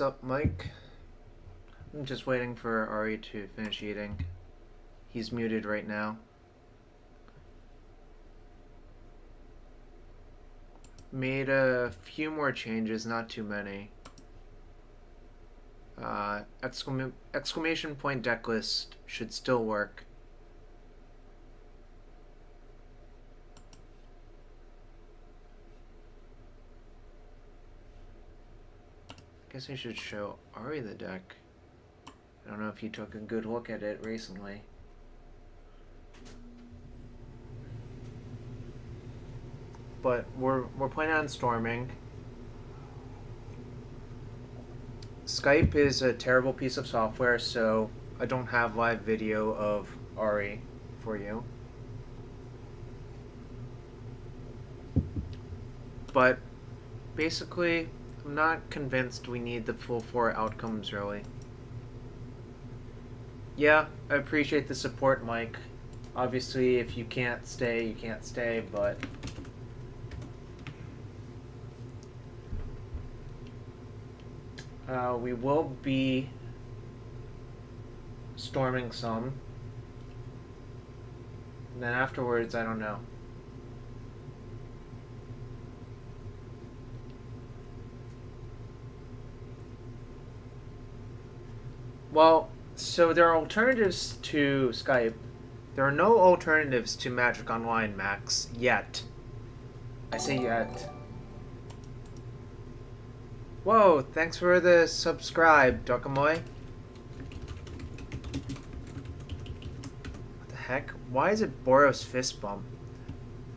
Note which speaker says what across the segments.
Speaker 1: Sup, Mike? I'm just waiting for Ari to finish eating. He's muted right now. Made a few more changes, not too many. Exclamation point deck list should still work. Guess I should show Ari the deck. I don't know if you took a good look at it recently. But we're planning on storming. Skype is a terrible piece of software, so I don't have live video of Ari for you. But basically, I'm not convinced we need the full 4 outcomes, really. Yeah, I appreciate the support, Mike. Obviously, if you can't stay, you can't stay, but... we will be storming some. And then afterwards, I don't know. Well, so there are alternatives to Skype. There are no alternatives to Magic Online, Max, yet. I say yet. Whoa, thanks for the subscribe, Dokamoy. What the heck? Why is it Boros fist bump?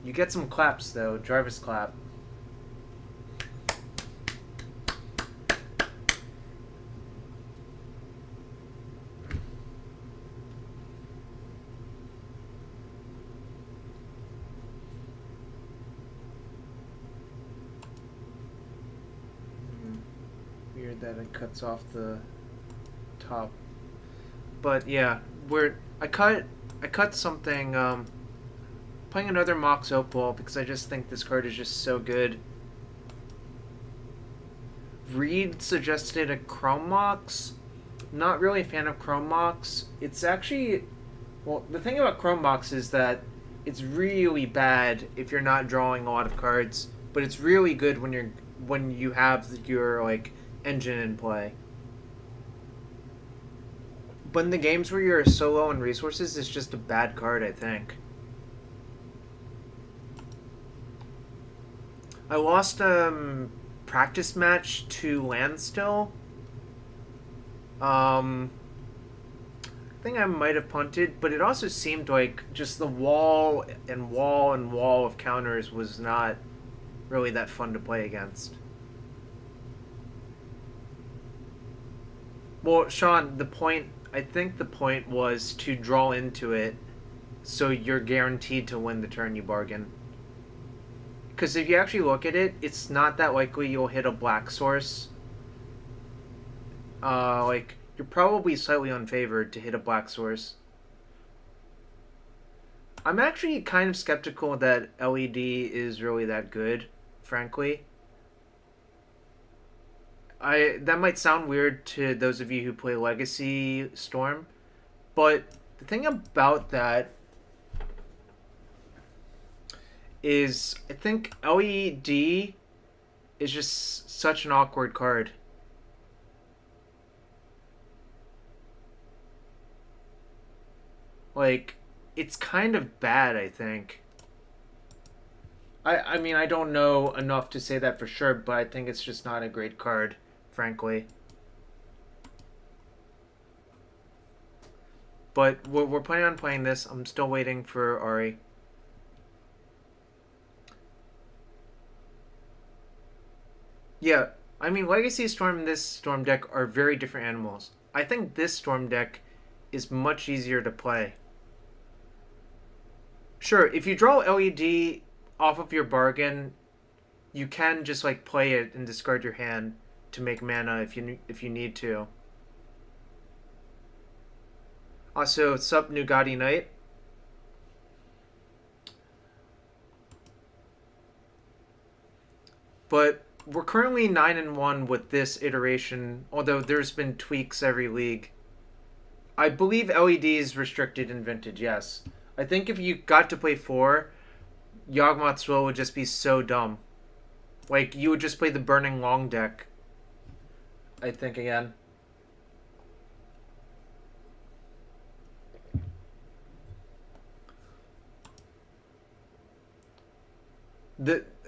Speaker 1: You get some claps, though. Jarvis clap. Weird that it cuts off the top. But yeah, I cut something playing another Mox Opal because I just think this card is just so good. Reed suggested a Chrome Mox. Not really a fan of Chrome Mox. It's actually, well, the thing about Chrome Mox is that it's really bad if you're not drawing a lot of cards, but it's really good when you have your like engine in play. But in the games where you're so low on resources, it's just a bad card, I think. I lost practice match to Landstill. I think I might have punted, but it also seemed like just the wall and wall and wall of counters was not really that fun to play against. Well, Sean, I think the point was to draw into it so you're guaranteed to win the turn you bargain. Because if you actually look at it, it's not that likely you'll hit a black source. Like, you're probably slightly unfavored to hit a black source. I'm actually kind of skeptical that LED is really that good, frankly. That might sound weird to those of you who play Legacy Storm, but the thing about that is I think LED is just such an awkward card. Like, it's kind of bad, I think. I mean, I don't know enough to say that for sure, but I think it's just not a great card, frankly. But we're planning on playing this. I'm still waiting for Ari. Yeah, I mean, Legacy Storm and this Storm deck are very different animals. I think this Storm deck is much easier to play. Sure, if you draw LED off of your bargain, you can just like play it and discard your hand to make mana if you need to. Also, sup Nugatti Knight. But we're currently 9-1 with this iteration, although there's been tweaks every league. I believe LED is restricted in Vintage, yes. I think if you got to play 4, Yawgmoth's Will would just be so dumb. Like, you would just play the Burning Long deck, I think, again.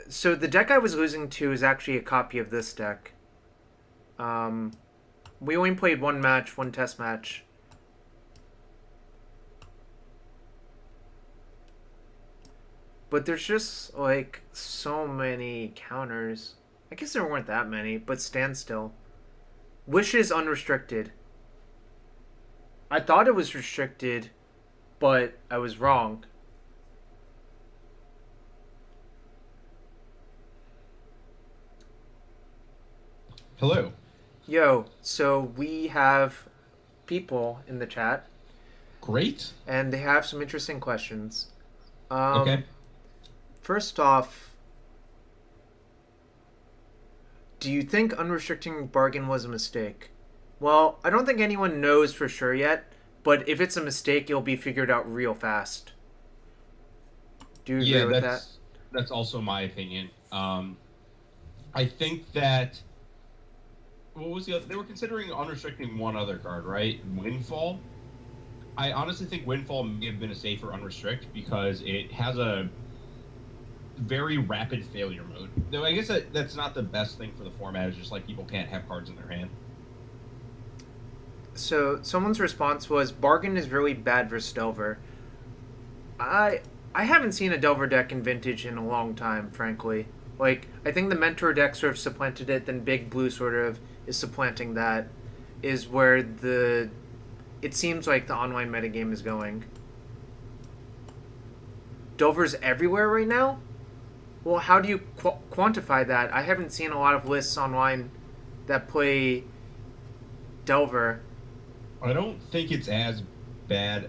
Speaker 1: So the deck I was losing to is actually a copy of this deck. We only played one test match. But there's just, like, so many counters. I guess there weren't that many, but Standstill. Wish is unrestricted. I thought it was restricted, but I was wrong.
Speaker 2: Hello.
Speaker 1: Yo, so we have people in the chat,
Speaker 2: Great.
Speaker 1: and they have some interesting questions.
Speaker 2: Okay.
Speaker 1: First off, do you think unrestricting Bargain was a mistake? Well, I don't think anyone knows for sure yet, but if it's a mistake, it'll be figured out real fast. Do you agree with that?
Speaker 2: That's also my opinion. I think that what was the other? They were considering unrestricting one other card, right? Windfall. I honestly think Windfall may have been a safer unrestrict because it has a very rapid failure mode. Though I guess that's not the best thing for the format. It's just like people can't have cards in their hand.
Speaker 1: So someone's response was Bargain is really bad versus Delver. I haven't seen a Delver deck in Vintage in a long time, frankly. Like, I think the Mentor deck sort of supplanted it, then Big Blue sort of is supplanting that, is where it seems like the online metagame is going. Delver's everywhere right now? Well, how do you quantify that? I haven't seen a lot of lists online that play Delver.
Speaker 2: I don't think it's as bad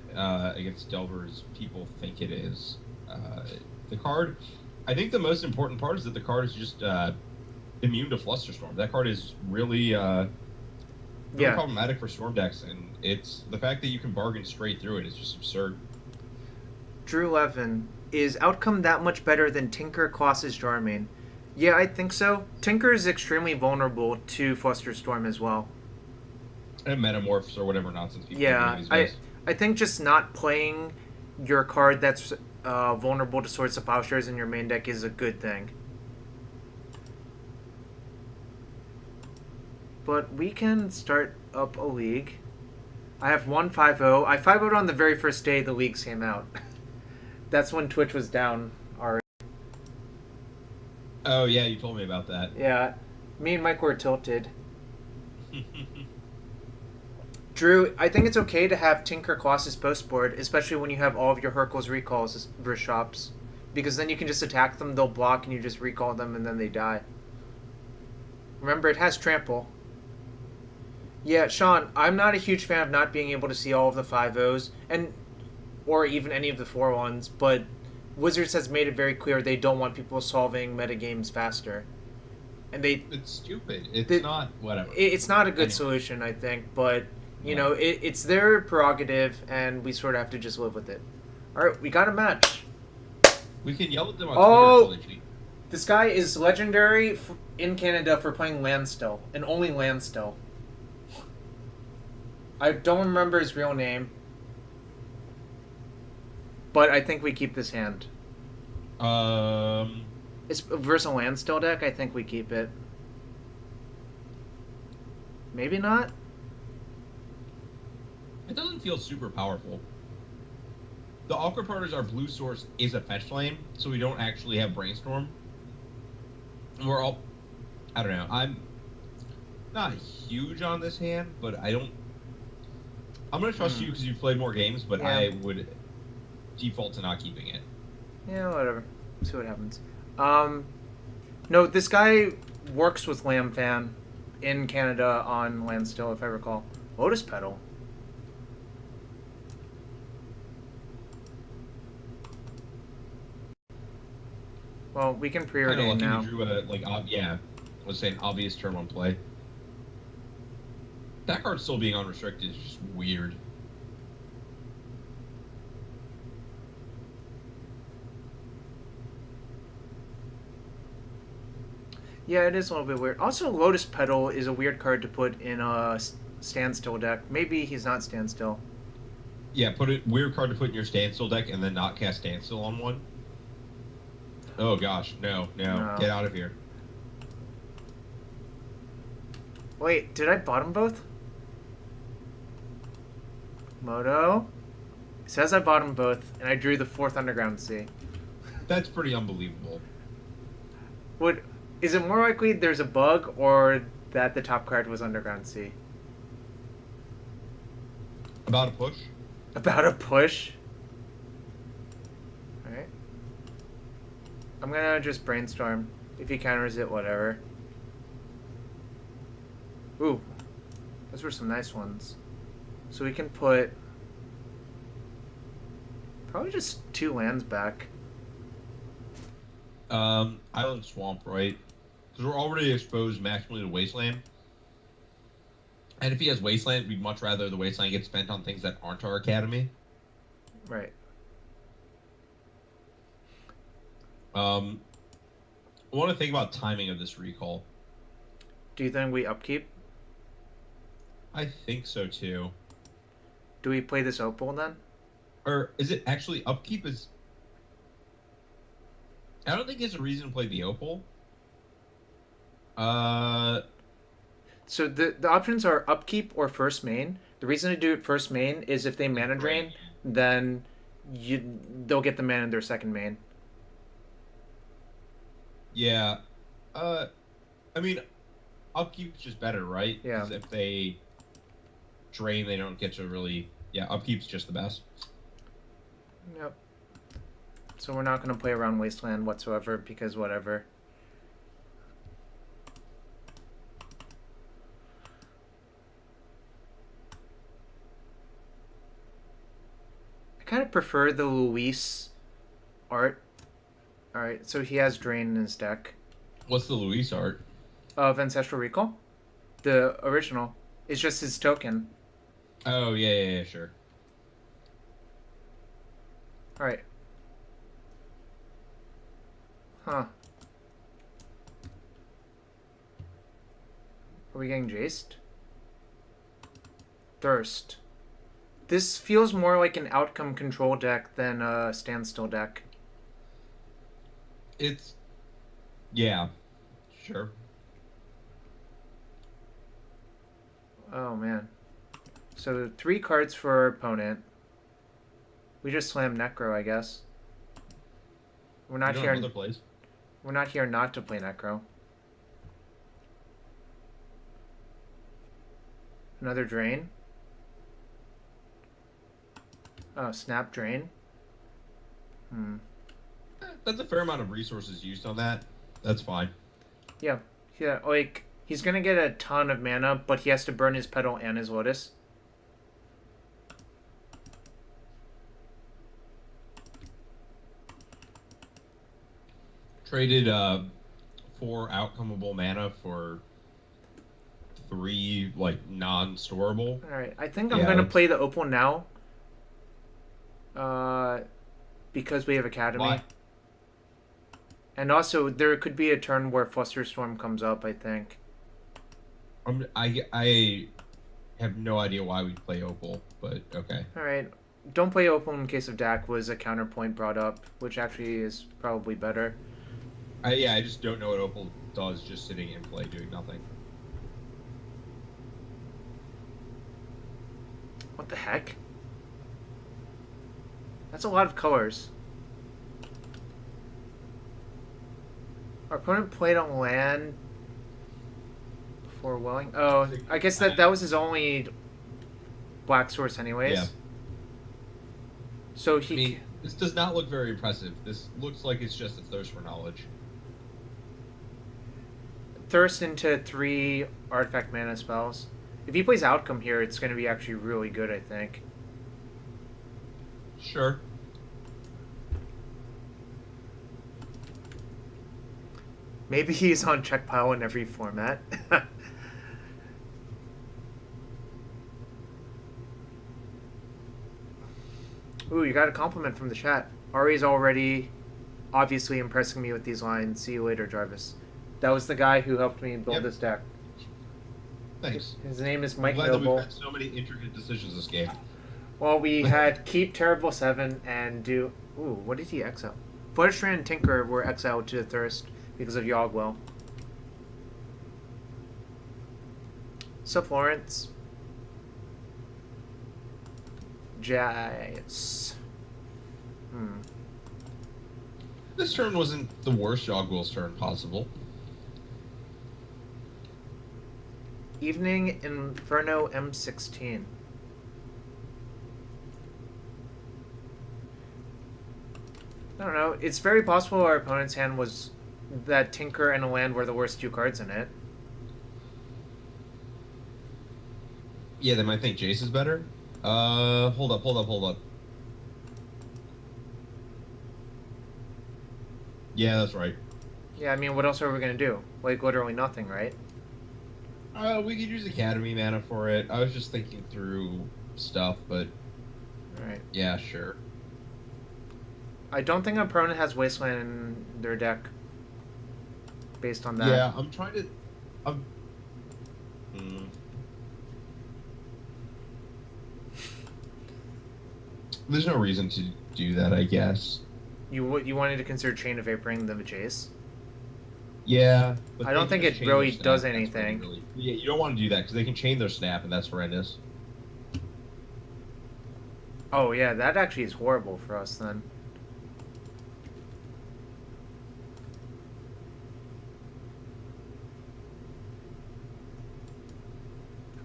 Speaker 2: against Delver as people think it is. The card, I think the most important part is that the card is just immune to Flusterstorm. That card is really problematic for Storm decks, and it's the fact that you can bargain straight through it is just absurd.
Speaker 1: Drew Levin, is Outcome that much better than Tinker, Colossus, Jarmane? Yeah, I think so. Tinker is extremely vulnerable to Flusterstorm as well.
Speaker 2: And Metamorphs or whatever nonsense people
Speaker 1: Yeah,
Speaker 2: these days.
Speaker 1: I think just not playing your card that's vulnerable to Swords of Plowshares in your main deck is a good thing. But we can start up a league. I have 1-5-0. I 5-0'd on the very first day the leagues came out. That's when Twitch was down already.
Speaker 2: Oh, yeah, you told me about that.
Speaker 1: Yeah, me and Mike were tilted. Drew, I think it's okay to have Tinker Colossus post board, especially when you have all of your Hercules recalls versus shops. Because then you can just attack them, they'll block, and you just recall them, and then they die. Remember, it has trample. Yeah, Sean, I'm not a huge fan of not being able to see all of the 5-0s, or even any of the 4-1s, but Wizards has made it very clear they don't want people solving metagames faster. And
Speaker 2: it's stupid. It's not whatever.
Speaker 1: It's not a good solution, I think, but you know, it's their prerogative, and we sort of have to just live with it. All right, we got a match.
Speaker 2: We can yell at them on Twitter.
Speaker 1: This guy is legendary in Canada for playing Landstill, and only Landstill. I don't remember his real name, but I think we keep this hand. It's versus a Landstill deck. I think we keep it. Maybe not.
Speaker 2: It doesn't feel super powerful. The Awkward Partners, our blue source is a fetch lane, so we don't actually have Brainstorm. We're all, I don't know. I'm not huge on this hand, but I'm gonna trust you because you've played more games, but yeah. I would default to not keeping it.
Speaker 1: Yeah, whatever. See what happens. No, this guy works with Lamb Fan in Canada on Landstill, if I recall. Lotus Petal. Well, we can pre-ordain now.
Speaker 2: You drew yeah. let's say, an obvious turn one play. That card still being unrestricted is just weird.
Speaker 1: Yeah, it is a little bit weird. Also, Lotus Petal is a weird card to put in a Standstill deck. Maybe he's not Standstill.
Speaker 2: Yeah, put it weird card to put in your Standstill deck and then not cast Standstill on one. Oh gosh, no. Get out of here.
Speaker 1: Wait, did I bottom both? Moto? It says I bottom both, and I drew the 4th Underground Sea.
Speaker 2: That's pretty unbelievable.
Speaker 1: Is it more likely there's a bug, or that the top card was Underground Sea?
Speaker 2: About a push?
Speaker 1: About a push? Alright. I'm gonna just brainstorm. If he counters it, whatever. Ooh. Those were some nice ones. So we can put probably just 2 lands back.
Speaker 2: Island Swamp, right? Because we're already exposed maximally to Wasteland. And if he has Wasteland, we'd much rather the Wasteland get spent on things that aren't our Academy.
Speaker 1: Right.
Speaker 2: I want to think about timing of this recall.
Speaker 1: Do you think we upkeep?
Speaker 2: I think so too.
Speaker 1: Do we play this Opal then?
Speaker 2: Or is it actually upkeep is... I don't think there's a reason to play the Opal.
Speaker 1: So the options are upkeep or first main. The reason to do it first main is if they mana drain, then they'll get the mana in their second main.
Speaker 2: Yeah. I mean, upkeep's just better, right?
Speaker 1: Yeah.
Speaker 2: 'Cause if they drain, they don't get to really... Yeah, upkeep's just the best.
Speaker 1: Yep. So we're not going to play around Wasteland whatsoever because whatever. I kind of prefer the Luis art. Alright, so he has Drain in his deck.
Speaker 2: What's the Luis art?
Speaker 1: Of Ancestral Recall. The original. It's just his token.
Speaker 2: Oh, yeah, sure.
Speaker 1: Alright. Huh. Are we getting Jaced? Thirst. This feels more like an outcome control deck than a standstill deck.
Speaker 2: It's... Yeah. Sure.
Speaker 1: Oh, man. So 3 cards for our opponent. We just slam Necro, I guess. We're not here. We're not here not to play Necro. Another Drain. Oh, Snap Drain.
Speaker 2: That's a fair amount of resources used on that. That's fine.
Speaker 1: Yeah, like, he's gonna get a ton of mana, but he has to burn his Petal and his Lotus.
Speaker 2: Traded 4 outcomeable mana for 3 like non-storable.
Speaker 1: Alright, I think I'm gonna play the Opal now. Because we have Academy.
Speaker 2: Why?
Speaker 1: And also, there could be a turn where Flusterstorm comes up, I think.
Speaker 2: I have no idea why we play Opal, but okay.
Speaker 1: Alright, don't play Opal in case of Dak was a counterpoint brought up, which actually is probably better.
Speaker 2: I just don't know what Opal does just sitting in play doing nothing.
Speaker 1: What the heck? That's a lot of colors. Our opponent played on land before Welling. Oh, I guess that was his only black source anyways.
Speaker 2: Yeah.
Speaker 1: So he...
Speaker 2: I mean, this does not look very impressive. This looks like it's just a thirst for knowledge.
Speaker 1: Thirst into 3 artifact mana spells. If he plays Outcome here, it's going to be actually really good, I think.
Speaker 2: Sure.
Speaker 1: Maybe he's on check pile in every format. Ooh, you got a compliment from the chat. Ari's already obviously impressing me with these lines. See you later, Jarvis. That was the guy who helped me build
Speaker 2: Yep.
Speaker 1: this deck.
Speaker 2: Thanks.
Speaker 1: His name is
Speaker 2: I'm
Speaker 1: Mike
Speaker 2: glad that we've
Speaker 1: Noble.
Speaker 2: had so many intricate decisions this game.
Speaker 1: Well, we had keep Terrible 7 and do... Ooh, what did he exile? Flutterstrand and Tinker were exiled to Thirst because of Yogwell. Sup, Lawrence? Giants.
Speaker 2: This turn wasn't the worst Yogwell's turn possible.
Speaker 1: Evening Inferno M16. I don't know. It's very possible our opponent's hand was that Tinker and a land were the worst two cards in it.
Speaker 2: Yeah, they might think Jace is better. Hold up. Yeah, that's right.
Speaker 1: Yeah, I mean, what else are we going to do? Like, literally nothing, right?
Speaker 2: We could use Academy mana for it. I was just thinking through stuff, but...
Speaker 1: Alright.
Speaker 2: Yeah, sure.
Speaker 1: I don't think our opponent has Wasteland in their deck. Based on that.
Speaker 2: Yeah, I'm trying to... There's no reason to do that, I guess.
Speaker 1: You wanted to consider Chain of Vaporing the Jace?
Speaker 2: Yeah. But
Speaker 1: I don't think it really does anything.
Speaker 2: Yeah, you don't want to do that, because they can chain their snap, and that's horrendous.
Speaker 1: Oh, yeah, that actually is horrible for us, then.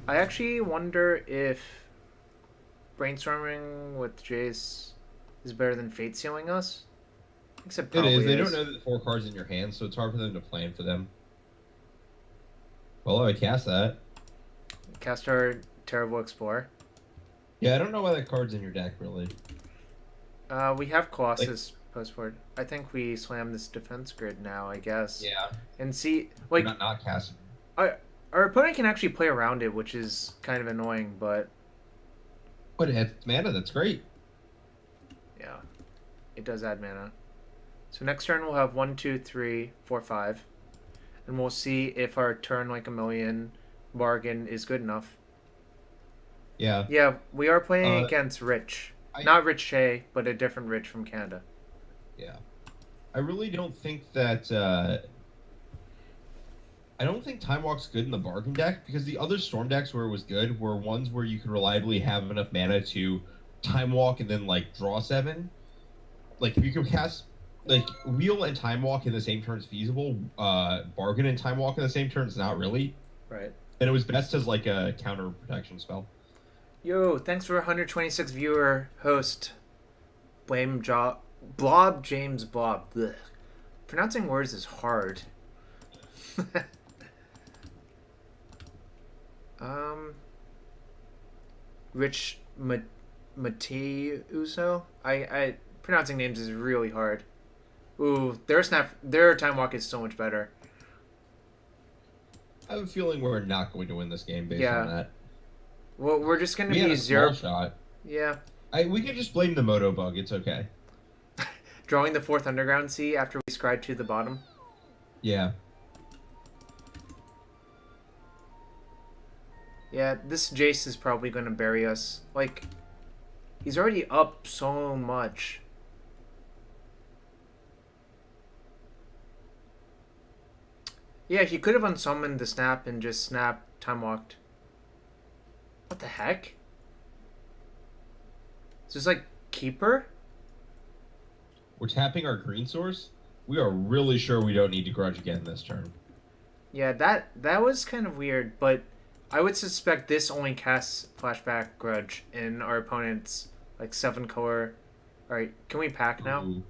Speaker 1: I actually wonder if brainstorming with Jace is better than Fate Sealing us. Except
Speaker 2: It
Speaker 1: probably
Speaker 2: is. They don't know the 4 cards in your hand, so it's hard for them to plan for them. Well, I cast that.
Speaker 1: Cast our Terrible Explorer.
Speaker 2: Yeah, I don't know why that card's in your deck, really.
Speaker 1: We have Colossus postboard. I think we slam this defense grid now, I guess.
Speaker 2: Yeah.
Speaker 1: And see, like...
Speaker 2: Not casting.
Speaker 1: Our opponent can actually play around it, which is kind of annoying, but...
Speaker 2: But it has mana, that's great.
Speaker 1: Yeah. It does add mana. So next turn we'll have 1, 2, 3, 4, 5. And we'll see if our turn like a million bargain is good enough.
Speaker 2: Yeah.
Speaker 1: Yeah, we are playing against Rich. Not Rich Shea, but a different Rich from Canada.
Speaker 2: Yeah. I really don't think that... I don't think Time Walk's good in the bargain deck, because the other Storm decks where it was good were ones where you could reliably have enough mana to Time Walk and then, like, draw 7. Like, if you could cast... Like, Wheel and Time Walk in the same turn is feasible. Bargain and Time Walk in the same turn is not really.
Speaker 1: Right.
Speaker 2: And it was best as, like, a counter protection spell.
Speaker 1: Yo, thanks for 126 viewer host. Blob James Blob. Blech. Pronouncing words is hard. Rich Mateuso? I pronouncing names is really hard. Ooh, their time walk is so much better.
Speaker 2: I have a feeling we're not going to win this game based on that.
Speaker 1: Well, we're just going to
Speaker 2: had
Speaker 1: be
Speaker 2: a
Speaker 1: zero
Speaker 2: shot.
Speaker 1: Yeah.
Speaker 2: We can just blame the Moto bug. It's okay.
Speaker 1: Drawing the 4th Underground Sea after we scryed to the bottom.
Speaker 2: Yeah.
Speaker 1: Yeah, this Jace is probably going to bury us. Like, he's already up so much. Yeah, he could have unsummoned the snap and just snap time walked. What the heck? Is this like Keeper?
Speaker 2: We're tapping our green source. We are really sure we don't need to grudge again this turn.
Speaker 1: Yeah, that was kind of weird, but I would suspect this only casts Flashback Grudge in our opponent's like 7 color. Alright, can we pack now?
Speaker 2: Ooh.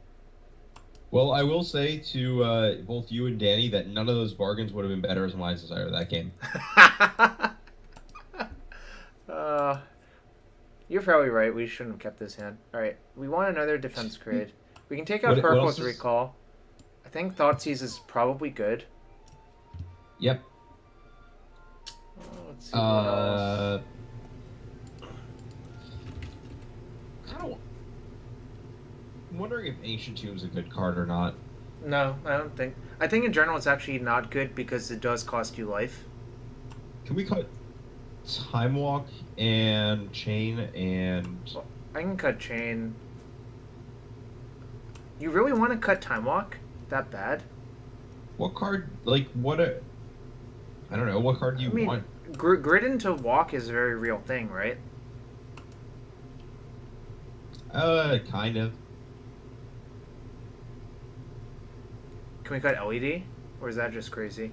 Speaker 2: Well, I will say to both you and Danny that none of those bargains would have been better as Wise Desire that game.
Speaker 1: You're probably right. We shouldn't have kept this hand. Alright, we want another defense grade. We can take out Purple's Recall. think Thoughtseize is probably good.
Speaker 2: Yep.
Speaker 1: Let's see what else.
Speaker 2: Kind of wondering if Ancient Tomb is a good card or not.
Speaker 1: No, I don't think. I think in general it's actually not good because it does cost you life.
Speaker 2: Can we cut Time Walk and Chain and...
Speaker 1: Well, I can cut Chain. You really want to cut Time Walk? That bad?
Speaker 2: What card, like, I don't know, what card do you want?
Speaker 1: Grid into Walk is a very real thing, right?
Speaker 2: Kind of.
Speaker 1: Can we cut LED? Or is that just crazy?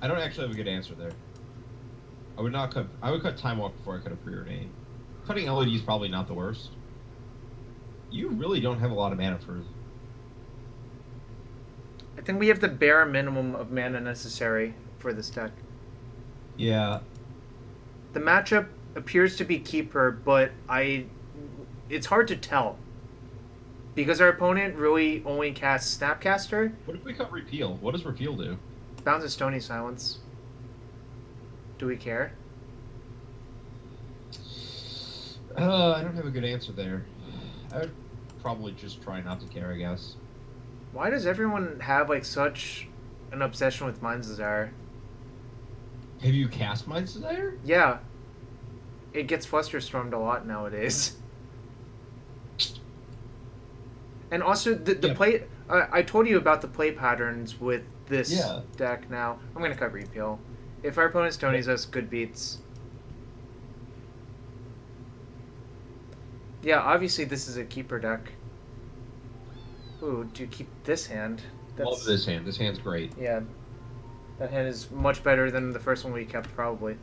Speaker 2: I don't actually have a good answer there. I would cut Time Walk before I cut a Preordain. Cutting LED is probably not the worst. You really don't have a lot of mana for...
Speaker 1: I think we have the bare minimum of mana necessary for this deck.
Speaker 2: Yeah.
Speaker 1: The matchup appears to be Keeper, but it's hard to tell. Because our opponent really only casts Snapcaster.
Speaker 2: What if we cut Repeal? What does Repeal do?
Speaker 1: Bounces Stony Silence. Do we care?
Speaker 2: I don't have a good answer there. I would probably just try not to care, I guess.
Speaker 1: Why does everyone have like such an obsession with Mind's Desire?
Speaker 2: Have you cast Mind's Desire?
Speaker 1: Yeah. It gets Flusterstormed a lot nowadays. And also the play I told you about the play patterns with this deck now. I'm gonna cut Repeal. If our opponent Stonies us, good beats. Yeah, obviously this is a Keeper deck. Ooh, do you keep this hand?
Speaker 2: Love this hand. This hand's great.
Speaker 1: Yeah. That hand is much better than the first one we kept, probably.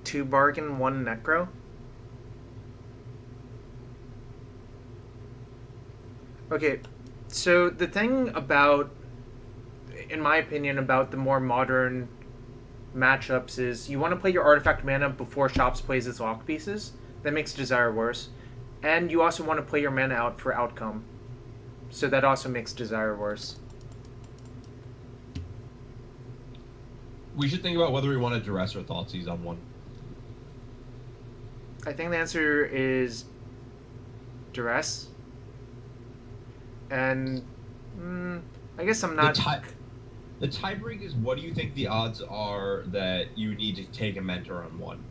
Speaker 1: 2 Bargain, 1 Necro. Okay, so the thing about, in my opinion, about the more modern matchups is you want to play your artifact mana before Shops plays its lock pieces. That makes Desire worse. And you also want to play your mana out for outcome. So that also makes Desire worse.
Speaker 2: We should think about whether we want to Duress or Thoughtseize on one.
Speaker 1: I think the answer is Duress. And I guess I'm not...
Speaker 2: The tiebreak is, what do you think the odds are that you need to take a Mentor on one?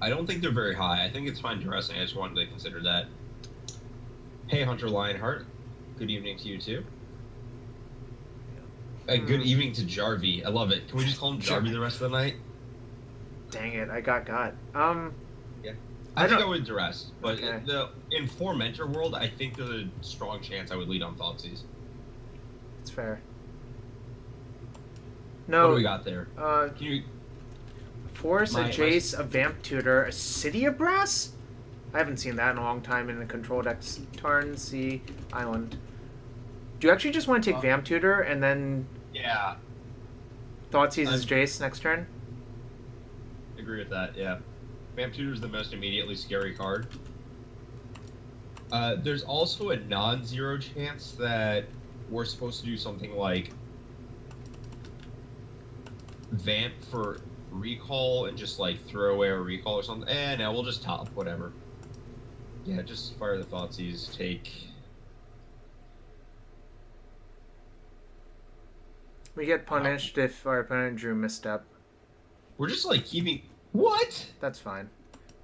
Speaker 2: I don't think they're very high. I think it's fine Duress, and I just wanted to consider that. Hey, Hunter Lionheart. Good evening to you, too. Good evening to Jarvie. I love it. Can we just call him Jarvie the rest of the night?
Speaker 1: Dang it, I got.
Speaker 2: Yeah. I think I would Duress, but
Speaker 1: okay.
Speaker 2: In 4 Mentor world, I think there's a strong chance I would lead on Thoughtseize.
Speaker 1: It's fair. No.
Speaker 2: What do we got there?
Speaker 1: Can
Speaker 2: you...
Speaker 1: Force, a Jace, a Vamp Tutor, a City of Brass? I haven't seen that in a long time in a control deck. Tarn, Sea, Island. Do you actually just want to take Vamp Tutor and then...
Speaker 2: Yeah.
Speaker 1: Thoughtseize is Jace next turn?
Speaker 2: Agree with that, yeah. Vamp Tutor is the most immediately scary card. There's also a non-zero chance that we're supposed to do something like Vamp for Recall and just like throw away a Recall or something. No, we'll just top, whatever. Yeah, just fire the Thoughtseize, take...
Speaker 1: We get punished if our opponent drew misstep.
Speaker 2: We're just like keeping... What?
Speaker 1: That's fine.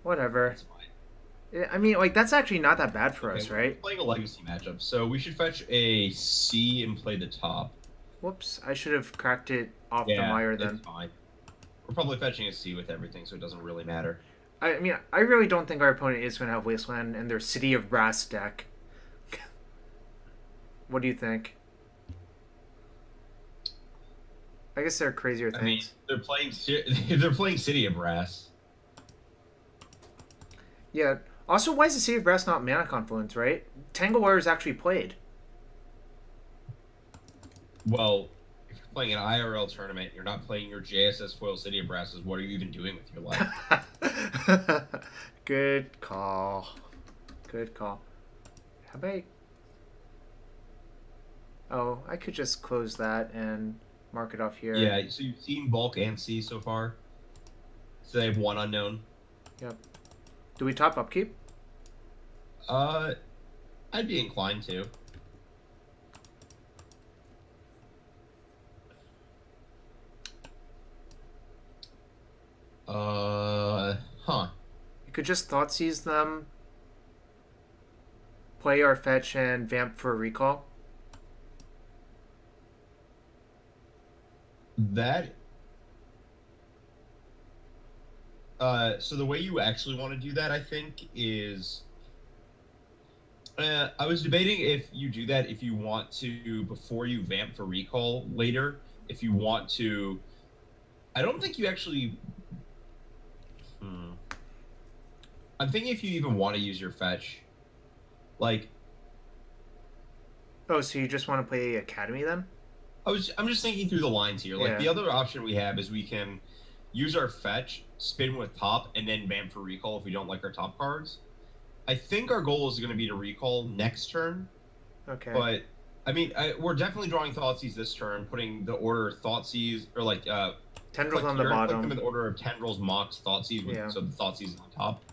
Speaker 1: Whatever.
Speaker 2: That's fine.
Speaker 1: I mean, like, that's actually not that bad for us, right?
Speaker 2: We're playing a Legacy matchup, so we should fetch a C and play the top.
Speaker 1: Whoops, I should have cracked it off the mire then.
Speaker 2: It's fine. We're probably fetching a C with everything, so it doesn't really matter.
Speaker 1: I mean, I really don't think our opponent is going to have Wasteland in their City of Brass deck. What do you think? I guess there are crazier things.
Speaker 2: I mean, they're playing City of Brass.
Speaker 1: Yeah. Also, why is the City of Brass not Mana Confluence, right? Tanglewire is actually played.
Speaker 2: Well, if you're playing an IRL tournament, you're not playing your JSS foil City of Brasses, what are you even doing with your life?
Speaker 1: Good call. Good call. How about Oh, I could just close that and mark it off here.
Speaker 2: Yeah, so you've seen bulk and C so far. So they have one unknown.
Speaker 1: Yep. Do we top upkeep?
Speaker 2: Uh, I'd be inclined to. Huh.
Speaker 1: You could just Thoughtseize them, play our fetch, and vamp for a recall.
Speaker 2: That. So the way you actually want to do that, I think, is. I was debating if you do that if you want to before you vamp for recall later. If you want to, I don't think you actually. I'm thinking if you even want to use your fetch, like
Speaker 1: Oh, so you just want to play Academy then?
Speaker 2: I'm just thinking through the lines here. Like
Speaker 1: Yeah.
Speaker 2: the other option we have is we can use our fetch, spin with top, and then vamp for recall if we don't like our top cards. I think our goal is going to be to recall next turn,
Speaker 1: Okay.
Speaker 2: but I mean we're definitely drawing Thoughtseize this turn, putting the order Thoughtseize or like
Speaker 1: Tendrils
Speaker 2: click
Speaker 1: on the
Speaker 2: here, click
Speaker 1: bottom.
Speaker 2: them in the order of Tendrils, Mox, Thoughtseize,
Speaker 1: Yeah.
Speaker 2: so the Thoughtseize is on top.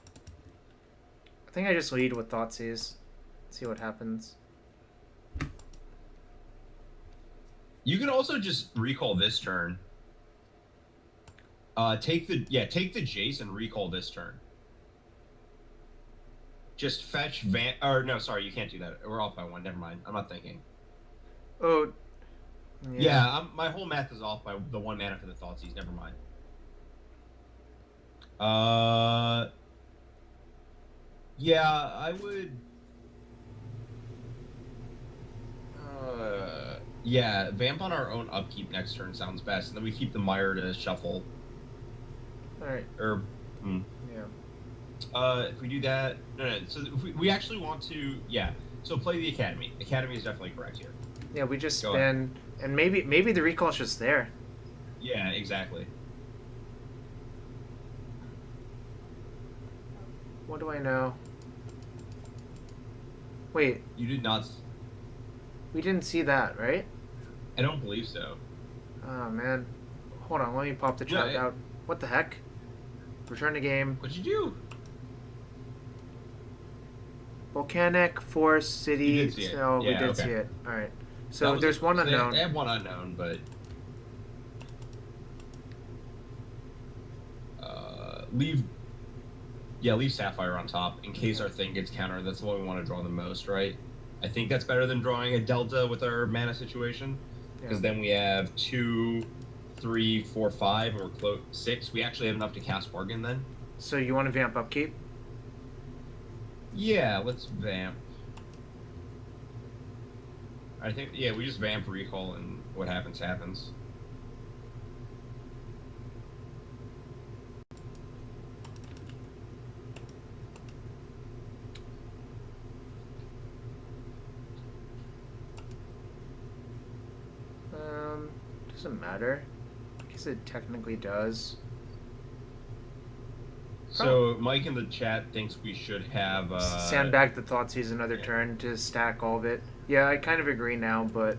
Speaker 1: I think I just lead with Thoughtseize. See what happens.
Speaker 2: You can also just recall this turn. Take the Jace and recall this turn. Just fetch or no, sorry, you can't do that. We're off by one. Never mind. I'm not thinking.
Speaker 1: Oh.
Speaker 2: Yeah, my whole math is off by the one mana for the Thoughtseize. Never mind. Yeah, I would. Yeah, vamp on our own upkeep next turn sounds best, and then we keep the Mire to shuffle.
Speaker 1: All right.
Speaker 2: Or,
Speaker 1: Yeah.
Speaker 2: if we do that, no. So if we actually want to, yeah. So play the Academy. Academy is definitely correct here.
Speaker 1: Yeah, we just
Speaker 2: Go
Speaker 1: spin, and maybe the recall's just there.
Speaker 2: Yeah, exactly.
Speaker 1: What do I know? Wait,
Speaker 2: You did not.
Speaker 1: we didn't see that, right?
Speaker 2: I don't believe so.
Speaker 1: Oh man. Hold on, let me pop the chat out. What the heck? Return to game.
Speaker 2: What'd you do?
Speaker 1: Volcanic, Forest, City.
Speaker 2: You did see it.
Speaker 1: Oh, we
Speaker 2: Yeah,
Speaker 1: did
Speaker 2: okay.
Speaker 1: see it. Alright. So there's one unknown.
Speaker 2: They have one unknown, but leave Sapphire on top in case our thing gets countered. That's the one we want to draw the most, right? I think that's better than drawing a Delta with our mana situation, because then we have 2, 3, 4, 5, or 6. We actually have enough to cast Bargain then.
Speaker 1: So you want to vamp upkeep?
Speaker 2: Yeah, let's vamp. I think, yeah, we just vamp recall and what happens, happens.
Speaker 1: Doesn't matter. I guess it technically does.
Speaker 2: So Mike in the chat thinks we should have
Speaker 1: sandbag the Thoughtseize another turn to stack all of it. Yeah, I kind of agree now, but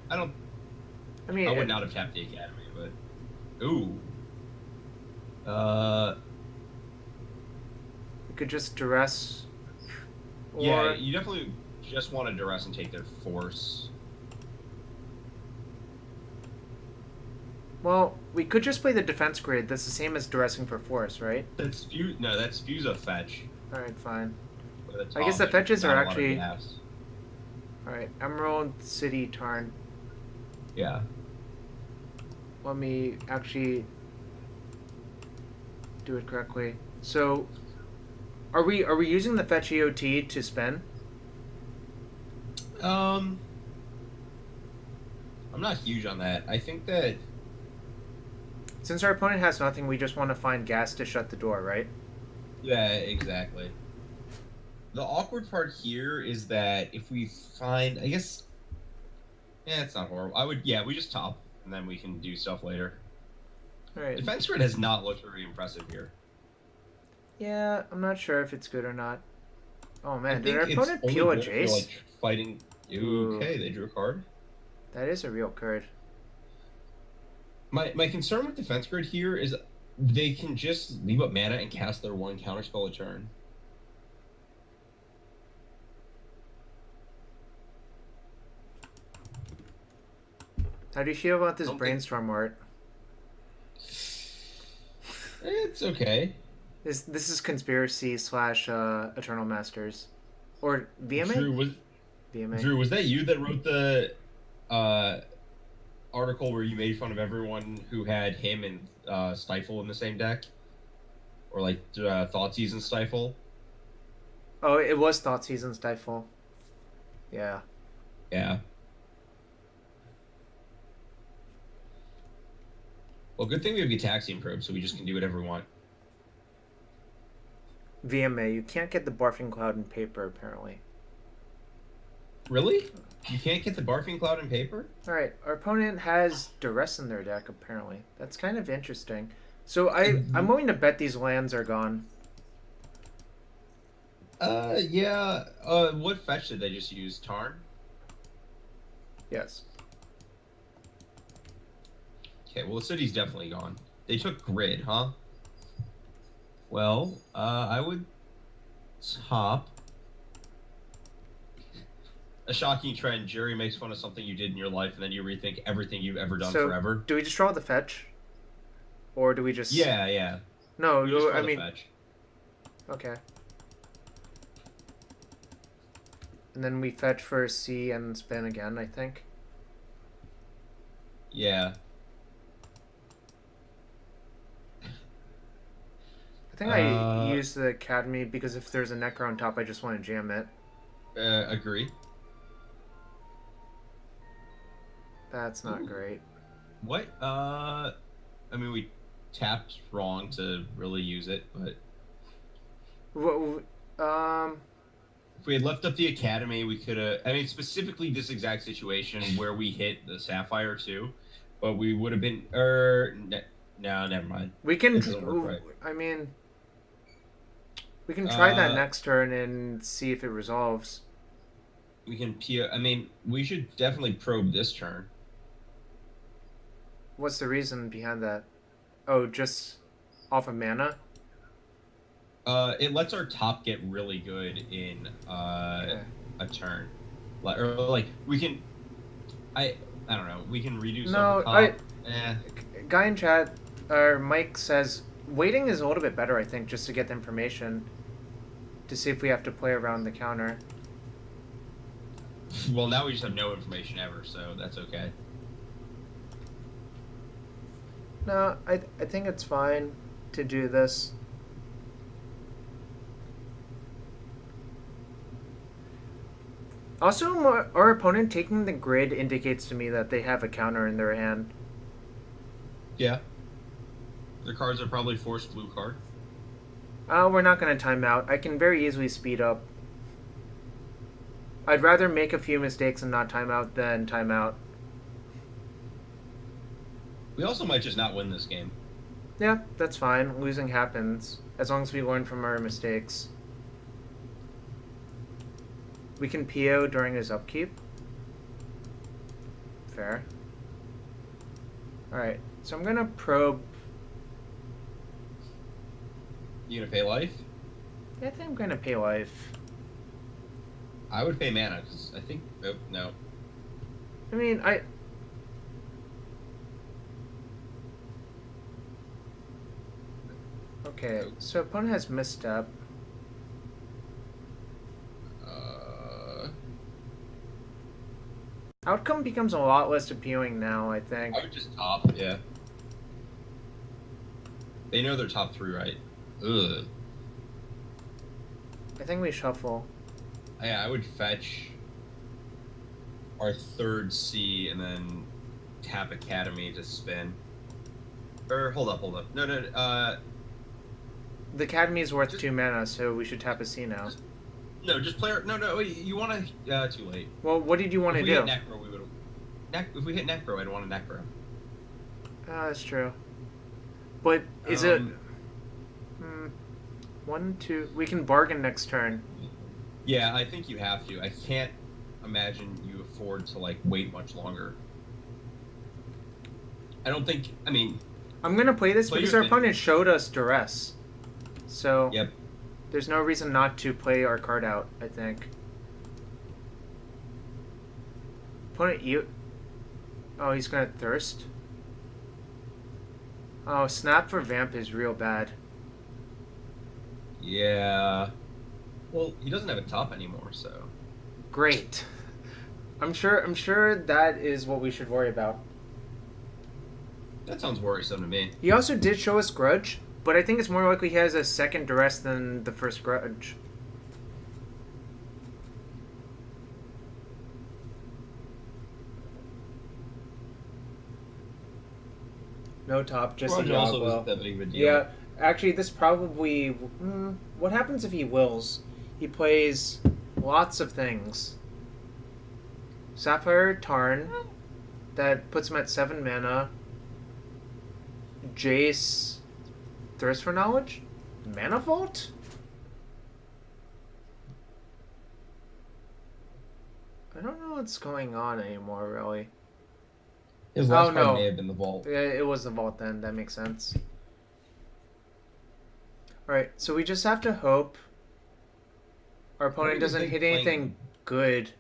Speaker 2: I
Speaker 1: mean,
Speaker 2: would not have tapped the Academy, but ooh.
Speaker 1: We could just duress.
Speaker 2: Yeah, you definitely just want to duress and take their force.
Speaker 1: Well, we could just play the defense grid. That's the same as duressing for force, right?
Speaker 2: That's Fuse a fetch.
Speaker 1: Alright, fine.
Speaker 2: Top,
Speaker 1: I guess the fetches are actually...
Speaker 2: Alright,
Speaker 1: Emerald City turn.
Speaker 2: Yeah.
Speaker 1: Let me actually do it correctly. So, are we using the fetch EOT to spend?
Speaker 2: I'm not huge on that. I think that
Speaker 1: since our opponent has nothing, we just want to find gas to shut the door, right?
Speaker 2: Yeah, exactly. The awkward part here is that if we find, I guess, yeah, it's not horrible. We just top, and then we can do stuff later.
Speaker 1: All right.
Speaker 2: Defense grid has not looked very impressive here.
Speaker 1: Yeah, I'm not sure if it's good or not. Oh
Speaker 2: I
Speaker 1: man, did our
Speaker 2: think it's
Speaker 1: opponent
Speaker 2: only
Speaker 1: peel a
Speaker 2: good if you're
Speaker 1: Jace?
Speaker 2: like fighting.
Speaker 1: Ooh,
Speaker 2: Okay, they drew a card.
Speaker 1: that is a real card.
Speaker 2: My concern with defense grid here is they can just leave up mana and cast their one counterspell a turn.
Speaker 1: How do you feel about
Speaker 2: I
Speaker 1: this
Speaker 2: don't think
Speaker 1: brainstorm art?
Speaker 2: it's okay.
Speaker 1: This is conspiracy slash Eternal Masters, or VMA?
Speaker 2: Drew was
Speaker 1: VMA.
Speaker 2: Drew, was that you that wrote the uh, article where you made fun of everyone who had him and Stifle in the same deck, or like Thoughtseize and Stifle?
Speaker 1: Oh, it was Thought Season Stifle. Yeah.
Speaker 2: Yeah. Well, good thing we have Gitaxian Probe, so we just can do whatever we want.
Speaker 1: VMA. You can't get the Barfing Cloud in paper, apparently.
Speaker 2: Really? You can't get the Barfing Cloud in paper?
Speaker 1: Alright, our opponent has Duress in their deck, apparently. That's kind of interesting. So I'm willing to bet these lands are gone.
Speaker 2: Yeah. What fetch did they just use? Tarn?
Speaker 1: Yes.
Speaker 2: Okay, well, the city's definitely gone. They took Grid, huh? Well, I would top. A shocking trend. Jerry makes fun of something you did in your life, and then you rethink everything you've ever done
Speaker 1: So,
Speaker 2: forever.
Speaker 1: do we just draw the fetch? Or do we just...
Speaker 2: Yeah, yeah.
Speaker 1: No,
Speaker 2: We just
Speaker 1: I
Speaker 2: draw the
Speaker 1: mean...
Speaker 2: fetch.
Speaker 1: Okay. And then we fetch for C and spin again, I think.
Speaker 2: Yeah.
Speaker 1: I think I use the Academy because if there's a Necro on top, I just want to jam it.
Speaker 2: Agree.
Speaker 1: That's not great.
Speaker 2: What? I mean, we tapped wrong to really use it, but if we had left up the Academy, we could have. I mean, specifically this exact situation where we hit the Sapphire too, but we would have been. No, never mind.
Speaker 1: We can.
Speaker 2: It doesn't work right.
Speaker 1: I mean, we can try that next turn and see if it resolves.
Speaker 2: We can. I mean, we should definitely probe this turn.
Speaker 1: What's the reason behind that? Oh, just off of mana?
Speaker 2: It lets our top get really good in
Speaker 1: Okay.
Speaker 2: a turn, or like we can. I don't know. We can redo
Speaker 1: No,
Speaker 2: some top.
Speaker 1: Guy in chat, or Mike says waiting is a little bit better. I think just to get the information, to see if we have to play around the counter.
Speaker 2: Well, now we just have no information ever, so that's okay.
Speaker 1: No, I think it's fine to do this. Also, our opponent taking the grid indicates to me that they have a counter in their hand.
Speaker 2: Yeah. Their cards are probably forced blue card.
Speaker 1: We're not going to time out. I can very easily speed up. I'd rather make a few mistakes and not time out than time out.
Speaker 2: We also might just not win this game.
Speaker 1: Yeah, that's fine. Losing happens. As long as we learn from our mistakes. We can PO during his upkeep. Fair. Alright, so I'm going to probe.
Speaker 2: You gonna pay life?
Speaker 1: Yeah, I think I'm going to pay life.
Speaker 2: I would pay mana, because I think... Oh, no.
Speaker 1: I mean, Okay, so opponent has misstep. Outcome becomes a lot less appealing now, I think.
Speaker 2: I would just top, yeah. They know they're top 3, right? Ugh.
Speaker 1: I think we shuffle.
Speaker 2: Yeah, I would fetch our third C and then tap Academy to spin. Or, hold up. No,
Speaker 1: The Academy is worth 2 mana, so we should tap a C now.
Speaker 2: just play... No, wait, you want to... too late.
Speaker 1: Well, what did you want to do?
Speaker 2: If we hit Necro, we would have... If we hit Necro, I'd want a Necro.
Speaker 1: That's true. But is it... 1, 2. We can bargain next turn.
Speaker 2: Yeah, I think you have to. I can't imagine you afford to like wait much longer. I don't think. I mean,
Speaker 1: I'm gonna play this
Speaker 2: Play
Speaker 1: because
Speaker 2: your
Speaker 1: our
Speaker 2: thing.
Speaker 1: opponent showed us duress. So
Speaker 2: yep.
Speaker 1: there's no reason not to play our card out, I think. Opponent you. Oh, he's gonna thirst. Oh, snap for vamp is real bad.
Speaker 2: Yeah. Well, he doesn't have a top anymore, so.
Speaker 1: Great. I'm sure that is what we should worry about.
Speaker 2: That sounds worrisome to me.
Speaker 1: He also did show us grudge, but I think it's more likely he has a second duress than the first grudge. No top, just
Speaker 2: Grudge
Speaker 1: a
Speaker 2: also
Speaker 1: Yogwell.
Speaker 2: isn't that big of a deal.
Speaker 1: Yeah, actually, this probably. What happens if he wills? He plays lots of things. Sapphire Tarn, that puts him at 7 mana. Jace, Thirst for Knowledge? Mana Vault? I don't know what's going on anymore, really.
Speaker 2: His last card
Speaker 1: no.
Speaker 2: may have been the vault.
Speaker 1: Yeah, it was the Vault then, that makes sense. Alright, so we just have to hope our
Speaker 2: What do
Speaker 1: opponent
Speaker 2: you
Speaker 1: doesn't
Speaker 2: think
Speaker 1: hit
Speaker 2: playing
Speaker 1: anything good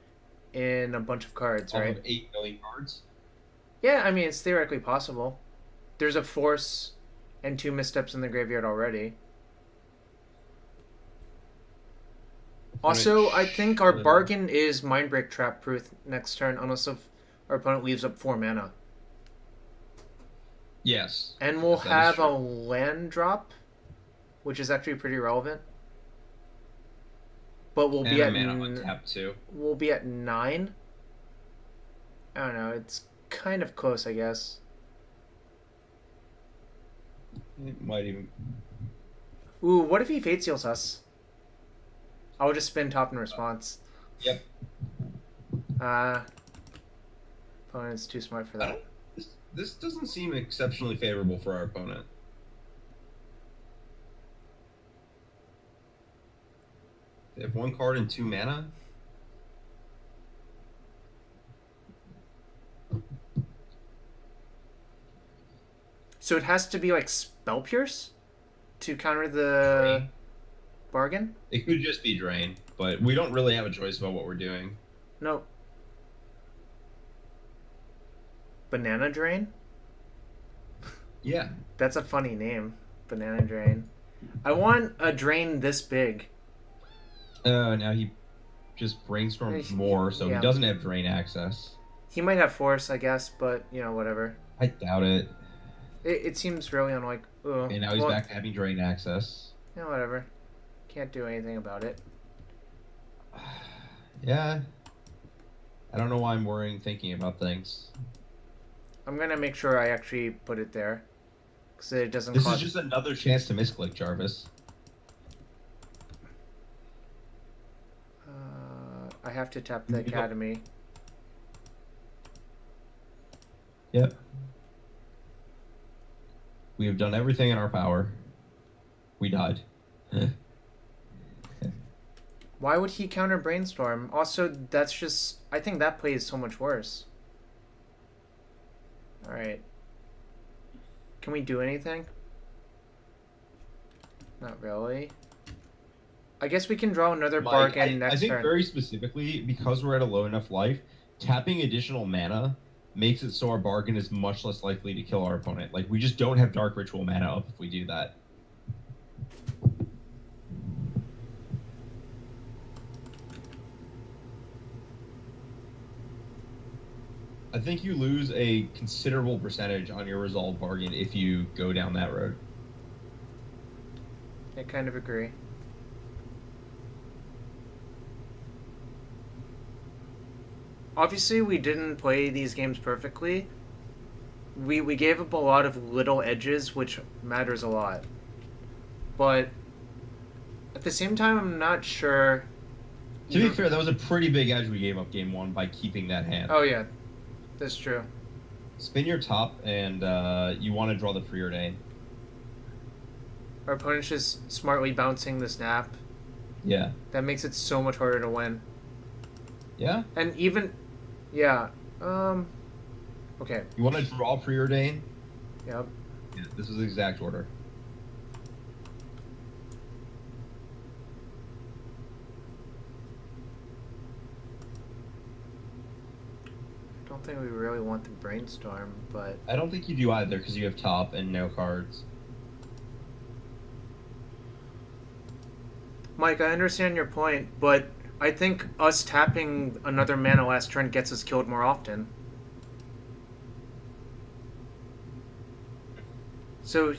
Speaker 1: in a bunch of cards,
Speaker 2: Off
Speaker 1: right?
Speaker 2: of 8 million cards?
Speaker 1: Yeah, I mean, it's theoretically possible. There's a Force and 2 missteps in the graveyard already. Also, I think our bargain is Mindbreak Trap proof next turn, unless if our opponent leaves up 4 mana.
Speaker 2: Yes.
Speaker 1: And we'll
Speaker 2: Yes, that is
Speaker 1: have a
Speaker 2: true.
Speaker 1: land drop, which is actually pretty relevant. But we'll
Speaker 2: And
Speaker 1: be
Speaker 2: a
Speaker 1: at
Speaker 2: mana on tap too.
Speaker 1: we'll be at 9. I don't know. It's kind of close, I guess.
Speaker 2: It might even.
Speaker 1: Ooh, what if he Fate Seals us? I'll just spin top in response.
Speaker 2: Yep.
Speaker 1: Opponent's too smart for
Speaker 2: I
Speaker 1: that.
Speaker 2: don't. This doesn't seem exceptionally favorable for our opponent. They have 1 card and 2 mana.
Speaker 1: So it has to be like Spell Pierce to counter the
Speaker 2: Drain.
Speaker 1: bargain?
Speaker 2: It could just be drain, but we don't really have a choice about what we're doing.
Speaker 1: No. Banana Drain?
Speaker 2: Yeah.
Speaker 1: That's a funny name. Banana Drain. I want a drain this big.
Speaker 2: Now he just brainstorms more, so
Speaker 1: Yeah.
Speaker 2: he doesn't have drain access.
Speaker 1: He might have Force, I guess, but, whatever.
Speaker 2: I doubt it.
Speaker 1: It seems really unlike... Ugh.
Speaker 2: And now he's back to having drain access.
Speaker 1: Yeah, whatever. Can't do anything about it.
Speaker 2: Yeah. I don't know why I'm worrying thinking about things.
Speaker 1: I'm gonna make sure I actually put it there. Because it doesn't
Speaker 2: This
Speaker 1: cost...
Speaker 2: is just another chance to misclick, Jarvis.
Speaker 1: I have to tap the Academy.
Speaker 2: Yep. We have done everything in our power. We died.
Speaker 1: Why would he counter Brainstorm? Also, that's just... I think that play is so much worse. Alright. Can we do anything? Not really. I guess we can draw another bargain next
Speaker 2: I think
Speaker 1: turn.
Speaker 2: very specifically, because we're at a low enough life, tapping additional mana makes it so our bargain is much less likely to kill our opponent. Like, we just don't have Dark Ritual mana up if we do that. I think you lose a considerable percentage on your resolve bargain if you go down that road.
Speaker 1: I kind of agree. Obviously, we didn't play these games perfectly. We gave up a lot of little edges, which matters a lot. But at the same time, I'm not sure.
Speaker 2: To be fair, that was a pretty big edge we gave up game 1 by keeping that hand.
Speaker 1: Oh, yeah. That's true.
Speaker 2: Spin your top, and you want to draw the preordain.
Speaker 1: Our opponent's just smartly bouncing the snap.
Speaker 2: Yeah.
Speaker 1: That makes it so much harder to win.
Speaker 2: Yeah?
Speaker 1: And even, yeah, okay,
Speaker 2: You want to draw preordain?
Speaker 1: yep.
Speaker 2: Yeah, this is the exact order.
Speaker 1: I don't think we really want the brainstorm, but
Speaker 2: I don't think you do either because you have top and no cards.
Speaker 1: Mike, I understand your point, but I think us tapping another mana last turn gets us killed more often. So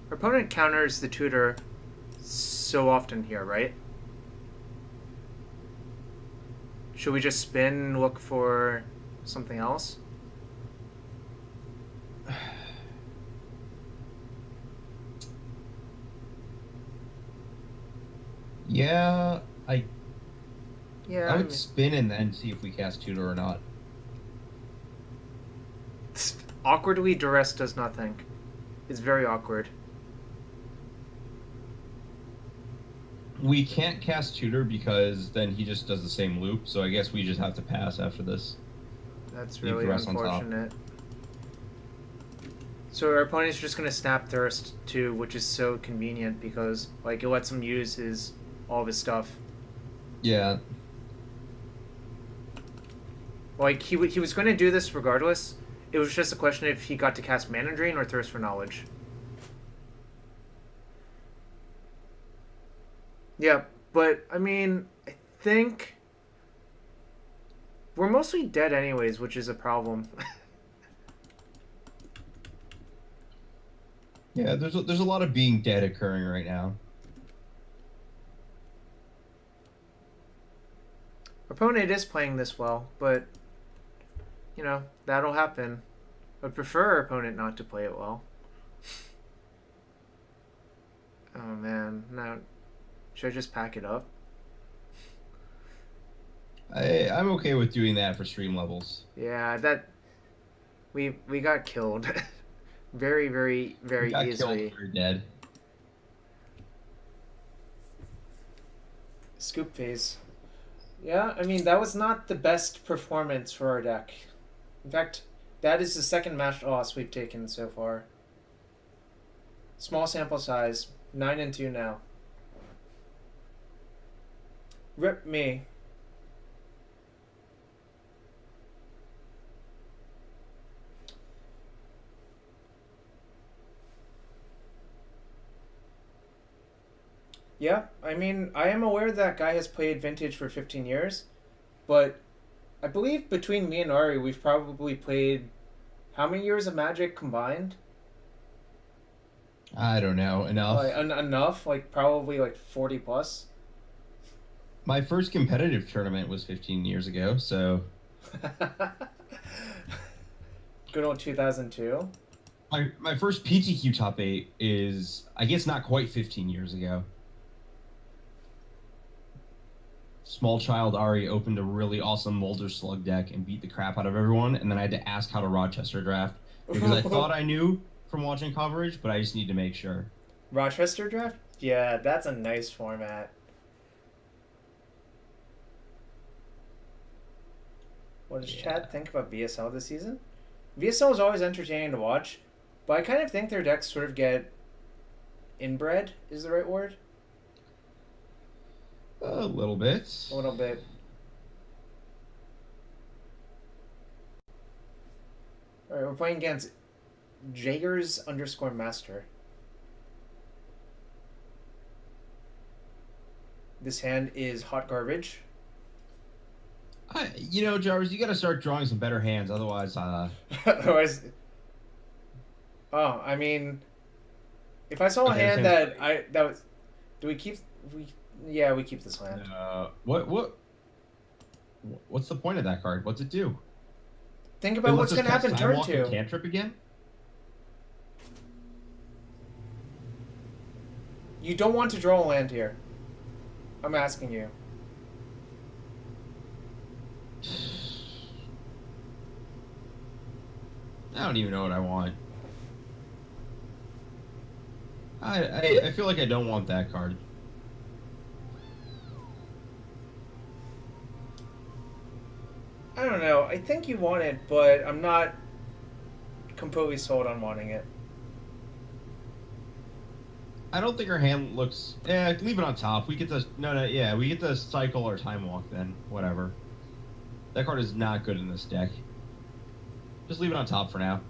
Speaker 1: our opponent counters the tutor so often here, right? Should we just spin and look for something else?
Speaker 2: Yeah, I
Speaker 1: Yeah,
Speaker 2: would spin and then see if we cast tutor or not.
Speaker 1: awkwardly, duress does nothing. It's very awkward.
Speaker 2: We can't cast tutor because then he just does the same loop, so I guess we just have to pass after this.
Speaker 1: That's
Speaker 2: Leave
Speaker 1: really
Speaker 2: duress on top.
Speaker 1: unfortunate. So our opponent's just gonna snap thirst too, which is so convenient because like it lets him use all of his stuff.
Speaker 2: Yeah.
Speaker 1: Like he was going to do this regardless. It was just a question if he got to cast Mana Drain or Thirst for Knowledge. Yeah, but I mean, I think we're mostly dead anyways, which is a problem.
Speaker 2: Yeah, there's a lot of being dead occurring right now.
Speaker 1: Our opponent is playing this well, but you know, that'll happen. I'd prefer our opponent not to play it well. Oh man, now should I just pack it up?
Speaker 2: I'm okay with doing that for stream levels.
Speaker 1: Yeah, that we got killed. Very, very, very
Speaker 2: We got
Speaker 1: easily.
Speaker 2: killed, we're dead.
Speaker 1: Scoop phase. Yeah, I mean, that was not the best performance for our deck. In fact, that is the second match loss we've taken so far. Small sample size. 9-2 now. Rip me. Yeah, I mean, I am aware that guy has played Vintage for 15 years, but I believe between me and Ari, we've probably played how many years of Magic combined?
Speaker 2: I don't know, enough.
Speaker 1: Enough, like probably like 40 plus.
Speaker 2: My first competitive tournament was 15 years ago, so...
Speaker 1: Good old 2002.
Speaker 2: My first PTQ top 8 is, I guess, not quite 15 years ago. Small child Ari opened a really awesome Molder Slug deck and beat the crap out of everyone, and then I had to ask how to Rochester draft because I thought I knew from watching coverage, but I just need to make sure.
Speaker 1: Rochester draft? Yeah, that's a nice format. What does Chad think about VSL this season? VSL is always entertaining to watch, but I kind of think their decks sort of get inbred, is the right word?
Speaker 2: A little bit.
Speaker 1: A little bit. Alright, we're playing against Jaegers_Master. This hand is hot garbage.
Speaker 2: You know, Jarvis, you got to start drawing some better hands, otherwise,
Speaker 1: Otherwise, oh, I mean, if I saw a hand that was, do we keep yeah, we keep this land.
Speaker 2: What's the point of that card? What's it do?
Speaker 1: Think about what's going to happen turn 2.
Speaker 2: Cantrip again?
Speaker 1: You don't want to draw a land here. I'm asking you.
Speaker 2: I don't even know what I want. I feel like I don't want that card.
Speaker 1: I don't know. I think you want it, but I'm not completely sold on wanting it.
Speaker 2: I don't think our hand looks. Leave it on top. We get the no. Yeah, we get the cycle or time walk then. Whatever. That card is not good in this deck. Just leave it on top for now.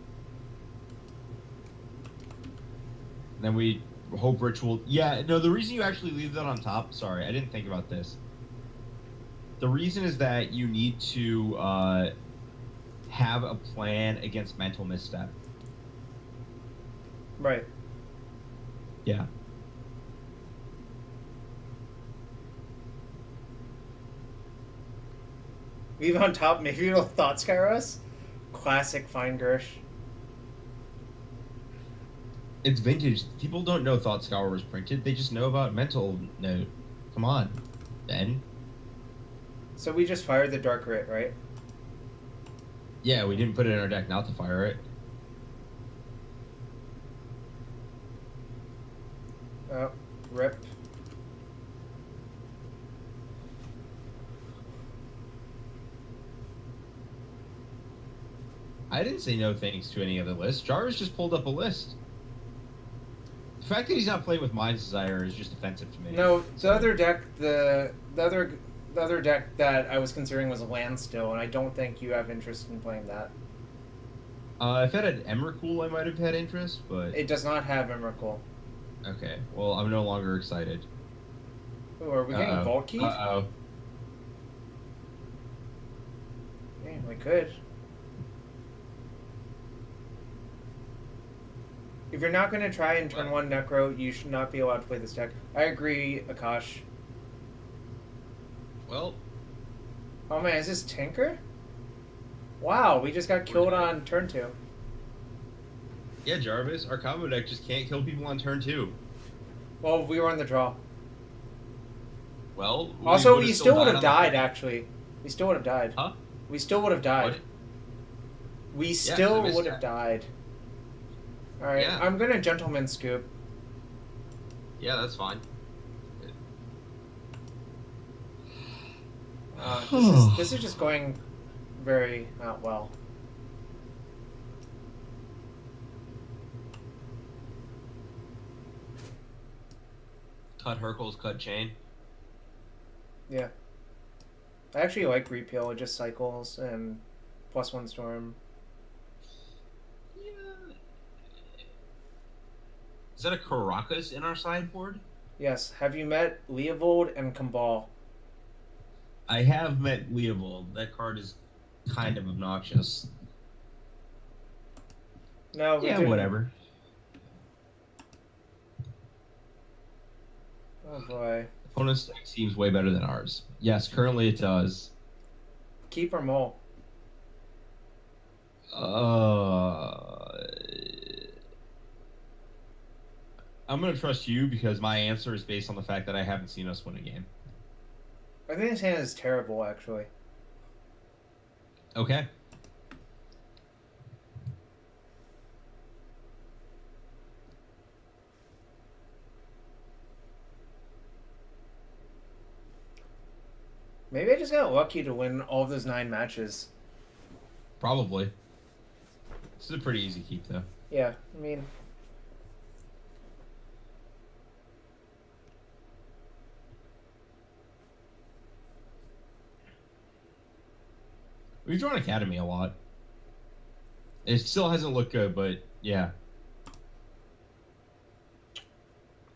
Speaker 2: And then we hope ritual. Yeah, no. The reason you actually leave that on top. Sorry, I didn't think about this. The reason is that you need to have a plan against mental misstep.
Speaker 1: Right.
Speaker 2: Yeah.
Speaker 1: Leave it on top. Maybe it'll thought scare us. Classic Fine Gersh.
Speaker 2: It's vintage. People don't know Thought Scour was printed. They just know about Mental Note. Come on, Ben.
Speaker 1: So we just fired the Dark Writ, right?
Speaker 2: Yeah, we didn't put it in our deck not to fire it.
Speaker 1: Oh, rip.
Speaker 2: I didn't say no thanks to any other list. Jarvis just pulled up a list. The fact that he's not playing with Mind's Desire is just offensive to me.
Speaker 1: No, the other deck, the other deck that I was considering was Landstill, and I don't think you have interest in playing that.
Speaker 2: If it had Emrakul, I might have had interest, but
Speaker 1: It does not have Emrakul.
Speaker 2: okay. Well, I'm no longer excited.
Speaker 1: Ooh, are we getting Vault Key?
Speaker 2: Uh-oh.
Speaker 1: Yeah, we could. If you're not going to try and turn one Necro, you should not be allowed to play this deck. I agree, Akash.
Speaker 2: Well,
Speaker 1: Oh man, is this Tinker? Wow, we just got killed on turn 2.
Speaker 2: yeah, Jarvis, our combo deck just can't kill people on turn 2.
Speaker 1: Well, we were on the draw.
Speaker 2: Well,
Speaker 1: Also,
Speaker 2: would've
Speaker 1: we still would
Speaker 2: on
Speaker 1: have
Speaker 2: the
Speaker 1: died,
Speaker 2: play.
Speaker 1: actually. We still would have died.
Speaker 2: Huh?
Speaker 1: We still would have died.
Speaker 2: What?
Speaker 1: We
Speaker 2: so
Speaker 1: still
Speaker 2: we
Speaker 1: would have
Speaker 2: missed
Speaker 1: died. Alright,
Speaker 2: Yeah.
Speaker 1: I'm gonna Gentleman Scoop.
Speaker 2: Yeah, that's fine.
Speaker 1: This is just going very not well.
Speaker 2: Cut Hercules, cut Chain.
Speaker 1: Yeah. I actually like Repeal. It just cycles and +1 Storm.
Speaker 2: Yeah. Is that a Caracas in our sideboard?
Speaker 1: Yes. Have you met Leovold and Cabal?
Speaker 2: I have met Leovold. That card is kind of obnoxious.
Speaker 1: No, we
Speaker 2: Yeah,
Speaker 1: didn't.
Speaker 2: whatever.
Speaker 1: Oh boy.
Speaker 2: Opponent's deck seems way better than ours. Yes, currently it does.
Speaker 1: Keep or Mole?
Speaker 2: I'm gonna trust you because my answer is based on the fact that I haven't seen us win a game.
Speaker 1: I think this hand is terrible, actually.
Speaker 2: Okay.
Speaker 1: Maybe I just got lucky to win all of those 9 matches.
Speaker 2: Probably. This is a pretty easy keep, though.
Speaker 1: Yeah, I mean...
Speaker 2: We've drawn Academy a lot. It still hasn't looked good, but yeah.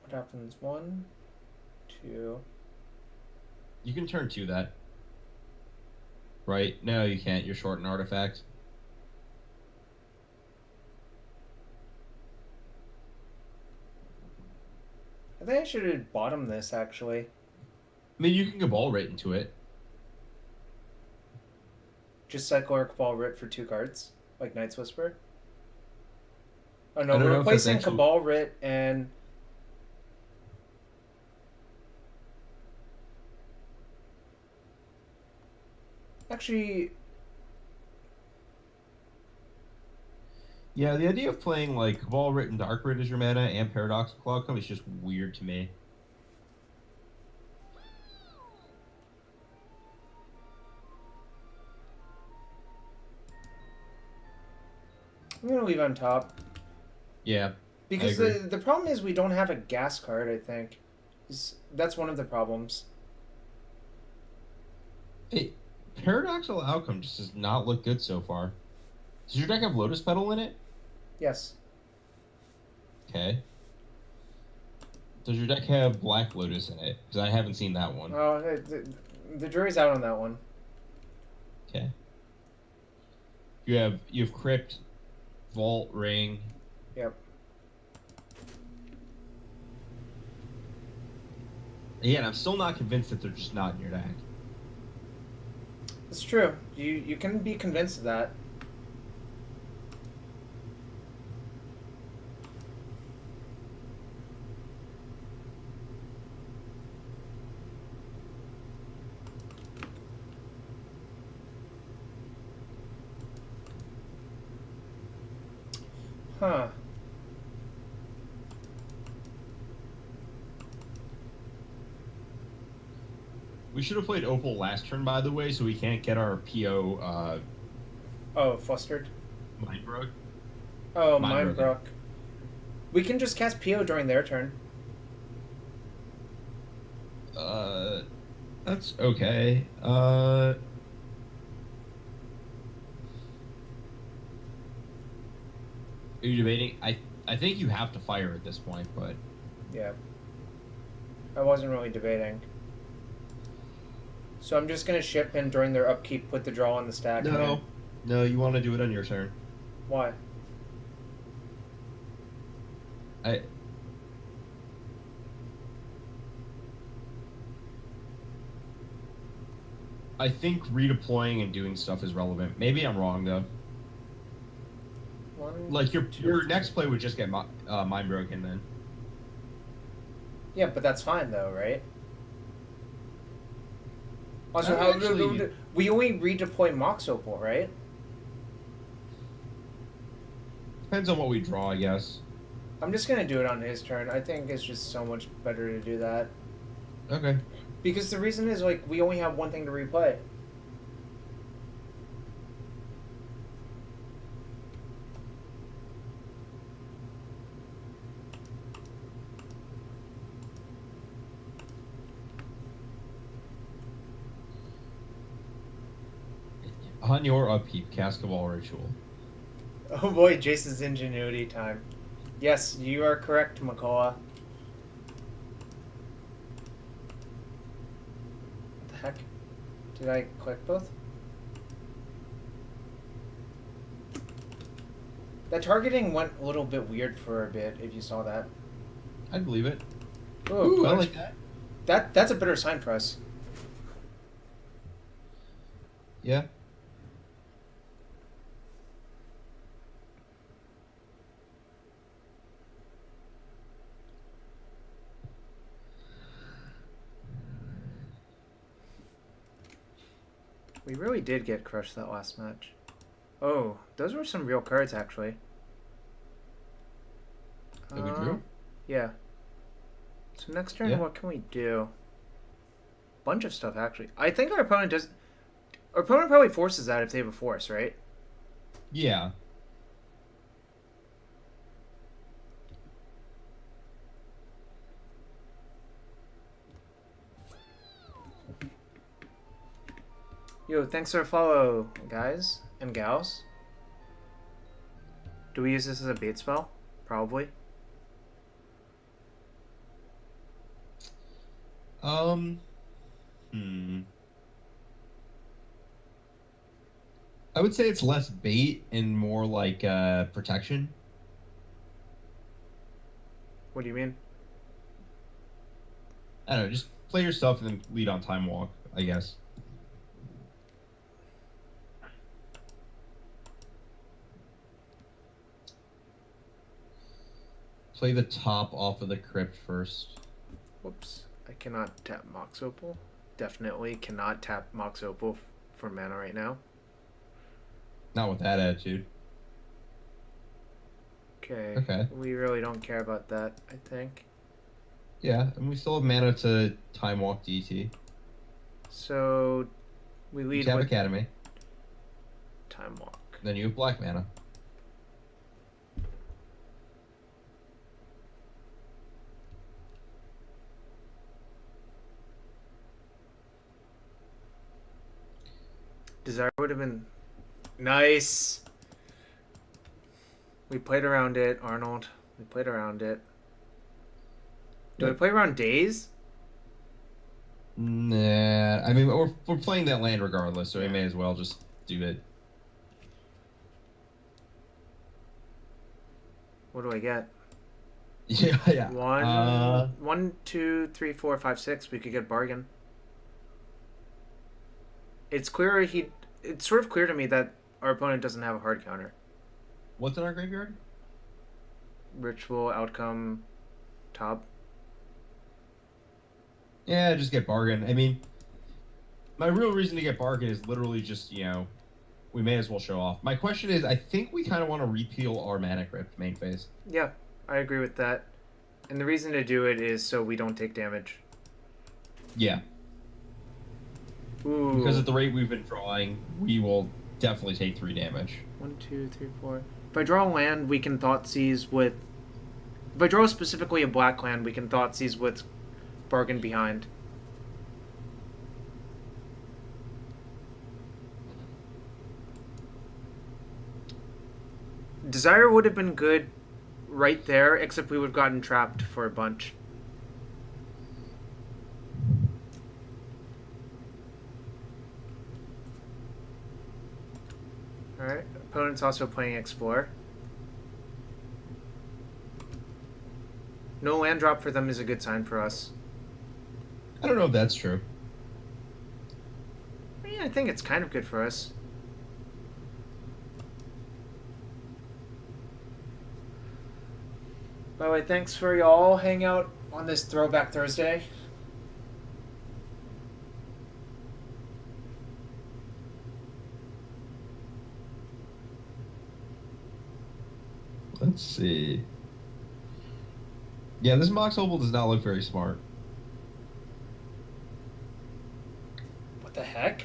Speaker 1: What happens? 1, 2...
Speaker 2: You can turn 2 that. Right? No, you can't. You're short an artifact.
Speaker 1: I think I should have bottomed this, actually.
Speaker 2: I mean, you can Cabal right into it.
Speaker 1: Just cycle our Cabal Writ for 2 cards, like Knight's Whisper. Oh no,
Speaker 2: I don't
Speaker 1: we're
Speaker 2: know if that's
Speaker 1: replacing
Speaker 2: actually-
Speaker 1: Cabal Writ and... Actually...
Speaker 2: Yeah, the idea of playing like Cabal Writ and Dark Writ as your mana and Paradoxical Outcome is just weird to me.
Speaker 1: I'm gonna leave on top
Speaker 2: Yeah, I
Speaker 1: because
Speaker 2: agree.
Speaker 1: the problem is we don't have a gas card. I think that's one of the problems.
Speaker 2: Hey, Paradoxical Outcome just does not look good so far. Does your deck have Lotus Petal in it?
Speaker 1: Yes.
Speaker 2: Okay. Does your deck have Black Lotus in it? Because I haven't seen that one.
Speaker 1: Oh, the jury's out on that one.
Speaker 2: Okay. You have Crypt, Vault, Ring.
Speaker 1: Yep.
Speaker 2: Again, I'm still not convinced that they're just not in your deck.
Speaker 1: It's true. You can be convinced of that. Huh.
Speaker 2: We should have played Opal last turn, by the way, so we can't get our PO
Speaker 1: Oh, flustered.
Speaker 2: Mind Broke.
Speaker 1: Oh,
Speaker 2: Mind
Speaker 1: mine
Speaker 2: broken.
Speaker 1: broke. We can just cast PO during their turn.
Speaker 2: That's okay. Are you debating? I think you have to fire at this point, but
Speaker 1: Yeah. I wasn't really debating. So I'm just gonna ship and during their upkeep put the draw on the stack. And then,
Speaker 2: no, you want to do it on your turn.
Speaker 1: why?
Speaker 2: I I think redeploying and doing stuff is relevant. Maybe I'm wrong though.
Speaker 1: One,
Speaker 2: Like your
Speaker 1: two.
Speaker 2: next play would just get mind broken then.
Speaker 1: Yeah, but that's fine though, right? Also,
Speaker 2: Actually,
Speaker 1: we only redeploy Mox Opal, right?
Speaker 2: depends on what we draw, I guess.
Speaker 1: I'm just gonna do it on his turn. I think it's just so much better to do that
Speaker 2: Okay.
Speaker 1: because the reason is like we only have one thing to replay.
Speaker 2: On your upkeep, cast Cabal Ritual.
Speaker 1: Oh boy, Jason's ingenuity time. Yes, you are correct, Makoa. What the heck? Did I click both? That targeting went a little bit weird for a bit, if you saw that.
Speaker 2: I believe it.
Speaker 1: Ooh,
Speaker 2: I like that.
Speaker 1: that's a better sign for us.
Speaker 2: Yeah.
Speaker 1: We really did get crushed that last match. Oh, those were some real cards, actually.
Speaker 2: That we drew?
Speaker 1: Yeah. So next turn,
Speaker 2: Yeah.
Speaker 1: what can we do? Bunch of stuff, actually. I think our opponent does... Our opponent probably forces that if they have a force, right?
Speaker 2: Yeah.
Speaker 1: Yo, thanks for the follow, guys and gals. Do we use this as a bait spell? Probably.
Speaker 2: Um. Hmm. I would say it's less bait and more like protection.
Speaker 1: What do you mean?
Speaker 2: I don't know. Just play your stuff and then lead on Time Walk, I guess. Play the top off of the crypt first.
Speaker 1: Whoops. I cannot tap Mox Opal. Definitely cannot tap Mox Opal for mana right now.
Speaker 2: Not with that attitude.
Speaker 1: Okay.
Speaker 2: Okay.
Speaker 1: We really don't care about that, I think.
Speaker 2: Yeah, and we still have mana to Time Walk DT.
Speaker 1: So we
Speaker 2: You
Speaker 1: lead
Speaker 2: tap
Speaker 1: with
Speaker 2: Academy,
Speaker 1: Time Walk.
Speaker 2: then you have black mana.
Speaker 1: Desire would have been nice. We played around it, Arnold. We played around it. Do I
Speaker 2: Yep.
Speaker 1: play around days?
Speaker 2: Nah, I mean we're playing that land regardless, so we
Speaker 1: Yeah.
Speaker 2: may as well just do it.
Speaker 1: What do I get?
Speaker 2: Yeah, yeah.
Speaker 1: One, 2, 3, 4, 5, 6. We could get bargain. It's clear he. It's sort of clear to me that our opponent doesn't have a hard counter.
Speaker 2: What's in our graveyard?
Speaker 1: Ritual outcome, top.
Speaker 2: Yeah, just get bargain. I mean, my real reason to get bargain is literally just we may as well show off. My question is, I think we kind of want to repeal our Mana Crypt main phase.
Speaker 1: Yeah, I agree with that. And the reason to do it is so we don't take damage.
Speaker 2: Yeah.
Speaker 1: Ooh.
Speaker 2: Because at the rate we've been drawing, we will definitely take 3 damage.
Speaker 1: 1, 2, 3, 4. If I draw a land, we can Thoughtseize with. If I draw specifically a black land, we can Thoughtseize with bargain behind. Desire would have been good right there, except we would have gotten trapped for a bunch. Alright, opponent's also playing Explore. No land drop for them is a good sign for us.
Speaker 2: I don't know if that's true.
Speaker 1: Yeah, I think it's kind of good for us. By the way, thanks for y'all hang out on this Throwback Thursday.
Speaker 2: Let's see. Yeah, this Mox Opal does not look very smart.
Speaker 1: What the heck?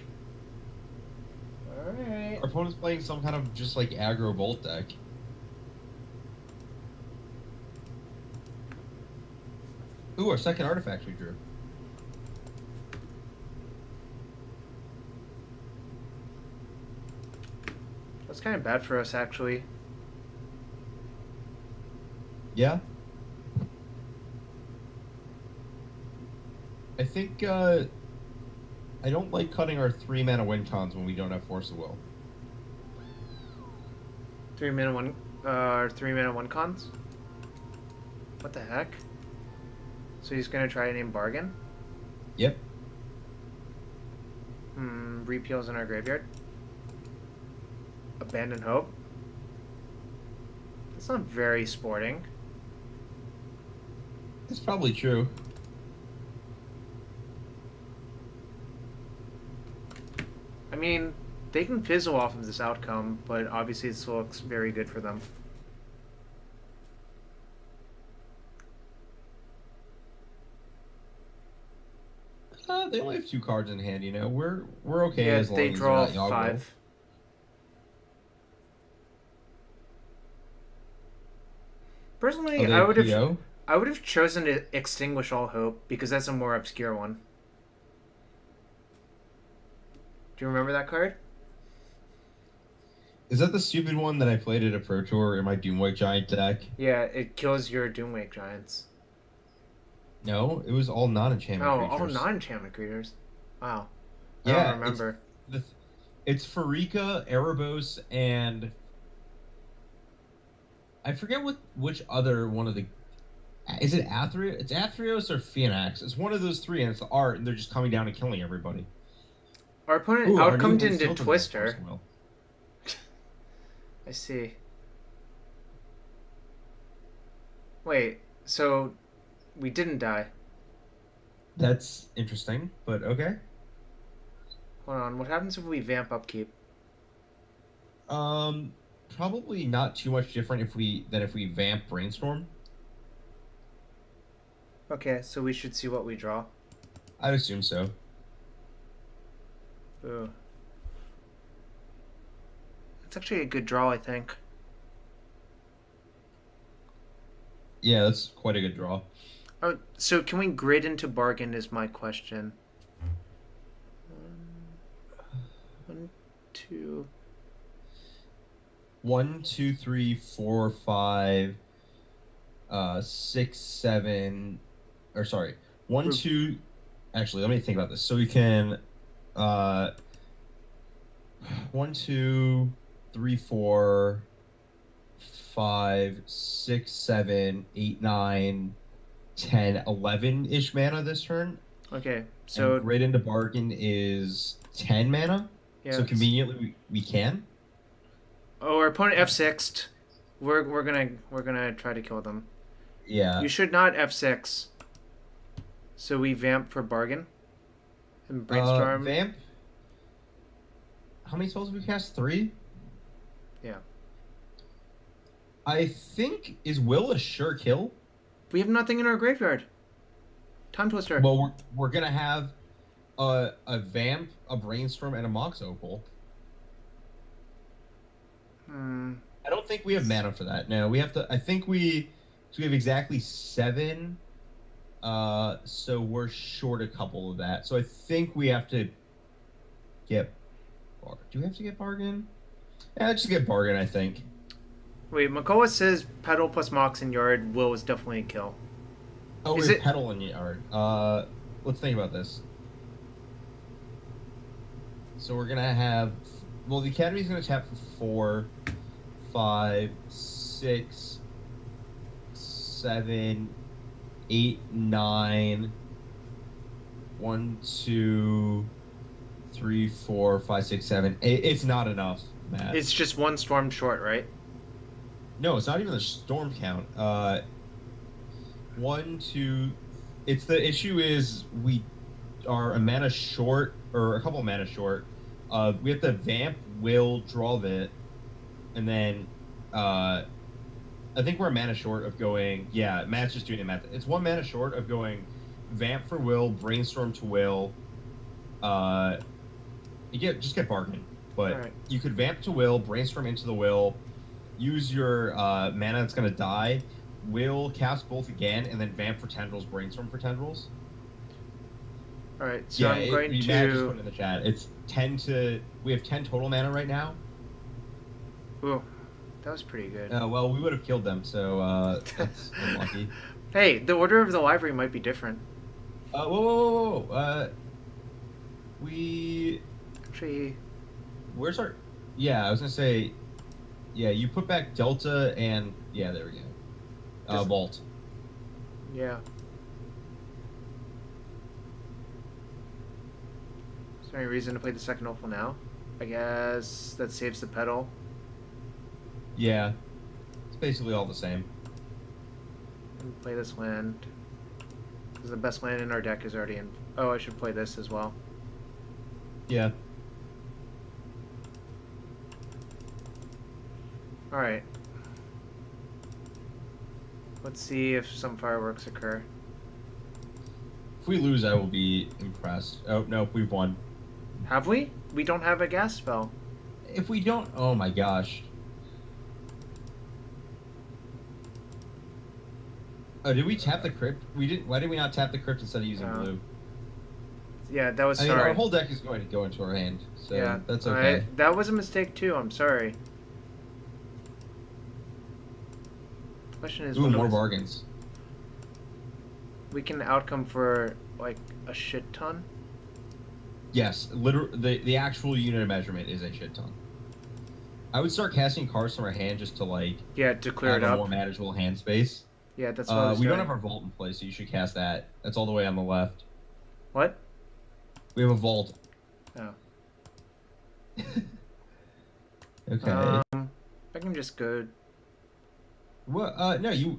Speaker 1: Alright.
Speaker 2: Our opponent's playing some kind of just like aggro Bolt deck. Ooh, our second artifact we drew.
Speaker 1: That's kind of bad for us, actually.
Speaker 2: Yeah. I think I don't like cutting our 3 mana win cons when we don't have Force of Will.
Speaker 1: 3 mana 1 cons? What the heck? So he's gonna try to name bargain?
Speaker 2: Yep.
Speaker 1: Repeals in our graveyard. Abandon hope. That's not very sporting.
Speaker 2: It's probably true.
Speaker 1: I mean, they can fizzle off of this outcome, but obviously this looks very good for them.
Speaker 2: They only have 2 cards in hand, We're okay
Speaker 1: Yeah,
Speaker 2: as long
Speaker 1: they
Speaker 2: as
Speaker 1: draw
Speaker 2: they're not Yoggle.
Speaker 1: 5. Personally,
Speaker 2: Are they
Speaker 1: I would have chosen to extinguish all hope because that's a more obscure one. Do you remember that card?
Speaker 2: Is that the stupid one that I played at a Pro Tour in my Doomwake Giant deck?
Speaker 1: Yeah, it kills your Doomwake Giants.
Speaker 2: No, it was all non-enchantment
Speaker 1: Oh,
Speaker 2: creatures.
Speaker 1: all non-enchantment creatures. Wow. I
Speaker 2: Yeah,
Speaker 1: don't remember.
Speaker 2: It's Farika, Erebos, and I forget which other one of the. Is it Athreos? It's Athreos or Phoenix. It's one of those 3, and it's the art, and they're just coming down and killing everybody.
Speaker 1: Our opponent
Speaker 2: Ooh, our new
Speaker 1: outcomed
Speaker 2: Landstill
Speaker 1: into
Speaker 2: doesn't have
Speaker 1: Twister.
Speaker 2: Force of Will.
Speaker 1: I see. Wait, so we didn't die.
Speaker 2: That's interesting, but okay.
Speaker 1: Hold on, what happens if we vamp upkeep?
Speaker 2: probably not too much different if we vamp brainstorm.
Speaker 1: Okay, so we should see what we draw.
Speaker 2: I'd assume so.
Speaker 1: Ooh. It's actually a good draw, I think.
Speaker 2: Yeah, that's quite a good draw.
Speaker 1: Oh, so can we grid into bargain is my question. One, two.
Speaker 2: 1, 2, 3, 4, 5, 6, 7, or sorry, 1, 2. Actually, let me think about this. So we can, 1, 2, 3, 4, 5, 6, 7, 8, 9, 10, 11-ish mana this turn.
Speaker 1: Okay, so
Speaker 2: and Grid into bargain is 10 mana.
Speaker 1: yeah.
Speaker 2: So conveniently we can.
Speaker 1: Oh, our opponent F6'd. We're gonna try to kill them.
Speaker 2: Yeah.
Speaker 1: You should not F6. So we vamp for bargain. And brainstorm.
Speaker 2: Vamp. How many spells have we cast? 3?
Speaker 1: Yeah.
Speaker 2: I think is Will a sure kill?
Speaker 1: We have nothing in our graveyard. Time Twister.
Speaker 2: Well, we're gonna have a vamp, a brainstorm, and a mox opal. I don't think we have mana for that. No, we have to. I think we have exactly 7. So we're short a couple of that. So I think we have to get. Do we have to get bargain? Yeah, just get bargain. I think.
Speaker 1: Wait, Makoa says pedal plus mox in yard. Will is definitely a kill.
Speaker 2: Oh,
Speaker 1: is
Speaker 2: it's
Speaker 1: it
Speaker 2: pedal in yard? Let's think about this. So we're gonna have. Well, the academy's gonna tap for 4, 5, 6, 7, 8, 9. 1, 2, 3, 4, 5, 6, 7. It's not enough, Matt.
Speaker 1: It's just one storm short, right?
Speaker 2: No, it's not even the storm count. 1, 2. It's the issue is we are a mana short, or a couple of mana short. We have to vamp, will, draw it, and then I think we're a mana short of going. Yeah, Matt's just doing the math. It's 1 mana short of going vamp for will, brainstorm to will. Just get bargain, but
Speaker 1: right.
Speaker 2: You could vamp to will, brainstorm into the will, use your mana that's gonna die, will cast both again, and then vamp for tendrils, brainstorm for tendrils.
Speaker 1: All right, so yeah, I'm going to.
Speaker 2: Matt just put it in the chat. It's 10 to. We have 10 total mana right now.
Speaker 1: Ooh, that was pretty good.
Speaker 2: Well, we would have killed them, so that's unlucky.
Speaker 1: Hey, the order of the library might be different.
Speaker 2: Whoa. We.
Speaker 1: Actually.
Speaker 2: Where's our. Yeah, I was gonna say. Yeah, you put back Delta and. Yeah, there we go. Vault.
Speaker 1: Yeah. Is there any reason to play the second opal now? I guess that saves the pedal.
Speaker 2: Yeah. It's basically all the same.
Speaker 1: And play this land. Because the best land in our deck is already in. Oh, I should play this as well.
Speaker 2: Yeah.
Speaker 1: Alright. Let's see if some fireworks occur.
Speaker 2: If we lose, I will be impressed. Oh, no, we've won.
Speaker 1: Have we? We don't have a gas spell.
Speaker 2: If we don't... Oh, my gosh. Oh, did we tap the crypt? We didn't. Why did we not tap the crypt instead of using blue?
Speaker 1: Yeah, that was
Speaker 2: I mean,
Speaker 1: sorry.
Speaker 2: our whole deck is going to go into our hand, so
Speaker 1: yeah,
Speaker 2: that's okay.
Speaker 1: That was a mistake too. I'm sorry. The question is,
Speaker 2: ooh, more bargains.
Speaker 1: We can outcome for like a shit ton.
Speaker 2: Yes, literally, the actual unit of measurement is a shit ton. I would start casting cards from our hand just to
Speaker 1: to clear it
Speaker 2: have
Speaker 1: up.
Speaker 2: a more manageable hand space.
Speaker 1: Yeah, that's what I was
Speaker 2: we
Speaker 1: doing.
Speaker 2: don't have our vault in place, so you should cast that. That's all the way on the left.
Speaker 1: What?
Speaker 2: We have a vault.
Speaker 1: Oh.
Speaker 2: Okay.
Speaker 1: I can just go.
Speaker 2: What? No, you.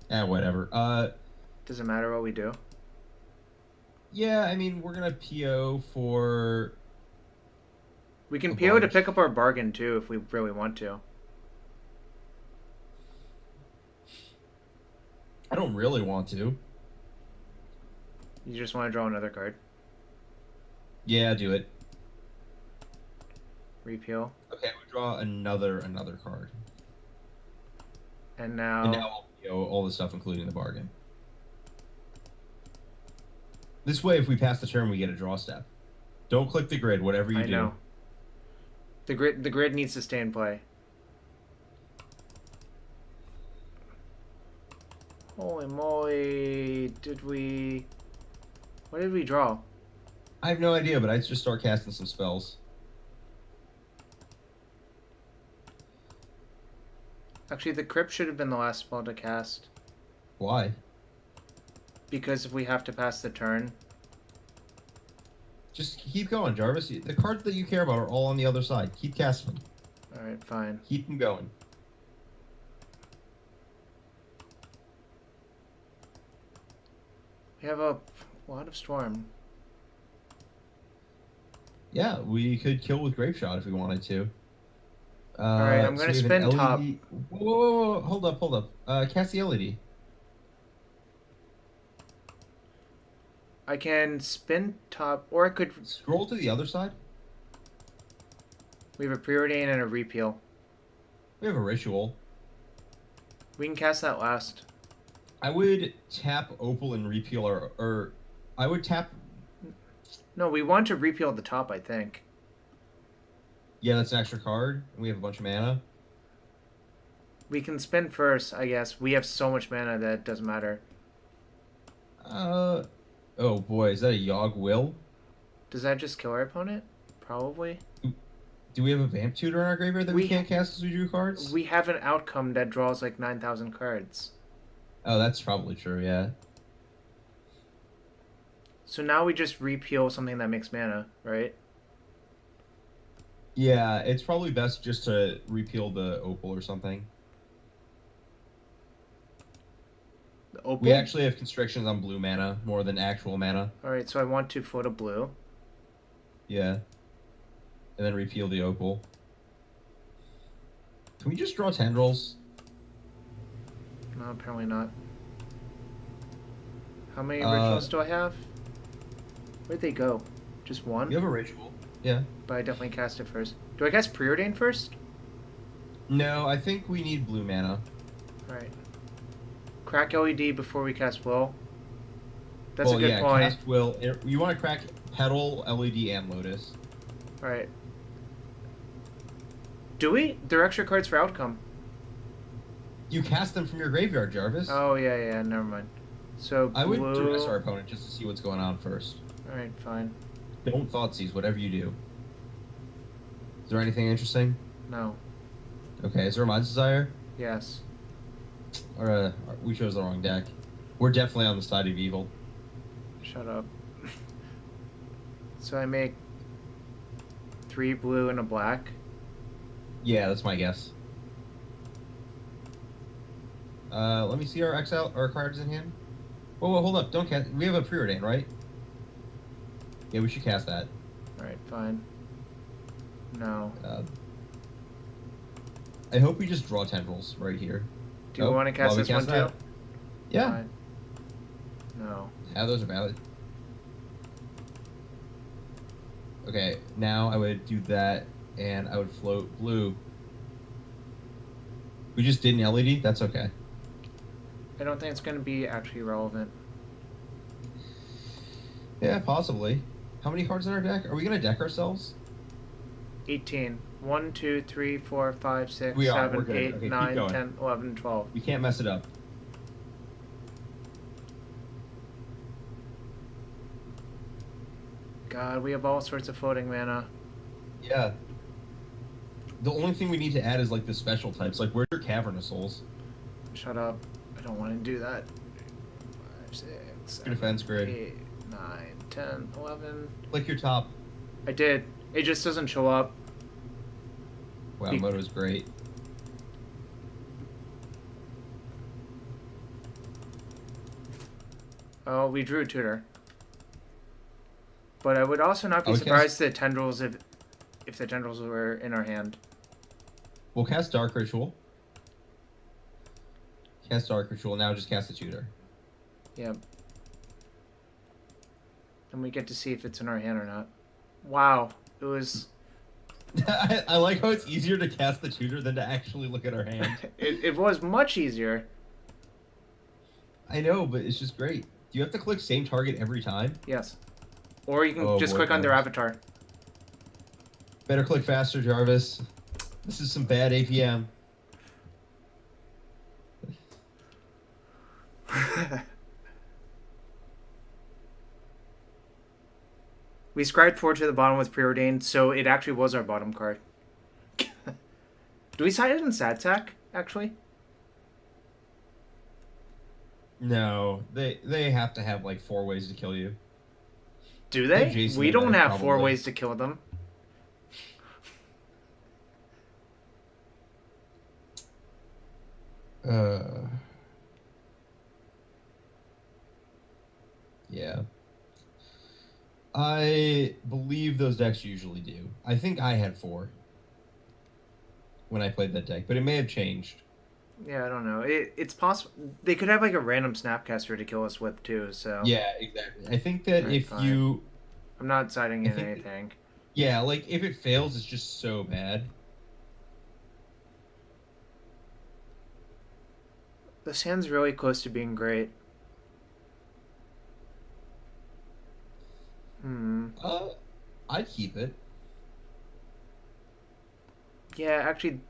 Speaker 2: Whatever.
Speaker 1: Does it matter what we do?
Speaker 2: Yeah, I mean, we're gonna PO for.
Speaker 1: We can PO to pick up our bargain too if we really want to.
Speaker 2: don't really want to.
Speaker 1: You just want to draw another card.
Speaker 2: Yeah, do it.
Speaker 1: Repeal.
Speaker 2: Okay, we draw another card.
Speaker 1: And now...
Speaker 2: And now all the stuff, including the bargain. This way, if we pass the turn, we get a draw step. Don't click the grid, whatever you do.
Speaker 1: I know. The grid needs to stay in play. Holy moly, what did we draw?
Speaker 2: I have no idea, but I just start casting some spells.
Speaker 1: Actually, the crypt should have been the last spell to cast.
Speaker 2: Why?
Speaker 1: Because if we have to pass the turn.
Speaker 2: Just keep going, Jarvis. The cards that you care about are all on the other side. Keep casting them.
Speaker 1: Alright, fine.
Speaker 2: Keep them going.
Speaker 1: We have a lot of storm.
Speaker 2: Yeah, we could kill with Grape Shot if we wanted to.
Speaker 1: Alright, I'm going to spin top.
Speaker 2: Whoa, hold up. Cast the LED.
Speaker 1: I can spin top, or I could...
Speaker 2: Scroll to the other side.
Speaker 1: We have a preordain and a repeal.
Speaker 2: We have a ritual.
Speaker 1: We can cast that last.
Speaker 2: I would tap Opal and repeal, or I would tap...
Speaker 1: No, we want to repeal at the top, I think.
Speaker 2: Yeah, that's an extra card, and we have a bunch of mana.
Speaker 1: We can spin first, I guess. We have so much mana that it doesn't matter.
Speaker 2: Oh boy, is that a Yogg Will?
Speaker 1: Does that just kill our opponent? Probably.
Speaker 2: Do we have a Vamp Tutor in our graveyard that we can't cast as we drew cards?
Speaker 1: We have an outcome that draws like 9,000 cards.
Speaker 2: Oh, that's probably true, yeah.
Speaker 1: So now we just repeal something that makes mana, right?
Speaker 2: Yeah, it's probably best just to repeal the Opal or something.
Speaker 1: The Opal?
Speaker 2: We actually have constrictions on blue mana more than actual mana.
Speaker 1: Alright, so I want to float a blue.
Speaker 2: Yeah. And then repeal the Opal. Can we just draw tendrils?
Speaker 1: No, apparently not. How many rituals do I have? Where'd they go? Just one?
Speaker 2: You have a ritual. Yeah.
Speaker 1: But I definitely cast it first. Do I cast Preordain first?
Speaker 2: No, I think we need blue mana.
Speaker 1: Alright. Crack LED before we cast Will. That's
Speaker 2: well,
Speaker 1: a good
Speaker 2: yeah,
Speaker 1: point.
Speaker 2: Cast Will. You want to crack Petal, LED, and Lotus.
Speaker 1: Alright. Do we? They're extra cards for outcome.
Speaker 2: You cast them from your graveyard, Jarvis.
Speaker 1: Oh, yeah, never mind. So, blue...
Speaker 2: I would duress our opponent just to see what's going on first.
Speaker 1: Alright, fine.
Speaker 2: Don't Thoughtseize, whatever you do. Is there anything interesting?
Speaker 1: No.
Speaker 2: Okay, is there a Mind's Desire?
Speaker 1: Yes.
Speaker 2: Or, we chose the wrong deck. We're definitely on the side of evil.
Speaker 1: Shut up. So I make 3 blue and a black.
Speaker 2: Yeah, that's my guess. Let me see our cards in hand. Whoa, hold up, don't cast. We have a Preordain, right? Yeah, we should cast that.
Speaker 1: Alright, fine. No.
Speaker 2: I hope we just draw tendrils right here.
Speaker 1: Do you want to cast this one too?
Speaker 2: Yeah.
Speaker 1: Fine. No.
Speaker 2: Yeah, those are valid. Okay, now I would do that, and I would float blue. We just did an LED? That's okay.
Speaker 1: I don't think it's going to be actually relevant.
Speaker 2: Yeah, possibly. How many cards in our deck? Are we going to deck ourselves?
Speaker 1: 18. 1, 2, 3, 4, 5, 6,
Speaker 2: We are.
Speaker 1: 7,
Speaker 2: We're good.
Speaker 1: 8,
Speaker 2: Okay,
Speaker 1: 9,
Speaker 2: keep going.
Speaker 1: 10, 11, 12.
Speaker 2: We can't mess it up.
Speaker 1: God, we have all sorts of floating mana.
Speaker 2: Yeah. The only thing we need to add is like the special types. Like, where's your Cavernous Souls?
Speaker 1: Shut up. I don't want to do that. 5, 6, 7,
Speaker 2: defense grid.
Speaker 1: 8, 9, 10, 11.
Speaker 2: Click your top.
Speaker 1: I did. It just doesn't show up.
Speaker 2: Wow, Moto's great.
Speaker 1: Oh, we drew a tutor. But I would also not be surprised the tendrils if the tendrils were in our hand.
Speaker 2: We'll cast Dark Ritual. Cast Dark Ritual. Now just cast the tutor.
Speaker 1: Yep. And we get to see if it's in our hand or not. Wow. It was...
Speaker 2: I like how it's easier to cast the tutor than to actually look at our hand.
Speaker 1: it was much easier.
Speaker 2: I know, but it's just great. Do you have to click same target every time?
Speaker 1: Yes. Or you can just click on their avatar.
Speaker 2: Better click faster, Jarvis. This is some bad APM.
Speaker 1: We scribed 4 to the bottom was preordained, so it actually was our bottom card. Do we cite it in StatSack, actually?
Speaker 2: No, they have to have like 4 ways to kill you.
Speaker 1: Do they? We don't have 4
Speaker 2: probably.
Speaker 1: ways to kill them.
Speaker 2: Yeah. I believe those decks usually do. I think I had 4 when I played that deck, but it may have changed.
Speaker 1: Yeah, I don't know. It's possible. They could have like a random Snapcaster to kill us with too, so...
Speaker 2: Yeah, exactly. I think that
Speaker 1: Right,
Speaker 2: if
Speaker 1: fine.
Speaker 2: you...
Speaker 1: I'm not citing in anything.
Speaker 2: Yeah, like if it fails, it's just so bad.
Speaker 1: This hand's really close to being great.
Speaker 2: I'd keep it.
Speaker 1: Yeah, actually,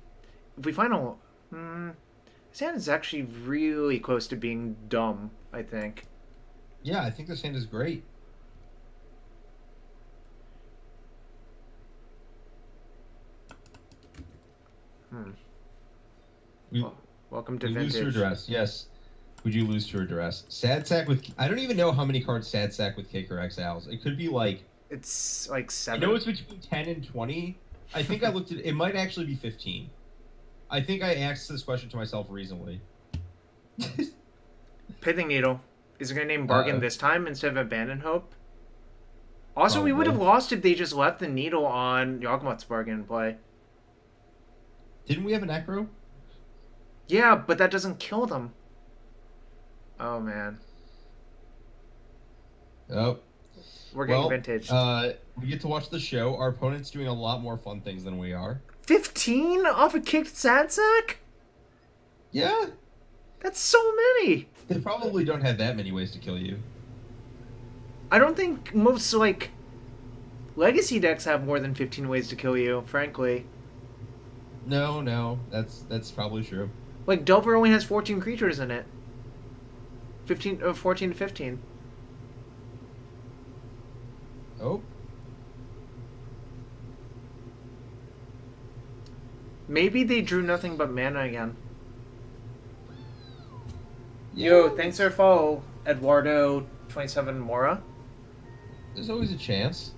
Speaker 1: if we find a... this hand is actually really close to being dumb, I think.
Speaker 2: Yeah, I think this hand is great.
Speaker 1: Welcome to
Speaker 2: We lose
Speaker 1: Vintage.
Speaker 2: to Address, yes. Would you lose to Address? Sad Sack with... I don't even know how many cards Sad Sack with Kicker XLs. It could be like...
Speaker 1: It's like 7.
Speaker 2: I know it's between 10 and 20. I think I looked at... It might actually be 15. I think I asked this question to myself recently.
Speaker 1: Pithing Needle. Is it going to name Bargain this time instead of Abandon Hope? Also, we would have lost if they just left the Needle on Yawgmoth's Bargain in play.
Speaker 2: Didn't we have an Necro?
Speaker 1: Yeah, but that doesn't kill them. Oh, man.
Speaker 2: Oh.
Speaker 1: We're getting vintage.
Speaker 2: We get to watch the show. Our opponent's doing a lot more fun things than we are.
Speaker 1: 15 off a kicked Sad Sack?
Speaker 2: Yeah.
Speaker 1: That's so many.
Speaker 2: They probably don't have that many ways to kill you.
Speaker 1: I don't think most, like, Legacy decks have more than 15 ways to kill you, frankly.
Speaker 2: No. That's probably true.
Speaker 1: Like, Delver only has 14 creatures in it. 14 to 15.
Speaker 2: Oh.
Speaker 1: Maybe they drew nothing but mana again.
Speaker 2: Yeah.
Speaker 1: Yo, thanks for your follow, Eduardo27 Mora.
Speaker 2: There's always a chance.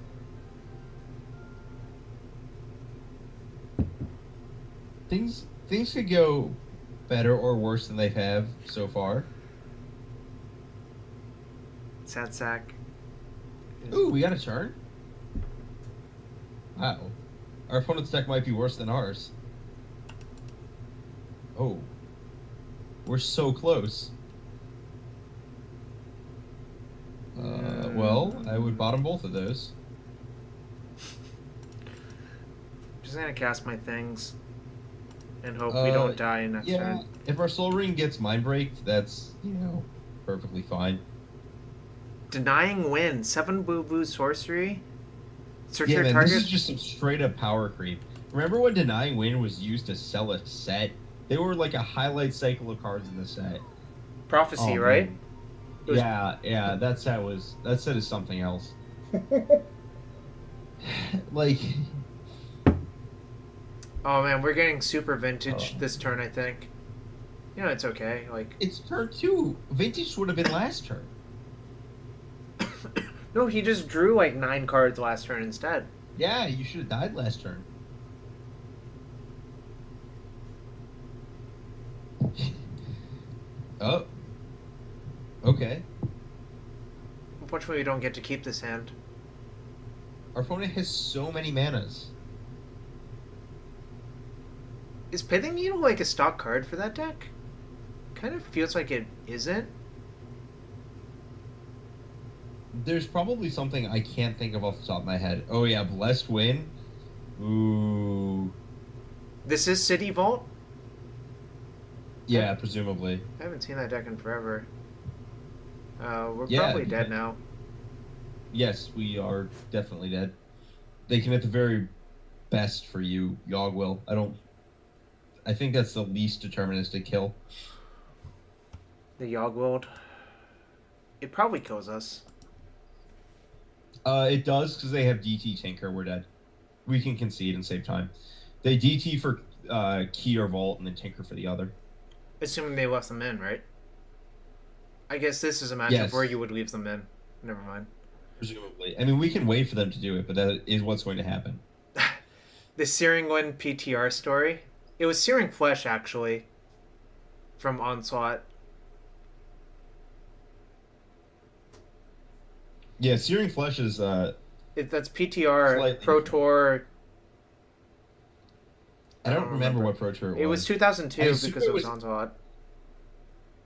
Speaker 2: Things could go better or worse than they've have so far.
Speaker 1: Sad Sack.
Speaker 2: Ooh, we got a turn? Wow. Our opponent's deck might be worse than ours. Oh. We're so close. Well, I would bottom both of those.
Speaker 1: Just gonna cast my things and hope we don't die next turn.
Speaker 2: If our Soul Ring gets Mind Breaked, that's, perfectly fine.
Speaker 1: Denying Win. 7 blue sorcery. Search
Speaker 2: Yeah,
Speaker 1: your
Speaker 2: man,
Speaker 1: target.
Speaker 2: this is just some straight up power creep. Remember when Denying Win was used to sell a set? They were like a highlight cycle of cards in the set.
Speaker 1: Prophecy,
Speaker 2: Oh,
Speaker 1: right?
Speaker 2: man. Yeah, that set is something else. Like,
Speaker 1: oh man, we're getting super vintage this turn, I think. It's okay. Like,
Speaker 2: it's turn 2. Vintage would have been last turn.
Speaker 1: no, he just drew like 9 cards last turn instead.
Speaker 2: Yeah, you should have died last turn. Oh. Okay.
Speaker 1: Unfortunately, we don't get to keep this hand.
Speaker 2: Our opponent has so many manas.
Speaker 1: Is Pithing Needle like a stock card for that deck? kind of feels like it isn't.
Speaker 2: There's probably something I can't think of off the top of my head. Oh yeah, Blessed Win. Ooh.
Speaker 1: This is City Vault?
Speaker 2: Yeah, presumably.
Speaker 1: I haven't seen that deck in forever. We're
Speaker 2: Yeah,
Speaker 1: probably dead now.
Speaker 2: Yes, we are definitely dead. They can at the very best for you, Yogg will. I think that's the least deterministic kill.
Speaker 1: The Yogg World. It probably kills us.
Speaker 2: It does because they have DT Tinker. We're dead. We can concede and save time. They DT for Key or Vault and then Tinker for the other.
Speaker 1: Assuming they left them in, right? I guess this is a matchup
Speaker 2: Yes.
Speaker 1: where you would leave them in. Never mind.
Speaker 2: Presumably. I mean, we can wait for them to do it, but that is what's going to happen.
Speaker 1: The Searing Wind PTR story. It was Searing Flesh, actually. From Onslaught.
Speaker 2: Yeah, Searing Flesh is
Speaker 1: That's PTR,
Speaker 2: Slightly
Speaker 1: Pro
Speaker 2: different.
Speaker 1: Tour.
Speaker 2: I don't remember what Pro Tour it was.
Speaker 1: It was 2002
Speaker 2: I assume
Speaker 1: because it
Speaker 2: it
Speaker 1: was
Speaker 2: was-
Speaker 1: Onslaught.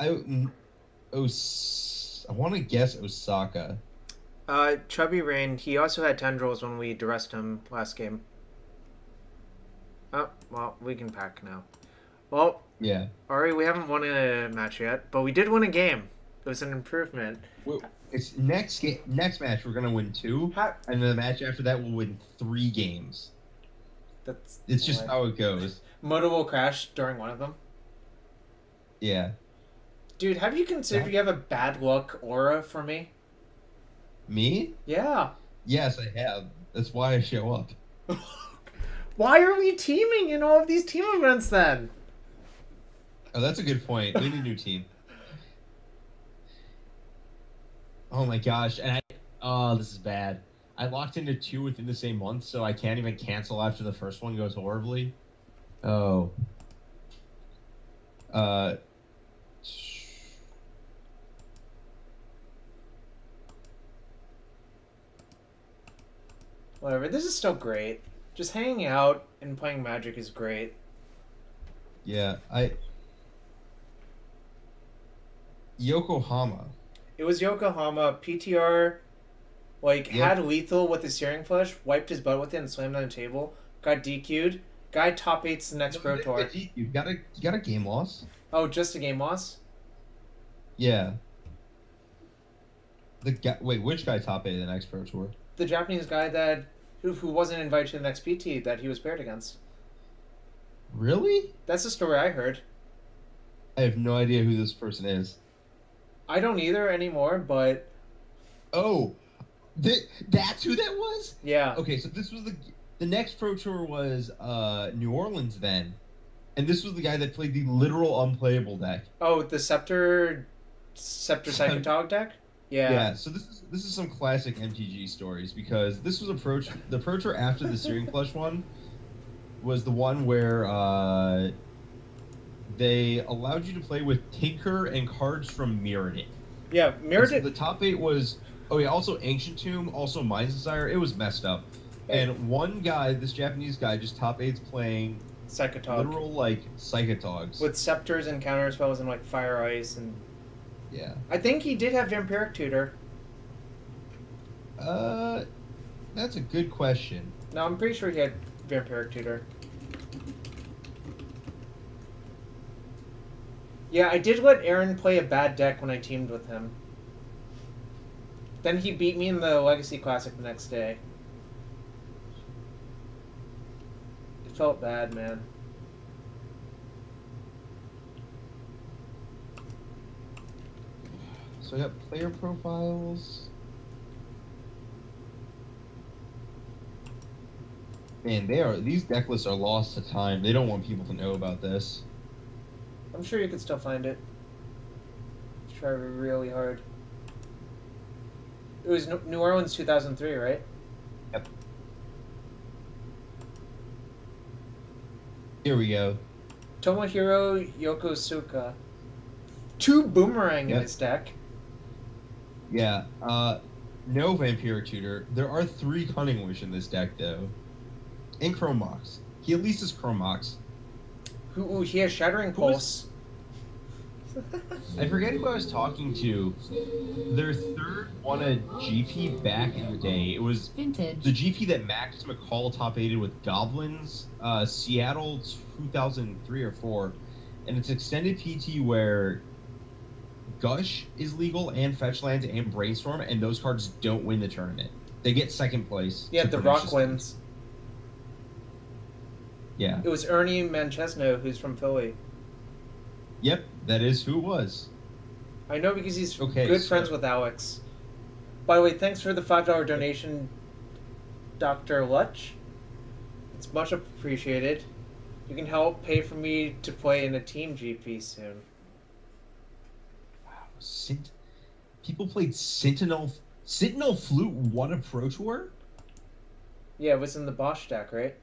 Speaker 2: I want to guess Osaka.
Speaker 1: Chubby Rain, he also had tendrils when we duressed him last game. Oh, well, we can pack now. Well,
Speaker 2: Yeah.
Speaker 1: Ari, we haven't won a match yet, but we did win a game. It was an improvement.
Speaker 2: Well, it's next match we're gonna win 2, and the match after that we'll win 3 games. It's just how it goes.
Speaker 1: Moto will crash during one of them.
Speaker 2: Yeah.
Speaker 1: Dude, have you considered you have a bad luck aura for me?
Speaker 2: Me?
Speaker 1: Yeah.
Speaker 2: Yes, I have. That's why I show up.
Speaker 1: Why are we teaming in all of these team events then?
Speaker 2: Oh, that's a good point. We need a new team. Oh my gosh! Oh, this is bad. I locked into 2 within the same month, so I can't even cancel after the first one goes horribly. Oh.
Speaker 1: Whatever, this is still great. Just hanging out and playing Magic is great.
Speaker 2: Yeah, Yokohama.
Speaker 1: It was Yokohama. PTR, had lethal with his Searing Flesh, wiped his butt with it and slammed on the table. Got DQ'd. Guy top 8's the next Pro Tour.
Speaker 2: You got a game loss?
Speaker 1: Oh, just a game loss?
Speaker 2: Yeah. Wait, which guy top 8 the next Pro Tour?
Speaker 1: The Japanese guy who wasn't invited to the next PT that he was paired against.
Speaker 2: Really?
Speaker 1: That's the story I heard.
Speaker 2: I have no idea who this person is.
Speaker 1: I don't either anymore, but...
Speaker 2: Oh, that's who that was?
Speaker 1: Yeah.
Speaker 2: Okay, so this was the next Pro Tour was New Orleans then. And this was the guy that played the literal unplayable deck.
Speaker 1: Oh, the Scepter Psychotog deck? Yeah.
Speaker 2: Yeah, so this is some classic MTG stories because this was the Pro Tour after the Searing Flesh one was the one where they allowed you to play with Tinker and cards from Mirrodin.
Speaker 1: Yeah, Mirrodin.
Speaker 2: So the top 8 was also Ancient Tomb, also Mind's Desire. It was messed up. And one guy, this Japanese guy, just top 8's playing
Speaker 1: Psychotog.
Speaker 2: literal Psychotogs.
Speaker 1: With scepters and counter spells and fire ice and...
Speaker 2: Yeah.
Speaker 1: I think he did have Vampiric Tutor.
Speaker 2: That's a good question.
Speaker 1: No, I'm pretty sure he had Vampiric Tutor. Yeah, I did let Aaron play a bad deck when I teamed with him. Then he beat me in the Legacy Classic the next day. It felt bad, man.
Speaker 2: So I got player profiles. Man, these deck lists are lost to time. They don't want people to know about this.
Speaker 1: I'm sure you could still find it. Try really hard. It was New Orleans 2003, right?
Speaker 2: Yep. Here we go.
Speaker 1: Tomohiro Yokosuka. 2 Boomerang in his deck.
Speaker 2: Yeah. No Vampiric Tutor. There are 3 Cunning Wish in this deck, though. And Chromox. He at least is Chromox.
Speaker 1: He has Shattering Pulse.
Speaker 2: I forget who I was talking to. Their third won a GP back in the day. It was
Speaker 3: Vintage.
Speaker 2: the GP that Max McCall top aided with Goblins, Seattle 2003 or 4. And it's extended PT where Gush is legal and Fetchlands and Brainstorm, and those cards don't win the tournament. They get second place.
Speaker 1: Yeah,
Speaker 2: to
Speaker 1: the
Speaker 2: Pernicious
Speaker 1: Rock
Speaker 2: Land.
Speaker 1: wins.
Speaker 2: Yeah.
Speaker 1: It was Ernie Manchesno, who's from Philly.
Speaker 2: Yep, that is who it was.
Speaker 1: I know because he's
Speaker 2: Okay,
Speaker 1: good
Speaker 2: so-
Speaker 1: friends with Alex. By the way, thanks for the $5 donation, Dr. Lutch. It's much appreciated. You can help pay for me to play in a team GP soon.
Speaker 2: Wow, people played Sentinel Flute won a Pro Tour?
Speaker 1: Yeah, it was in the Bosch deck, right?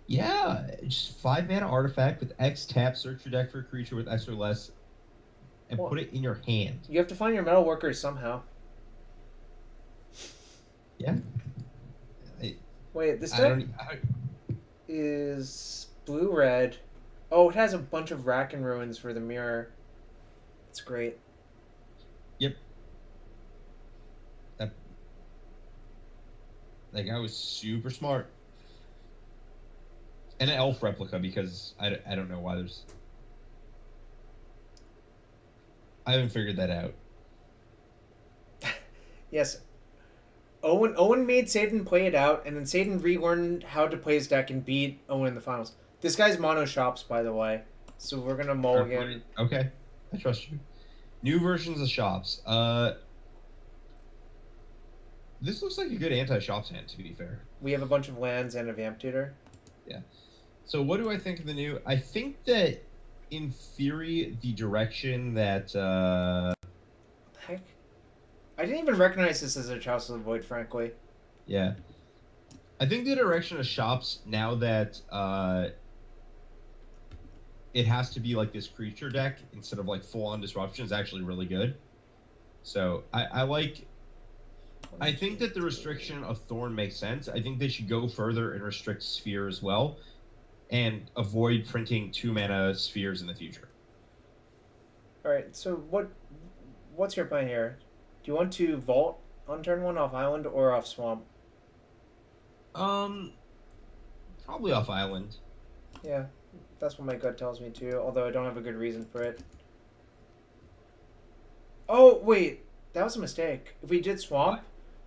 Speaker 2: Yeah, just 5-mana artifact with X tap, search your deck for a creature with X or less, and
Speaker 1: Well,
Speaker 2: put it in your hand.
Speaker 1: You have to find your metal workers somehow.
Speaker 2: Yeah.
Speaker 1: Wait, this
Speaker 2: I
Speaker 1: deck
Speaker 2: don't.
Speaker 1: is blue-red. Oh, it has a bunch of Rack and Ruins for the mirror. It's great.
Speaker 2: Yep. That guy was super smart. And an elf replica because I don't know why there's. I haven't figured that out.
Speaker 1: Yes. Owen made Satan play it out, and then Satan relearned how to play his deck and beat Owen in the finals. This guy's mono shops, by the way. So we're gonna mulligan.
Speaker 2: Okay, I trust you. New versions of shops. This looks like a good anti-shops hand, to be fair.
Speaker 1: We have a bunch of lands and a Vamp Tutor.
Speaker 2: Yeah. So what do I think of the new? I think that, in theory, the direction that
Speaker 1: Heck. I didn't even recognize this as a Chalice of the Void, frankly.
Speaker 2: yeah, I think the direction of shops now that it has to be like this creature deck instead of like full-on disruption is actually really good. So I like. I think that the restriction of Thorn makes sense. I think they should go further and restrict Sphere as well, and avoid printing 2-mana spheres in the future.
Speaker 1: Alright, so what's your plan here? Do you want to vault on turn 1 off island or off swamp?
Speaker 2: Probably off island.
Speaker 1: Yeah, that's what my gut tells me too, although I don't have a good reason for it. Oh, wait, that was a mistake. If we did swamp,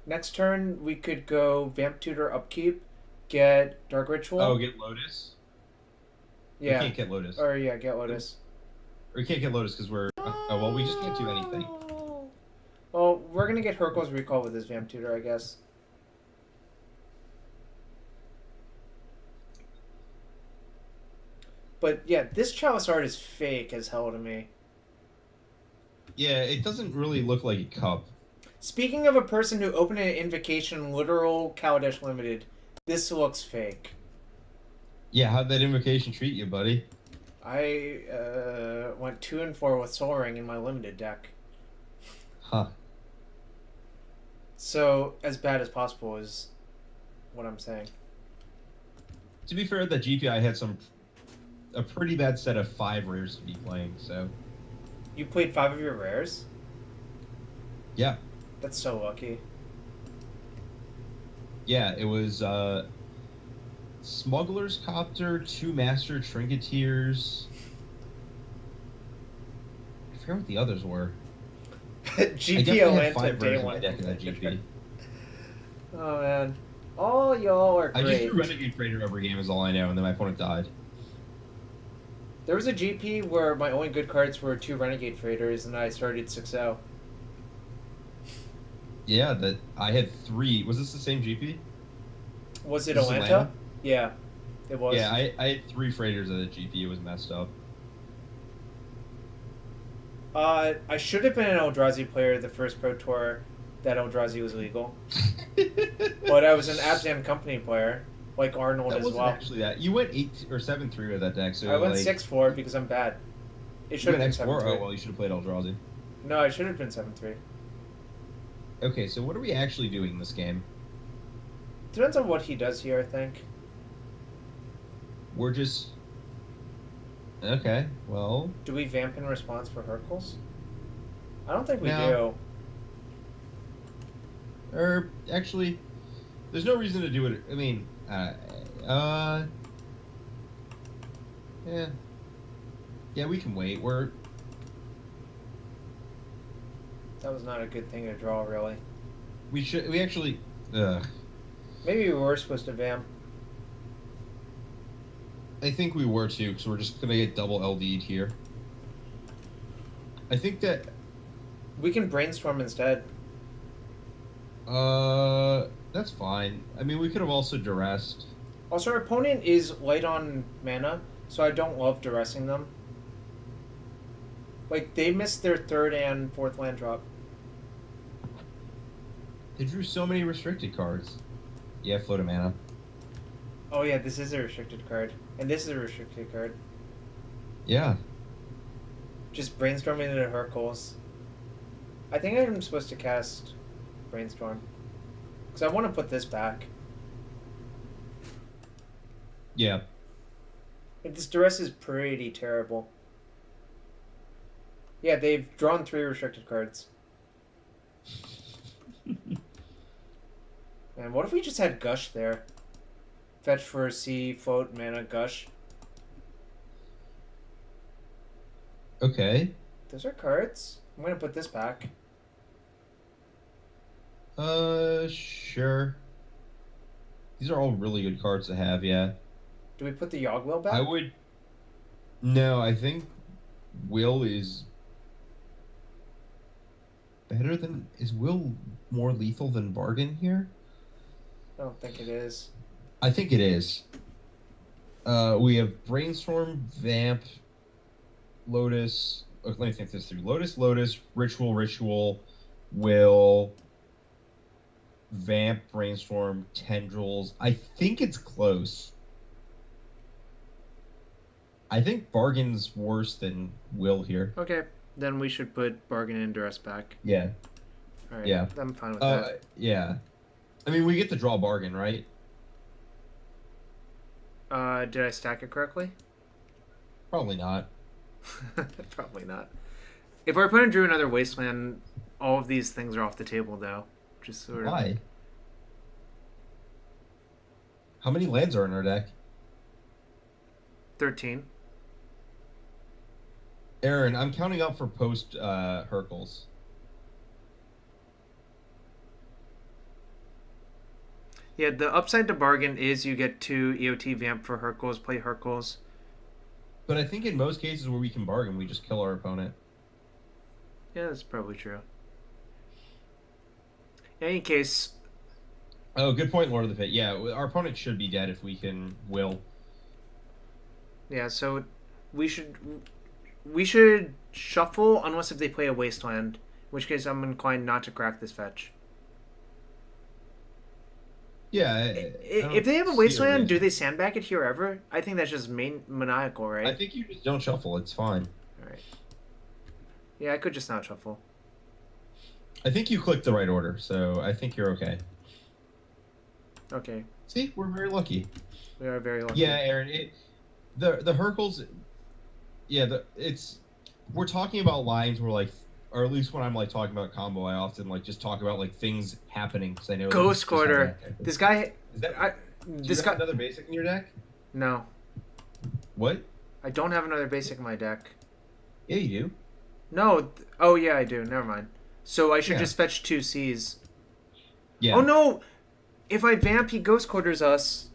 Speaker 1: next turn we could go Vamp Tutor upkeep, get Dark Ritual.
Speaker 2: Oh, get Lotus?
Speaker 1: yeah.
Speaker 2: We can't get Lotus.
Speaker 1: Or yeah, get Lotus.
Speaker 2: Or we can't get Lotus because we're... well, we just can't do anything.
Speaker 1: Well, we're gonna get Hercule's Recall with his Vamp Tutor, I guess. But yeah, this Chalice art is fake as hell to me.
Speaker 2: Yeah, it doesn't really look like a cup.
Speaker 1: Speaking of a person who opened an invocation literal Kaladesh Limited, this looks fake.
Speaker 2: Yeah, how'd that invocation treat you, buddy?
Speaker 1: I went 2 and 4 with Soul Ring in my limited deck.
Speaker 2: Huh.
Speaker 1: So, as bad as possible is what I'm saying.
Speaker 2: To be fair, that GPI had a pretty bad set of 5 rares to be playing, so...
Speaker 1: You played 5 of your rares?
Speaker 2: Yeah.
Speaker 1: That's so lucky.
Speaker 2: Yeah, it was, Smuggler's Copter, 2 Master Trinketeers... I forget what the others were. I
Speaker 1: GP
Speaker 2: definitely had
Speaker 1: Atlanta
Speaker 2: 5
Speaker 1: day
Speaker 2: rares in
Speaker 1: one.
Speaker 2: my deck in that GP.
Speaker 1: Oh man. All y'all are
Speaker 2: I
Speaker 1: great.
Speaker 2: just threw Renegade Freighter every game is all I know, and then my opponent died.
Speaker 1: There was a GP where my only good cards were 2 Renegade Freighters and I started 6-0.
Speaker 2: Yeah, that I had 3. Was this the same GP?
Speaker 1: Was it
Speaker 2: This is
Speaker 1: Atlanta?
Speaker 2: Atlanta?
Speaker 1: Yeah. It was.
Speaker 2: Yeah, I had 3 freighters at the GP. It was messed up.
Speaker 1: I should have been an Eldrazi player the first Pro Tour that Eldrazi was legal. But I was an Abzan Company player, like Arnold
Speaker 2: That
Speaker 1: as
Speaker 2: wasn't
Speaker 1: well.
Speaker 2: actually that. You went 8 or 7-3 with that deck, so
Speaker 1: I went
Speaker 2: like,
Speaker 1: 6-4 because I'm bad. It
Speaker 2: You
Speaker 1: should have
Speaker 2: went
Speaker 1: been
Speaker 2: X4?
Speaker 1: 7-3.
Speaker 2: Oh, well, you should have played Eldrazi.
Speaker 1: No, I should have been 7-3.
Speaker 2: Okay, so what are we actually doing in this game?
Speaker 1: Depends on what he does here, I think.
Speaker 2: We're just... Okay, well,
Speaker 1: Do we vamp in response for Hercules? I don't think we
Speaker 2: now,
Speaker 1: do.
Speaker 2: or actually, there's no reason to do it. I mean, uh, yeah, yeah, we can wait.
Speaker 1: That was not a good thing to draw, really.
Speaker 2: We actually, uh,
Speaker 1: Maybe we were supposed to vamp.
Speaker 2: I think we were too, because we're just gonna get double LD'd here. I think that,
Speaker 1: We can brainstorm instead.
Speaker 2: that's fine. I mean, we could have also duressed.
Speaker 1: Also, our opponent is light on mana, so I don't love duressing them. Like, they missed their third and fourth land drop.
Speaker 2: They drew so many restricted cards. Yeah, float a mana.
Speaker 1: Oh yeah, this is a restricted card. And this is a restricted card.
Speaker 2: Yeah.
Speaker 1: Just brainstorming into Hercules. I think I'm supposed to cast Brainstorm. Because I want to put this back.
Speaker 2: Yeah.
Speaker 1: Like, this duress is pretty terrible. Yeah, they've drawn 3 restricted cards. And what if we just had Gush there? Fetch for a sea, float, mana, Gush.
Speaker 2: Okay.
Speaker 1: Those are cards. I'm going to put this back.
Speaker 2: Sure. These are all really good cards to have, yeah.
Speaker 1: Do we put the Yogg-Will back?
Speaker 2: I would. No, I think Will is better than. Is Will more lethal than Bargain here?
Speaker 1: I don't think it is.
Speaker 2: I think it is. We have Brainstorm, Vamp, Lotus. Oh, let me think this through. Lotus, Ritual, Will, Vamp, Brainstorm, Tendrils. I think it's close. I think Bargain's worse than Will here.
Speaker 1: Okay, then we should put Bargain and Duress back.
Speaker 2: Yeah.
Speaker 1: Alright,
Speaker 2: Yeah.
Speaker 1: I'm fine with that.
Speaker 2: Yeah. I mean, we get to draw Bargain, right?
Speaker 1: Did I stack it correctly?
Speaker 2: Probably not.
Speaker 1: Probably not. If our opponent drew another Wasteland, all of these things are off the table, though. Just sort of.
Speaker 2: Why? How many lands are in our deck?
Speaker 1: 13.
Speaker 2: Aaron, I'm counting up for post Hercules.
Speaker 1: Yeah, the upside to Bargain is you get 2 EOT Vamp for Hercules, play Hercules.
Speaker 2: But I think in most cases where we can bargain, we just kill our opponent.
Speaker 1: Yeah, that's probably true. In any case.
Speaker 2: Oh, good point, Lord of the Pit. Yeah, our opponent should be dead if we can will.
Speaker 1: Yeah, so we should shuffle unless if they play a Wasteland, in which case I'm inclined not to crack this fetch.
Speaker 2: Yeah.
Speaker 1: If they have a Wasteland, do they sandbag it here ever? I think that's just maniacal, right?
Speaker 2: I think you just don't shuffle. It's fine.
Speaker 1: Alright. Yeah, I could just not shuffle.
Speaker 2: I think you clicked the right order, so I think you're okay.
Speaker 1: Okay.
Speaker 2: See, we're very lucky.
Speaker 1: We are very lucky.
Speaker 2: Yeah, Aaron. The Hercules. Yeah, we're talking about lines where like, or at least when I'm like talking about combo, I often like just talk about like things happening because I know.
Speaker 1: Ghost Quarter. This guy.
Speaker 2: Is that?
Speaker 1: This
Speaker 2: do you
Speaker 1: guy.
Speaker 2: have another basic in your deck?
Speaker 1: No,
Speaker 2: What?
Speaker 1: I don't have another basic in my deck.
Speaker 2: Yeah, you do.
Speaker 1: No. Oh yeah, I do. Never mind. So I should
Speaker 2: Yeah.
Speaker 1: just fetch 2 C's.
Speaker 2: Yeah.
Speaker 1: Oh no! If I vamp, he Ghost Quarters us.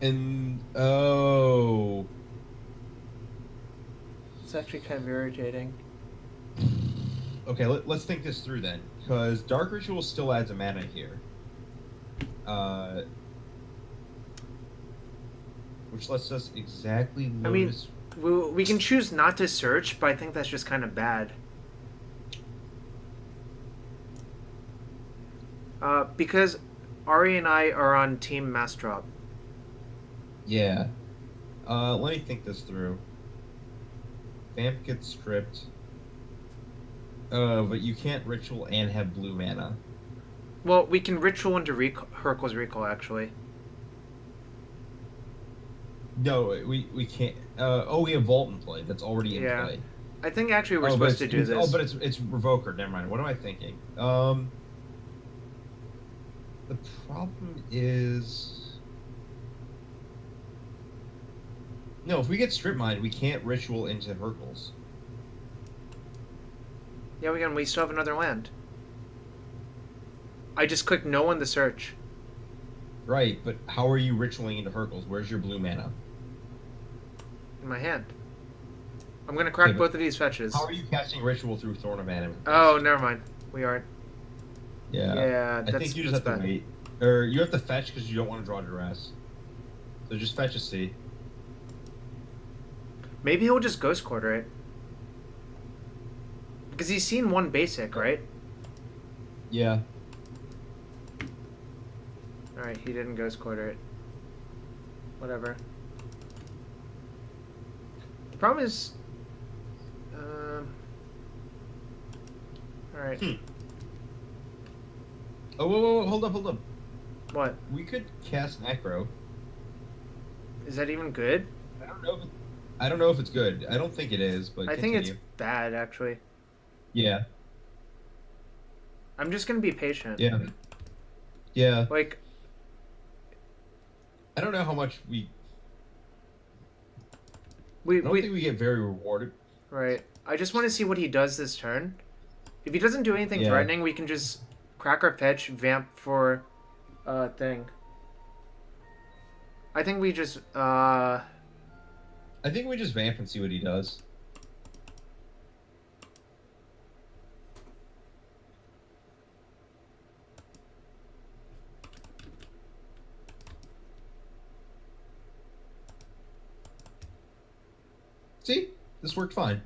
Speaker 2: And oh.
Speaker 1: It's actually kind of irritating.
Speaker 2: Okay, let's think this through then, because Dark Ritual still adds a mana here. Which lets us exactly
Speaker 1: I mean,
Speaker 2: Lotus.
Speaker 1: we can choose not to search, but I think that's just kind of bad. Because Ari and I are on Team Mass Drop.
Speaker 2: Yeah. Let me think this through. Vamp gets stripped. But you can't ritual and have blue mana.
Speaker 1: Well, we can ritual into Hercules Recall, actually.
Speaker 2: No, we can't. Oh, we have Vault in play. That's already in
Speaker 1: Yeah.
Speaker 2: play.
Speaker 1: I think actually we're
Speaker 2: Oh, but
Speaker 1: supposed to do this.
Speaker 2: it's Revoker. Never mind. What am I thinking? The problem is no. If we get strip mined, we can't ritual into Hercules.
Speaker 1: Yeah, we can. We still have another land. I just clicked no on the search.
Speaker 2: Right, but how are you ritualing into Hercules? Where's your blue mana?
Speaker 1: In my hand. I'm gonna crack
Speaker 2: Okay,
Speaker 1: both of these fetches.
Speaker 2: How are you casting ritual through Thorn of Mana?
Speaker 1: Oh, never mind. We aren't.
Speaker 2: Yeah.
Speaker 1: Yeah,
Speaker 2: I think you just have to wait. Or you have to fetch because you don't want to draw duress. So just fetch a C.
Speaker 1: Maybe he'll just Ghost Quarter it. Because he's seen one basic, right?
Speaker 2: Yeah.
Speaker 1: Alright, he didn't Ghost Quarter it. Whatever. The problem is... Alright.
Speaker 2: Oh, whoa, hold up.
Speaker 1: What?
Speaker 2: We could cast Necro.
Speaker 1: Is that even good?
Speaker 2: I don't know if it's good. I don't think it is, but
Speaker 1: I think it's bad, actually.
Speaker 2: Yeah.
Speaker 1: I'm just gonna be patient.
Speaker 2: Yeah. Yeah.
Speaker 1: Like...
Speaker 2: I don't know how much I don't think we get very rewarded.
Speaker 1: Right. I just want to see what he does this turn. If he doesn't do anything threatening, we can just crack our fetch, vamp for thing. I think we just
Speaker 2: I think we just vamp and see what he does. See? This worked fine.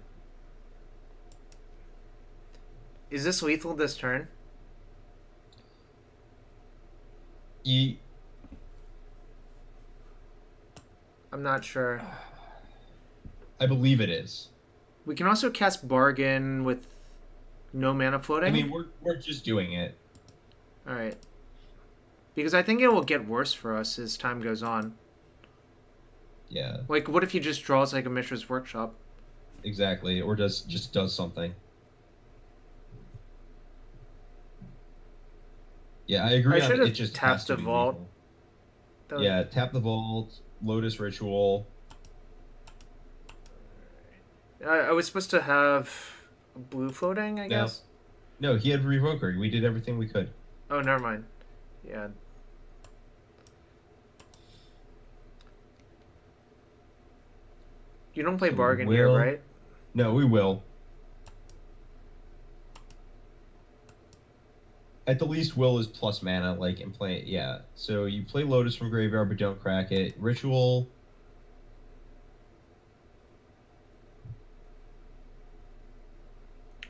Speaker 1: Is this lethal this turn? I'm not sure.
Speaker 2: I believe it is.
Speaker 1: We can also cast Bargain with no mana floating.
Speaker 2: I mean, we're just doing it.
Speaker 1: Alright. Because I think it will get worse for us as time goes on.
Speaker 2: Yeah.
Speaker 1: Like, what if he just draws like a Mishra's Workshop?
Speaker 2: Exactly. Or just does something. Yeah, I agree.
Speaker 1: I should have
Speaker 2: it just
Speaker 1: tapped the vault.
Speaker 2: Yeah, tap the vault, Lotus Ritual.
Speaker 1: I was supposed to have blue floating, I guess?
Speaker 2: No, he had Revoker. We did everything we could.
Speaker 1: Oh, never mind. Yeah. You don't play Bargain here, right?
Speaker 2: No, we will. At the least, will is plus mana, like, and play. Yeah. So you play Lotus from graveyard, but don't crack it. Ritual.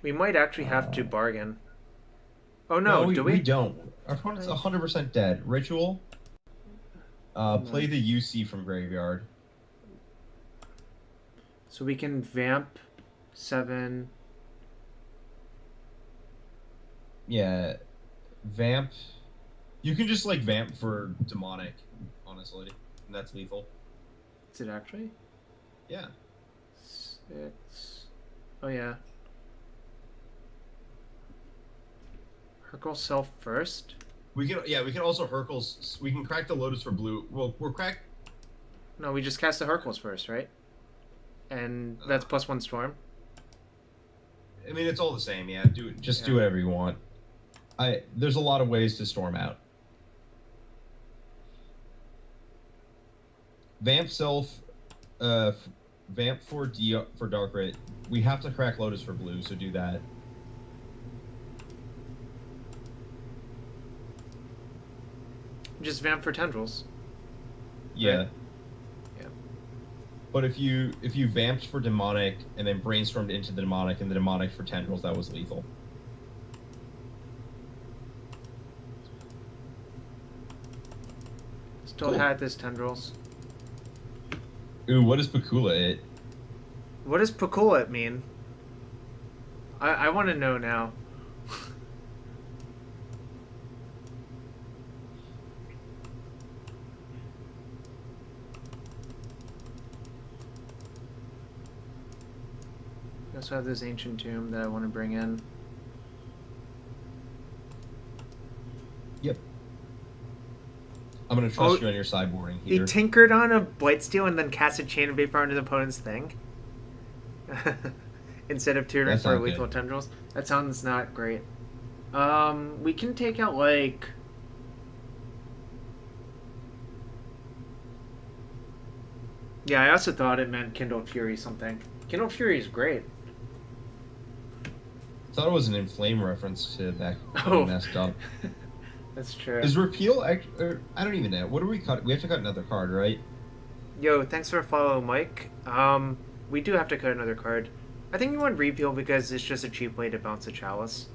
Speaker 1: We might actually have to bargain. Oh no, do we?
Speaker 2: We don't. Our opponent's 100% dead. Ritual. Play the UC from graveyard.
Speaker 1: So we can vamp 7.
Speaker 2: Yeah. Vamp. You can just like vamp for demonic, honestly. And that's lethal.
Speaker 1: Is it actually?
Speaker 2: Yeah.
Speaker 1: 6. Oh yeah. Hercule self first?
Speaker 2: We can also Hercules. We can crack the Lotus for blue. Well, we're crack.
Speaker 1: No, we just cast the Hercules first, right? And that's +1 storm.
Speaker 2: I mean, it's all the same. Yeah, do whatever you want. There's a lot of ways to storm out. Vamp self, vamp for Dark Rit. We have to crack Lotus for blue, so do that.
Speaker 1: Just vamp for tendrils.
Speaker 2: Yeah.
Speaker 1: Right? Yeah.
Speaker 2: But if you vamped for demonic and then brainstormed into the demonic and the demonic for tendrils, that was lethal.
Speaker 1: Still had this tendrils.
Speaker 2: Ooh, what does Pakula it?
Speaker 1: What does Pakula mean? I want to know now. I also have this ancient tomb that I want to bring in.
Speaker 2: Yep. I'm gonna trust you on your sideboarding
Speaker 1: He
Speaker 2: here.
Speaker 1: tinkered on a Blightsteel and then casted Chain of Vapor on his opponent's thing. Instead of tutoring
Speaker 2: That's
Speaker 1: for
Speaker 2: not
Speaker 1: lethal
Speaker 2: good.
Speaker 1: tendrils. That sounds not great. We can take out like. Yeah, I also thought it meant Kindle Fury something. Kindle Fury is great.
Speaker 2: Thought it was an Inflame reference to that. I
Speaker 1: Oh,
Speaker 2: messed up.
Speaker 1: that's true.
Speaker 2: Is repeal? I don't even know. What do we cut? We have to cut another card, right?
Speaker 1: Yo, thanks for following, Mike. We do have to cut another card. I think you want repeal because it's just a cheap way to bounce a chalice.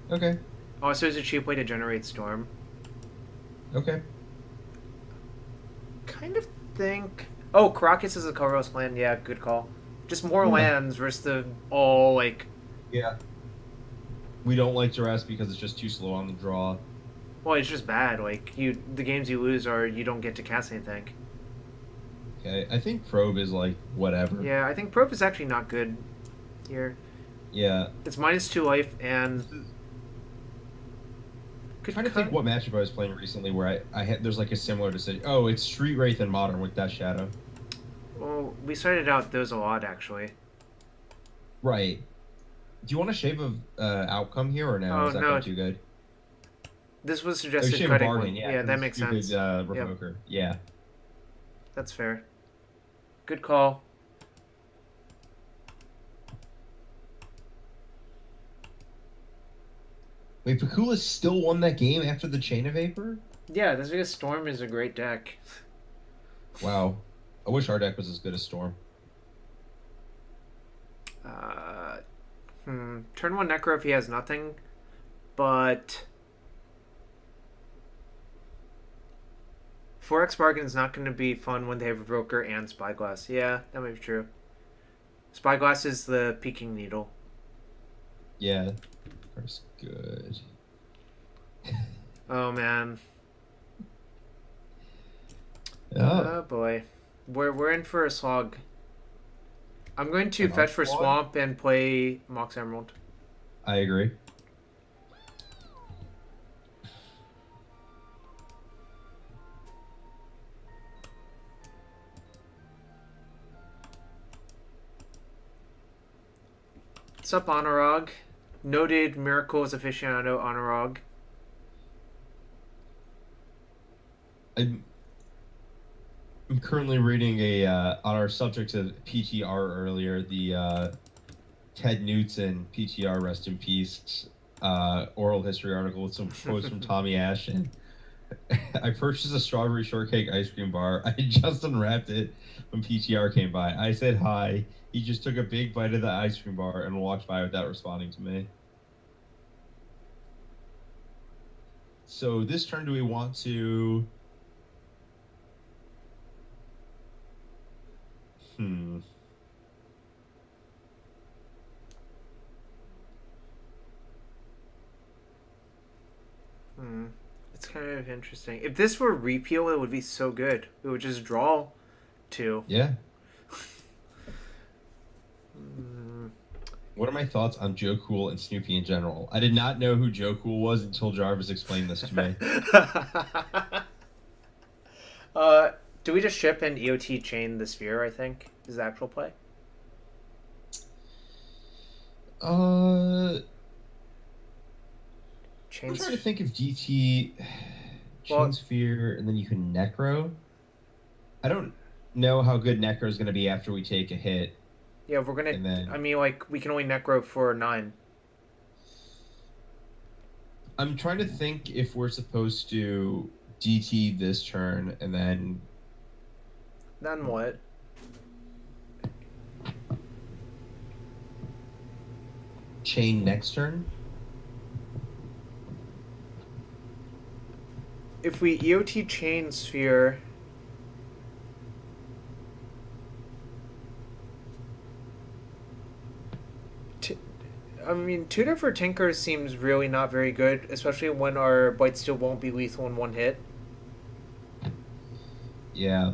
Speaker 2: Okay.
Speaker 1: Also, it's a cheap way to generate storm.
Speaker 2: Okay.
Speaker 1: Kind of think. Oh, Caracas is a colorless land. Yeah, good call. Just more
Speaker 2: Yeah.
Speaker 1: lands versus the all like.
Speaker 2: Yeah. We don't like Duress because it's just too slow on the draw.
Speaker 1: Well, it's just bad. Like the games you lose are you don't get to cast anything.
Speaker 2: Okay. I think Probe is like whatever.
Speaker 1: Yeah, I think Probe is actually not good here.
Speaker 2: Yeah.
Speaker 1: It's -2 life and.
Speaker 2: I'm trying to think what matchup I was playing recently where I had there's like a similar decision. Oh, it's Street Wraith and Modern with Death Shadow.
Speaker 1: Well, we started out those a lot actually.
Speaker 2: Right. Do you want a Shape of Outcome here or no?
Speaker 1: Oh,
Speaker 2: Is that
Speaker 1: no.
Speaker 2: not too good?
Speaker 1: This was
Speaker 2: Oh,
Speaker 1: suggested
Speaker 2: Shape of
Speaker 1: cutting
Speaker 2: Bargain,
Speaker 1: one.
Speaker 2: yeah.
Speaker 1: Yeah, that
Speaker 2: 'cause
Speaker 1: makes
Speaker 2: stupid,
Speaker 1: sense.
Speaker 2: Revoker. Yeah.
Speaker 1: That's fair. Good call.
Speaker 2: Wait, Pakula still won that game after the Chain of Vapor?
Speaker 1: Yeah, that's because Storm is a great deck.
Speaker 2: Wow. I wish our deck was as good as Storm.
Speaker 1: Turn 1 Necro if he has nothing, but 4x Bargain is not going to be fun when they have Revoker and Spyglass. Yeah, that might be true. Spyglass is the peaking needle.
Speaker 2: Yeah. That's good.
Speaker 1: Oh man.
Speaker 2: Oh.
Speaker 1: Oh boy. We're in for a slog. I'm going to
Speaker 2: An
Speaker 1: fetch for
Speaker 2: slog?
Speaker 1: Swamp and play Mox Emerald.
Speaker 2: I agree.
Speaker 1: What's up, Honorog? Noted Miracles aficionado Honorog.
Speaker 2: I'm currently reading a on our subject of PTR earlier, the Ted Newton PTR rest in peace oral history article with some quotes from Tommy Ashton. I purchased a strawberry shortcake ice cream bar. I just unwrapped it when PTR came by. I said hi. He just took a big bite of the ice cream bar and walked by without responding to me. So this turn, do we want to...
Speaker 1: It's kind of interesting. If this were repeal, it would be so good. It would just draw 2.
Speaker 2: Yeah. What are my thoughts on Joe Cool and Snoopy in general? I did not know who Joe Cool was until Jarvis explained this to me.
Speaker 1: Do we just ship and EOT chain the sphere, I think, is the actual play?
Speaker 2: I'm
Speaker 1: Chain
Speaker 2: trying to think of DT, Chain Sphere, and then you can Necro. I don't know how good Necro is going to be after we take a hit.
Speaker 1: Yeah, we're going to... I mean, like, we can only Necro for 9.
Speaker 2: I'm trying to think if we're supposed to DT this turn, and then...
Speaker 1: Then what?
Speaker 2: Chain next turn?
Speaker 1: If we EOT chain sphere... I mean, Tutor for Tinker seems really not very good, especially when our Blightsteel won't be lethal in 1 hit.
Speaker 2: Yeah.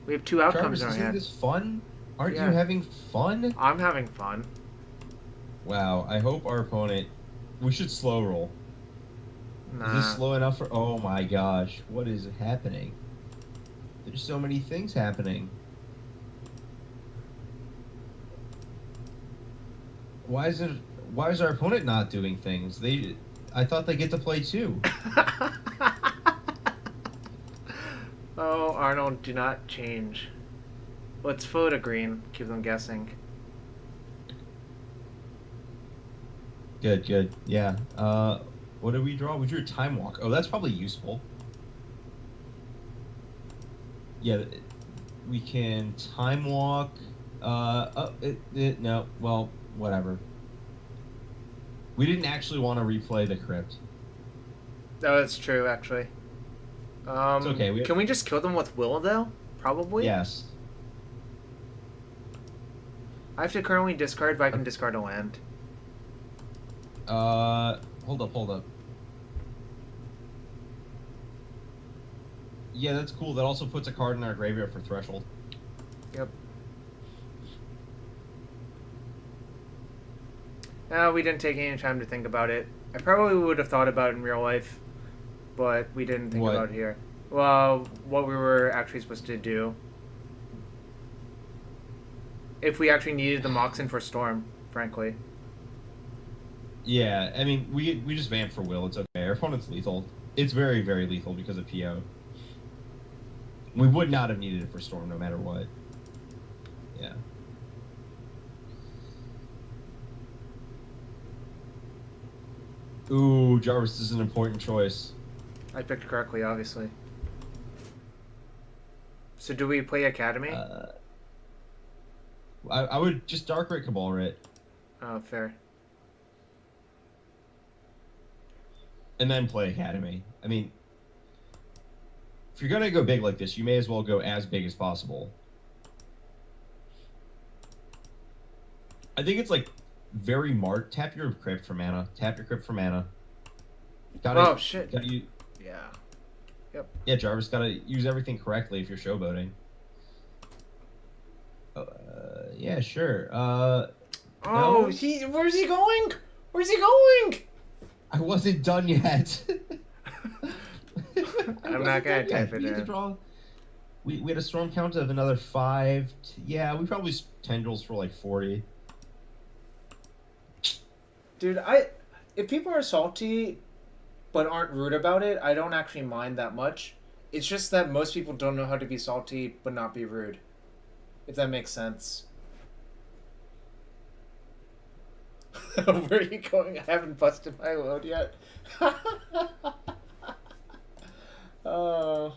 Speaker 1: We have two outcomes
Speaker 2: Jarvis,
Speaker 1: in our
Speaker 2: isn't
Speaker 1: hand.
Speaker 2: this fun? Aren't you
Speaker 1: Yeah.
Speaker 2: having fun?
Speaker 1: I'm having fun.
Speaker 2: Wow, I hope our opponent... We should slow roll. Is this
Speaker 1: Nah.
Speaker 2: slow enough for... Oh my gosh, what is happening? There's so many things happening. Why is it... Why is our opponent not doing things? I thought they get to play too.
Speaker 1: Oh, Arnold, do not change. Let's photo green. Keep them guessing.
Speaker 2: Good, good. Yeah. What did we draw? We drew a time walk. Oh, that's probably useful. Yeah, we can time walk. No. Well, whatever. We didn't actually want to replay the crypt.
Speaker 1: No, that's true, actually.
Speaker 2: It's okay.
Speaker 1: Can we just kill them with will, though? Probably?
Speaker 2: Yes.
Speaker 1: I have to currently discard, but I can discard a land.
Speaker 2: Hold up. Yeah, that's cool. That also puts a card in our graveyard for Threshold.
Speaker 1: Yep. We didn't take any time to think about it. I probably would have thought about it in real life, but we didn't think
Speaker 2: What?
Speaker 1: about it here. Well, what we were actually supposed to do. If we actually needed the Moxen for Storm, frankly.
Speaker 2: Yeah, I mean, we just vamp for Will. It's okay. Our opponent's lethal. It's very, very lethal because of PO. We would not have needed it for Storm no matter what. Yeah. Ooh, Jarvis is an important choice.
Speaker 1: I picked correctly, obviously. So do we play Academy?
Speaker 2: I would just Dark Rit Cabal Rit.
Speaker 1: Oh, fair.
Speaker 2: And then play Academy. I mean, if you're going to go big like this, you may as well go as big as possible. I think it's like very Mart. Tap your Crypt for mana. Tap your Crypt for mana.
Speaker 1: Oh, shit.
Speaker 2: Gotta use,
Speaker 1: Yeah. Yep.
Speaker 2: yeah, Jarvis, gotta use everything correctly if you're showboating. Yeah, sure.
Speaker 1: Oh,
Speaker 2: No?
Speaker 1: where's he going? Where's he going?
Speaker 2: I wasn't done yet.
Speaker 1: I'm not gonna type it
Speaker 2: We need to
Speaker 1: in.
Speaker 2: draw. We had a storm count of another 5. Yeah, we probably tendrils for like 40.
Speaker 1: Dude, if people are salty but aren't rude about it, I don't actually mind that much. It's just that most people don't know how to be salty but not be rude. If that makes sense. Where are you going? I haven't busted my load yet. Oh.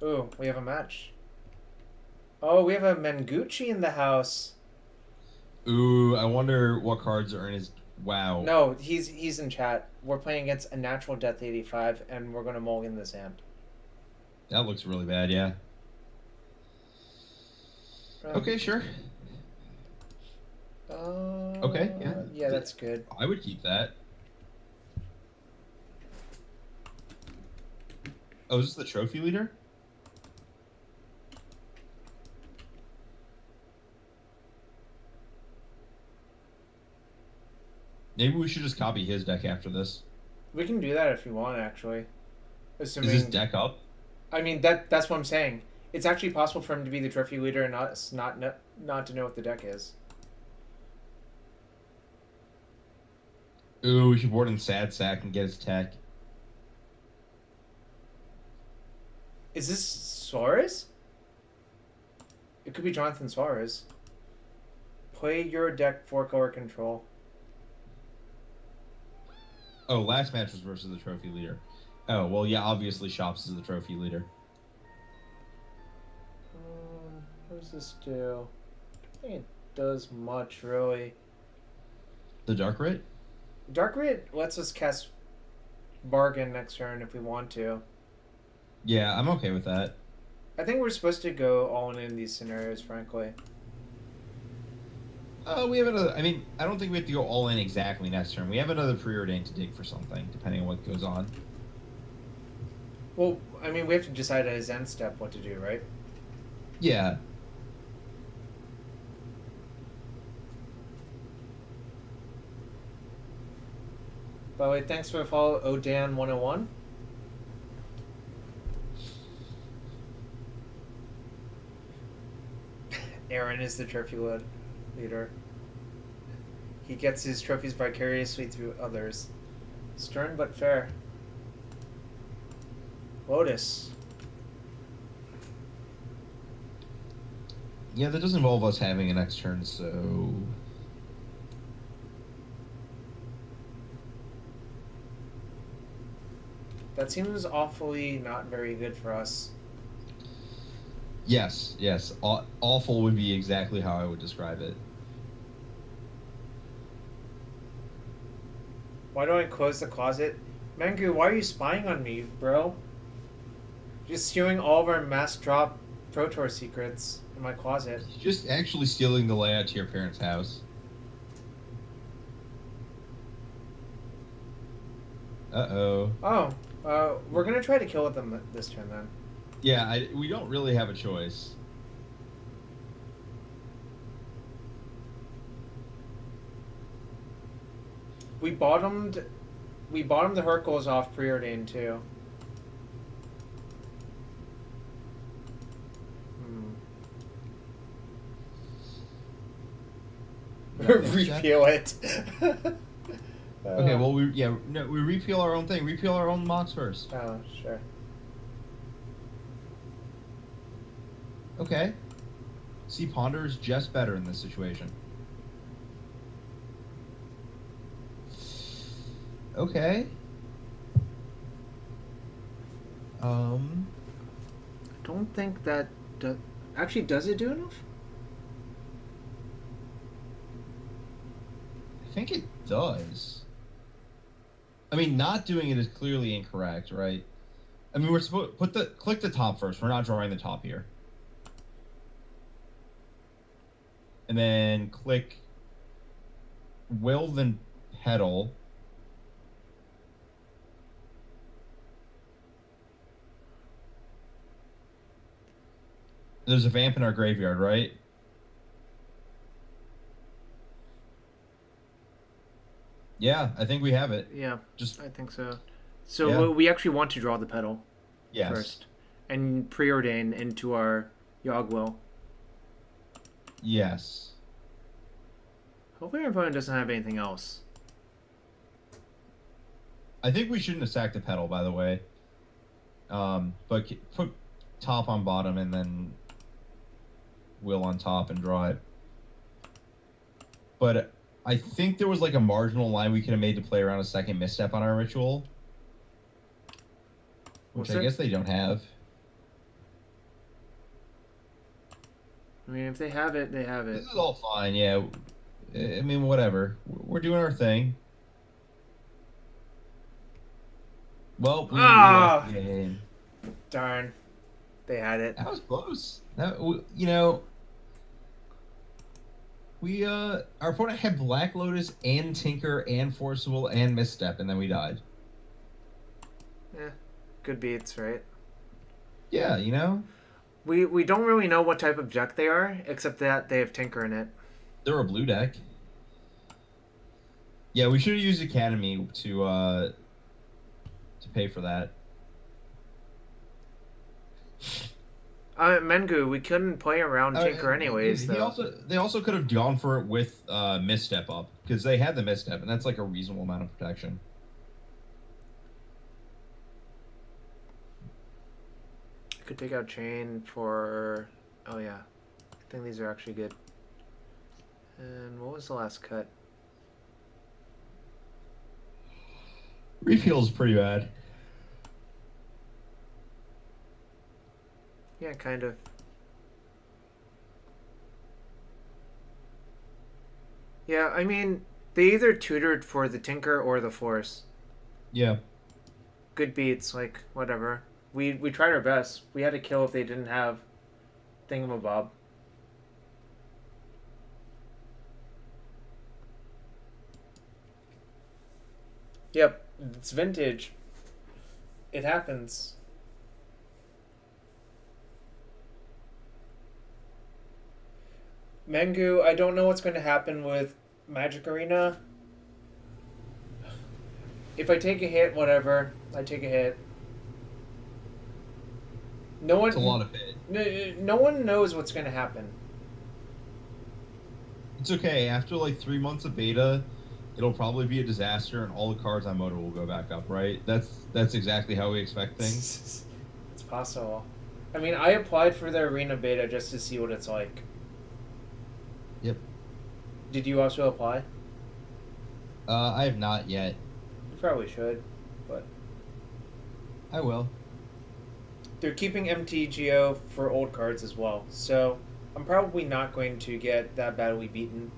Speaker 1: Ooh, we have a match. Oh, we have a Mengucci in the house.
Speaker 2: Ooh, I wonder what cards are in his. Wow.
Speaker 1: No, he's in chat. We're playing against a natural death 85, and we're gonna mulligan this hand.
Speaker 2: That looks really bad, yeah. Okay, sure. Okay, yeah.
Speaker 1: Yeah, that's good.
Speaker 2: I would keep that. Oh, is this the trophy leader? Maybe we should just copy his deck after this.
Speaker 1: We can do that if you want, actually. Assuming,
Speaker 2: Is his deck up?
Speaker 1: I mean, that's what I'm saying. It's actually possible for him to be the trophy leader and not to know what the deck is.
Speaker 2: Ooh, we should board in Sad Sack and get his tech.
Speaker 1: Is this Suarez? It could be Jonathan Suarez. Play your deck 4-color control.
Speaker 2: Oh, last match was versus the trophy leader. Oh, well, yeah, obviously Shops is the trophy leader.
Speaker 1: What does this do? I think it does much, really.
Speaker 2: The Dark Rit?
Speaker 1: Dark Rit lets us cast Bargain next turn if we want to.
Speaker 2: Yeah, I'm okay with that.
Speaker 1: I think we're supposed to go all in these scenarios, frankly.
Speaker 2: We have another. I mean, I don't think we have to go all in exactly next turn. We have another preordained to dig for something, depending on what goes on.
Speaker 1: Well, I mean, we have to decide at his end step what to do, right?
Speaker 2: Yeah.
Speaker 1: By the way, thanks for the follow, Odan101. Aaron is the trophy leader. He gets his trophies vicariously through others. Stern but fair. Lotus.
Speaker 2: Yeah, that does involve us having a next turn, so.
Speaker 1: That seems awfully not very good for us.
Speaker 2: Yes, yes. Awful would be exactly how I would describe it.
Speaker 1: Why don't I close the closet? Mangu, why are you spying on me, bro? Just stealing all of our mass drop Pro Tour secrets in my closet.
Speaker 2: Just actually stealing the layout to your parents' house. Uh-oh.
Speaker 1: We're gonna try to kill them this turn then.
Speaker 2: Yeah, we don't really have a choice.
Speaker 1: We bottomed the Hercules off preordained too. Repeal it.
Speaker 2: Okay, well we repeal our own thing. Repeal our own mocks first.
Speaker 1: Oh, sure.
Speaker 2: Okay. See, Ponder's just better in this situation. Okay.
Speaker 1: I don't think that actually does it do enough?
Speaker 2: I think it does. I mean, not doing it is clearly incorrect, right? I mean, we're supposed click the top first. We're not drawing the top here. And then click will then pedal. There's a vamp in our graveyard, right? Yeah, I think we have it.
Speaker 1: Yeah,
Speaker 2: Just
Speaker 1: I think so. So we actually want to draw the pedal first, and preordain into our Yogg-Will.
Speaker 2: Yes.
Speaker 1: Hopefully our opponent doesn't have anything else.
Speaker 2: I think we shouldn't have sacked the pedal, by the way. But put top on bottom and then will on top and draw it. But I think there was like a marginal line we could have made to play around a second misstep on our ritual. Which I guess they don't have.
Speaker 1: I mean, if they have it, they have it.
Speaker 2: This is all fine, yeah. I mean, whatever. We're doing our thing. Well, we lost the game.
Speaker 1: Darn. They had it.
Speaker 2: That was close. Our opponent had Black Lotus and Tinker and Forcible and Misstep, and then we died.
Speaker 1: Yeah, good beats, right?
Speaker 2: Yeah,
Speaker 1: We don't really know what type of deck they are, except that they have Tinker in it.
Speaker 2: They're a blue deck. Yeah, we should have used Academy to pay for that.
Speaker 1: Mengu, we couldn't play around Tinker anyways, though.
Speaker 2: They also could have gone for it with Misstep up, because they had the Misstep, and that's like a reasonable amount of protection.
Speaker 1: I could take out Chain for... Oh, yeah. I think these are actually good. And what was the last cut?
Speaker 2: Repeal's pretty bad.
Speaker 1: Yeah, kind of. Yeah, I mean, they either tutored for the Tinker or the Force.
Speaker 2: Yeah.
Speaker 1: Good beats, like, whatever. We tried our best. We had to kill if they didn't have Thingamabob. Yep, it's vintage. It happens. Mengu, I don't know what's going to happen with Magic Arena. If I take a hit, whatever. I take a hit. No
Speaker 2: It's a
Speaker 1: one,
Speaker 2: lot of hit.
Speaker 1: no one knows what's going to happen.
Speaker 2: It's okay. After like 3 months of beta, it'll probably be a disaster, and all the cards on Moto will go back up. Right? That's exactly how we expect things.
Speaker 1: It's possible. I mean, I applied for the arena beta just to see what it's like.
Speaker 2: Yep.
Speaker 1: Did you also apply?
Speaker 2: I have not yet.
Speaker 1: You probably should, but
Speaker 2: I will.
Speaker 1: they're keeping MTGO for old cards as well, so I'm probably not going to get that badly beaten.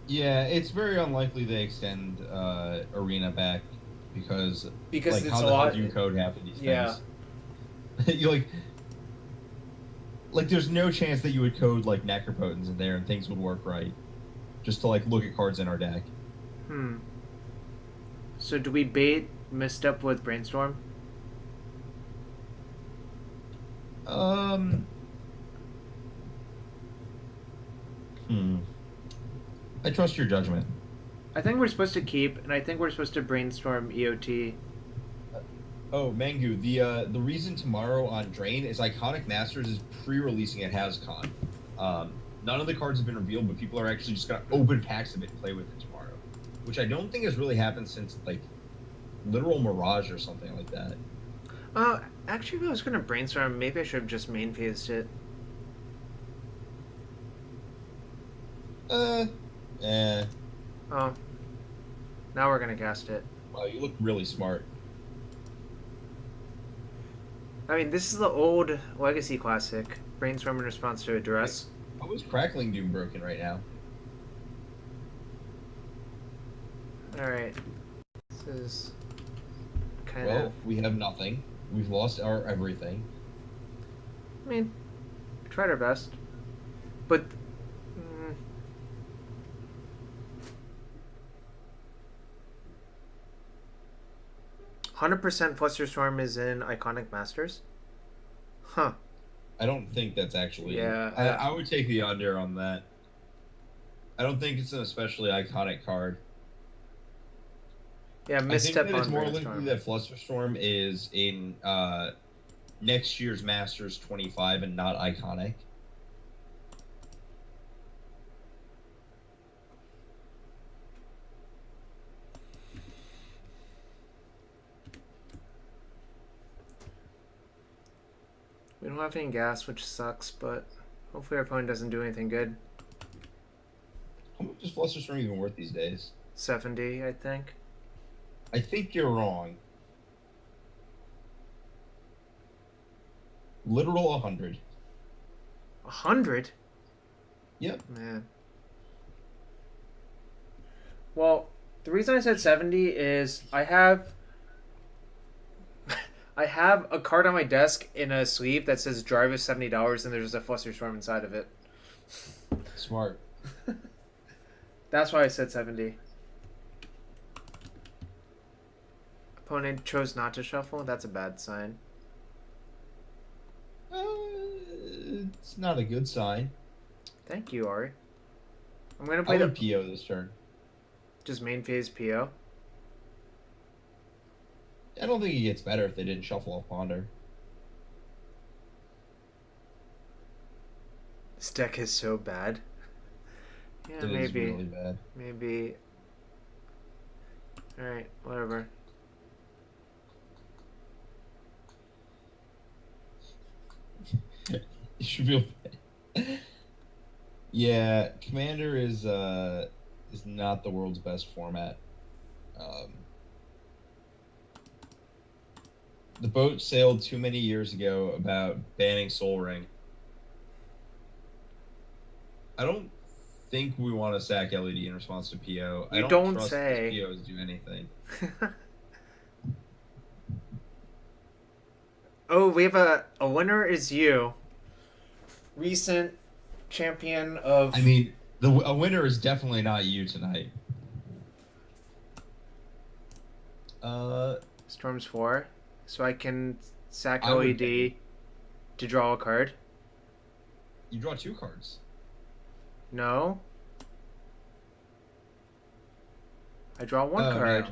Speaker 2: Yeah, it's very unlikely they extend Arena back because
Speaker 1: Because
Speaker 2: like
Speaker 1: it's
Speaker 2: how
Speaker 1: a
Speaker 2: the hell
Speaker 1: lot.
Speaker 2: do you code half of these
Speaker 1: Yeah.
Speaker 2: things? You like there's no chance that you would code like Necropotence in there and things would work right. Just to like look at cards in our deck.
Speaker 1: Hmm. So do we bait Misstep with Brainstorm?
Speaker 2: Um. Hmm. I trust your judgment.
Speaker 1: I think we're supposed to keep, and I think we're supposed to Brainstorm EOT.
Speaker 2: Oh, Mangu, the reason tomorrow on Drain is Iconic Masters is pre-releasing at HasCon. None of the cards have been revealed, but people are actually just gonna open packs of it and play with it tomorrow, which I don't think has really happened since like Literal Mirage or something like that.
Speaker 1: Actually, if I was going to Brainstorm, maybe I should have just main phased it.
Speaker 2: Uh, eh.
Speaker 1: Oh. Now we're going to cast it.
Speaker 2: Wow, you look really smart.
Speaker 1: I mean, this is the old Legacy Classic. Brainstorm in response to a duress.
Speaker 2: How is Crackling Doom broken right now?
Speaker 1: Alright. This is kind
Speaker 2: Well,
Speaker 1: of...
Speaker 2: we have nothing. We've lost our everything.
Speaker 1: I mean, we tried our best. But... 100% Flusterstorm is in Iconic Masters? Huh.
Speaker 2: I don't think that's actually.
Speaker 1: Yeah.
Speaker 2: I would take the under on that. I don't think it's an especially iconic card.
Speaker 1: Yeah,
Speaker 2: I think
Speaker 1: misstep
Speaker 2: that
Speaker 1: on
Speaker 2: it's more
Speaker 1: Brainstorm.
Speaker 2: likely that Flusterstorm is in next year's Masters 25 and not iconic.
Speaker 1: We don't have any gas, which sucks, but hopefully our opponent doesn't do anything good.
Speaker 2: How much is Flusterstorm even worth these days?
Speaker 1: 70, I think.
Speaker 2: I think you're wrong. Literal 100.
Speaker 1: 100?
Speaker 2: Yep.
Speaker 1: Man. Well, the reason I said 70 is I have a card on my desk in a sleeve that says drive is $70 and there's a Flusterstorm inside of it.
Speaker 2: Smart.
Speaker 1: That's why I said 70. Opponent chose not to shuffle. That's a bad sign.
Speaker 2: It's not a good sign.
Speaker 1: Thank you, Ari. I'm gonna play
Speaker 2: I
Speaker 1: the
Speaker 2: would PO this turn.
Speaker 1: just main phase PO.
Speaker 2: I don't think it gets better if they didn't shuffle off Ponder.
Speaker 1: This deck is so bad. Yeah,
Speaker 2: It is
Speaker 1: maybe.
Speaker 2: really bad.
Speaker 1: Maybe. Alright, whatever.
Speaker 2: You should feel bad. Yeah, Commander is not the world's best format. The boat sailed too many years ago about banning Soul Ring. I don't think we want to sack LED in response to PO. I
Speaker 1: You
Speaker 2: don't
Speaker 1: don't
Speaker 2: trust
Speaker 1: say.
Speaker 2: these POs do anything.
Speaker 1: Oh, we have a winner is you. Recent champion of...
Speaker 2: I mean, a winner is definitely not you tonight. Uh,
Speaker 1: Storm's 4. So I can sack
Speaker 2: I would
Speaker 1: LED to draw a card.
Speaker 2: you draw 2 cards.
Speaker 1: No. I draw one
Speaker 2: Oh
Speaker 1: card.
Speaker 2: no.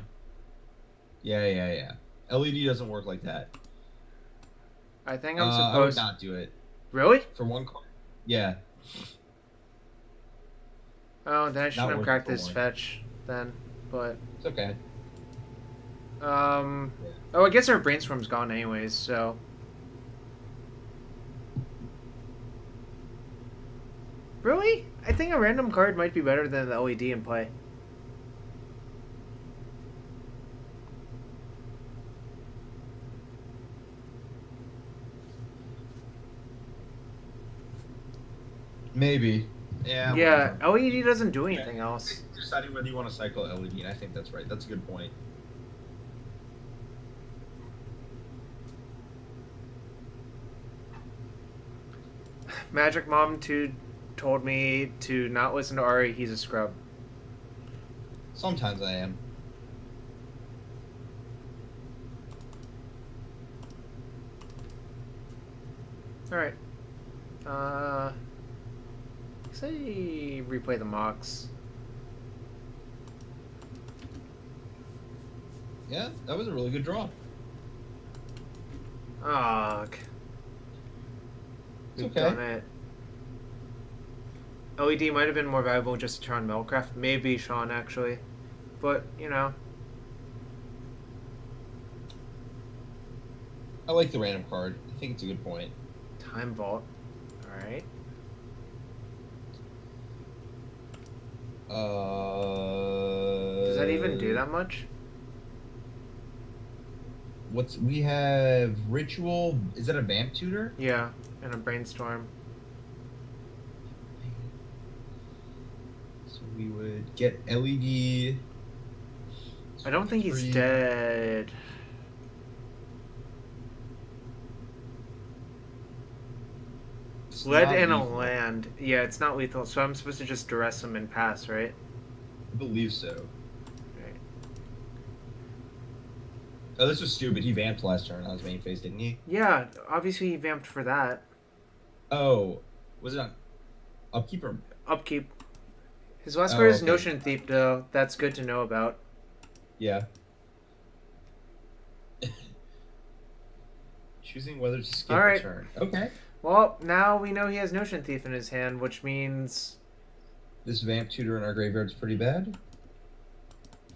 Speaker 2: Yeah. LED doesn't work like that.
Speaker 1: I think I'm
Speaker 2: I would
Speaker 1: supposed...
Speaker 2: not do it
Speaker 1: Really?
Speaker 2: for 1 card. Yeah,
Speaker 1: Oh, then I shouldn't
Speaker 2: not
Speaker 1: have
Speaker 2: worth it
Speaker 1: cracked
Speaker 2: for
Speaker 1: this
Speaker 2: one.
Speaker 1: fetch then. But,
Speaker 2: It's okay.
Speaker 1: um...
Speaker 2: Yeah.
Speaker 1: Oh, I guess our brainstorm's gone anyways, so... Really? I think a random card might be better than the LED in play.
Speaker 2: Maybe. Yeah.
Speaker 1: Yeah,
Speaker 2: Whatever.
Speaker 1: LED doesn't do anything else.
Speaker 2: Deciding whether you want to cycle LED, and I think that's right. That's a good point.
Speaker 1: Magic Mom 2 told me to not listen to Ari, he's a scrub.
Speaker 2: Sometimes I am.
Speaker 1: Alright. Say replay the mocks.
Speaker 2: Yeah, that was a really good draw.
Speaker 1: Ugh.
Speaker 2: It's
Speaker 1: We've
Speaker 2: okay.
Speaker 1: done it. LED might have been more valuable just to turn on Metalcraft. Maybe Sean, actually. But, you know.
Speaker 2: I like the random card. I think it's a good point.
Speaker 1: Time Vault. Alright. Does that even do that much?
Speaker 2: We have Ritual. Is that a Vamp Tutor?
Speaker 1: Yeah, and a Brainstorm.
Speaker 2: So we would get LED.
Speaker 1: I don't think he's
Speaker 2: 3.
Speaker 1: dead.
Speaker 2: It's
Speaker 1: Lead
Speaker 2: not
Speaker 1: and a
Speaker 2: lethal.
Speaker 1: land. Yeah, it's not lethal, so I'm supposed to just duress him and pass, right?
Speaker 2: I believe so.
Speaker 1: Right.
Speaker 2: Oh, this was stupid. He vamped last turn on his main phase, didn't he?
Speaker 1: Yeah, obviously he vamped for that.
Speaker 2: Oh, was it on Upkeep or?
Speaker 1: Upkeep. His last
Speaker 2: Oh,
Speaker 1: card is
Speaker 2: okay.
Speaker 1: Notion Thief, though. That's good to know about.
Speaker 2: Yeah. Choosing whether to skip
Speaker 1: Alright.
Speaker 2: a turn. Okay.
Speaker 1: Well, now we know he has Notion Thief in his hand, which means...
Speaker 2: This Vamp Tutor in our graveyard's pretty bad.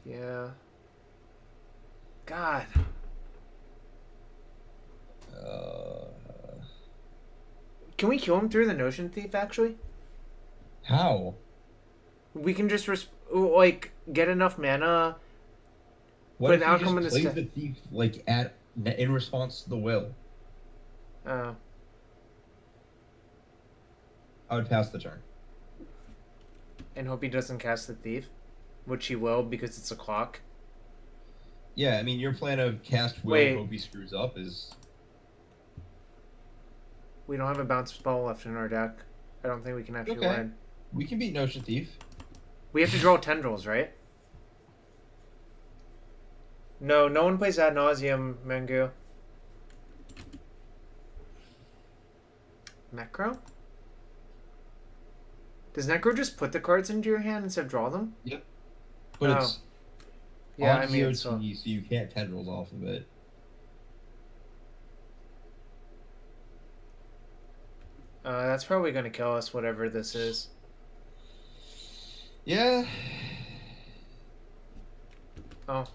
Speaker 1: Yeah. God. Can we kill him through the Notion Thief, actually?
Speaker 2: How?
Speaker 1: We can just, like, get enough mana...
Speaker 2: What
Speaker 1: Put
Speaker 2: if
Speaker 1: an
Speaker 2: he
Speaker 1: outcome in
Speaker 2: just
Speaker 1: the
Speaker 2: plays
Speaker 1: sta-
Speaker 2: the thief like in response to the will?
Speaker 1: Oh.
Speaker 2: I would pass the turn.
Speaker 1: And hope he doesn't cast the Thief. Which he will, because it's a clock.
Speaker 2: Yeah, I mean your plan of cast will,
Speaker 1: Wait.
Speaker 2: hope he screws up is.
Speaker 1: We don't have a bounce spell left in our deck. I don't think we can actually
Speaker 2: Okay.
Speaker 1: win.
Speaker 2: We can beat Notion Thief.
Speaker 1: We have to draw tendrils, right? No, no one plays Ad Nauseum, Mangu. Necro? Does Necro just put the cards into your hand instead of draw them?
Speaker 2: Yep. But
Speaker 1: Oh.
Speaker 2: it's
Speaker 1: Yeah,
Speaker 2: on
Speaker 1: I mean,
Speaker 2: EOT,
Speaker 1: so...
Speaker 2: so you can't tendrils off of it.
Speaker 1: That's probably going to kill us, whatever this is.
Speaker 2: Yeah.
Speaker 1: Oh.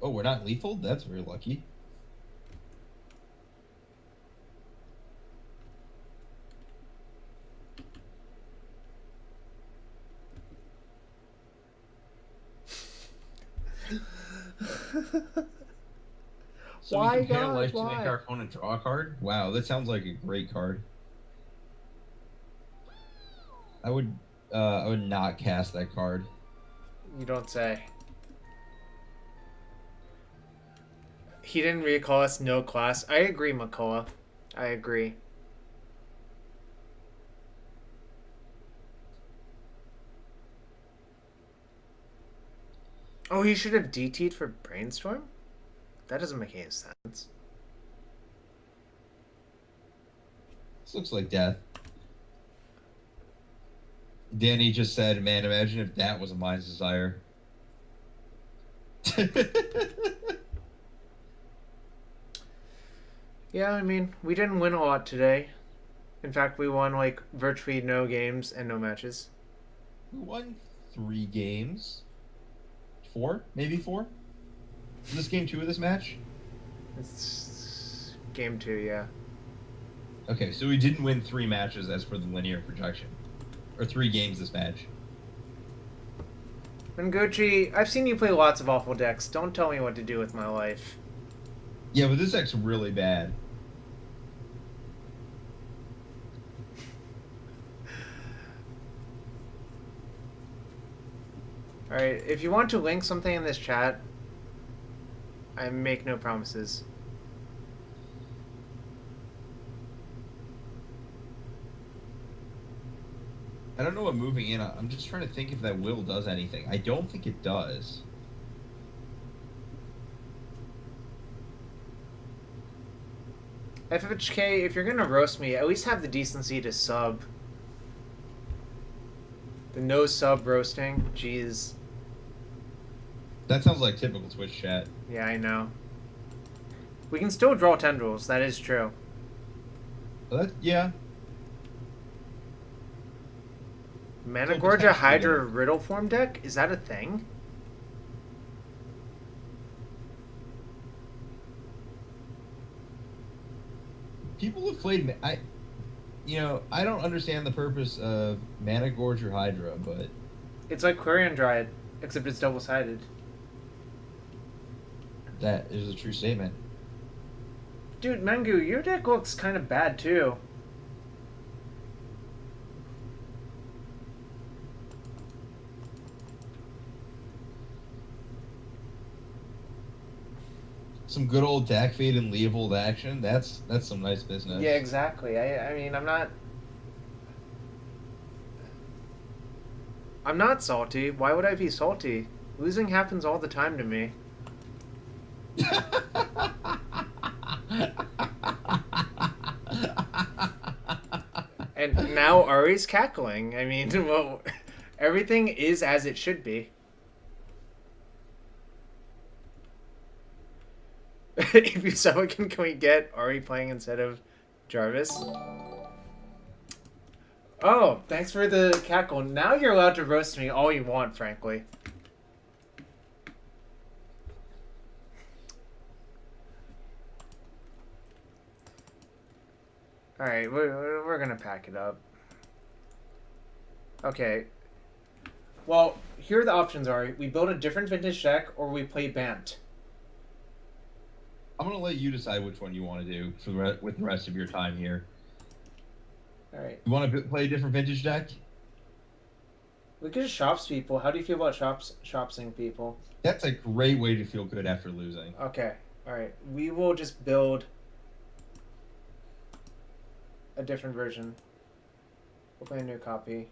Speaker 2: Oh, we're not lethal? That's very lucky. So
Speaker 1: Why,
Speaker 2: we can pay a
Speaker 1: God,
Speaker 2: life to
Speaker 1: why?
Speaker 2: make our opponent draw a card? Wow, that sounds like a great card. I would not cast that card.
Speaker 1: You don't say. He didn't recall us no class. I agree, Makoa. I agree. Oh, he should have DT'd for Brainstorm? That doesn't make any sense.
Speaker 2: This looks like death. Danny just said, "Man, imagine if that was a mind's desire."
Speaker 1: Yeah, I mean, we didn't win a lot today. In fact, we won like virtually no games and no matches.
Speaker 2: We won 3 games. 4? Maybe 4? Is this game 2 of this match?
Speaker 1: It's game 2, yeah.
Speaker 2: Okay, so we didn't win 3 matches as per the linear projection. Or 3 games this match.
Speaker 1: Mangochi, I've seen you play lots of awful decks. Don't tell me what to do with my life.
Speaker 2: Yeah, but this deck's really bad.
Speaker 1: Alright, if you want to link something in this chat, I make no promises.
Speaker 2: I don't know what moving in. I'm just trying to think if that will does anything. I don't think it does.
Speaker 1: FHK, if you're gonna roast me, at least have the decency to sub. The no sub roasting, jeez.
Speaker 2: That sounds like typical Twitch chat.
Speaker 1: Yeah, I know. We can still draw tendrils, that is true.
Speaker 2: Well, yeah.
Speaker 1: Mana Gorgia Hydra Riddle form deck? Is that a thing?
Speaker 2: People have played. I don't understand the purpose of Mana Gorge or Hydra, but
Speaker 1: It's like Quarian Dryad, except it's double sided.
Speaker 2: that is a true statement.
Speaker 1: Dude, Mangu, your deck looks kind of bad too.
Speaker 2: Some good old Dak Fade and Leovold action. That's some nice business.
Speaker 1: Yeah, exactly. I mean, I'm not salty. Why would I be salty? Losing happens all the time to me. And now Ari's cackling. I mean, well, everything is as it should be. If you so can we get Ari playing instead of Jarvis? Oh, thanks for the cackle. Now you're allowed to roast me all you want, frankly. Alright, we're gonna pack it up. Okay. Well, here are the options, Ari. We build a different vintage deck, or we play Bant.
Speaker 2: I'm gonna let you decide which one you want to do with the rest of your time here.
Speaker 1: Alright.
Speaker 2: You want to play a different vintage deck?
Speaker 1: We could just shops people. How do you feel about shopsing people?
Speaker 2: That's a great way to feel good after losing.
Speaker 1: Okay. Alright. We will just build a different version. We'll play a new copy.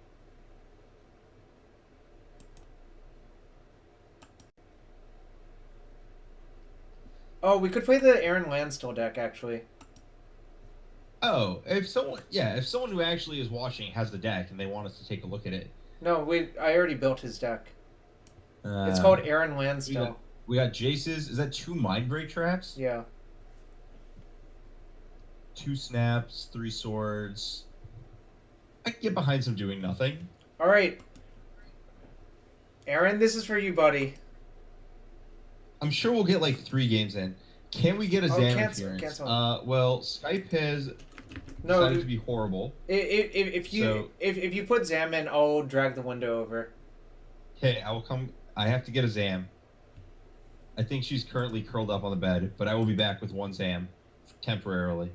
Speaker 1: Oh, we could play the Aaron Landstill deck, actually.
Speaker 2: Oh, if someone who actually is watching has the deck and they want us to take a look at it.
Speaker 1: No, I already built his deck. It's called Aaron Landstill.
Speaker 2: We got Jace's. Is that 2 Mind Break traps?
Speaker 1: Yeah.
Speaker 2: 2 snaps, 3 swords. I can get behind some doing nothing.
Speaker 1: Alright. Aaron, this is for you, buddy.
Speaker 2: I'm sure we'll get like 3 games in. Can we get a Zam appearance?
Speaker 1: Cancel.
Speaker 2: Well, Skype has decided to be horrible.
Speaker 1: If you put Zam in, I'll drag the window over.
Speaker 2: Okay, I will come. I have to get a Zam. I think she's currently curled up on the bed, but I will be back with 1 Zam temporarily.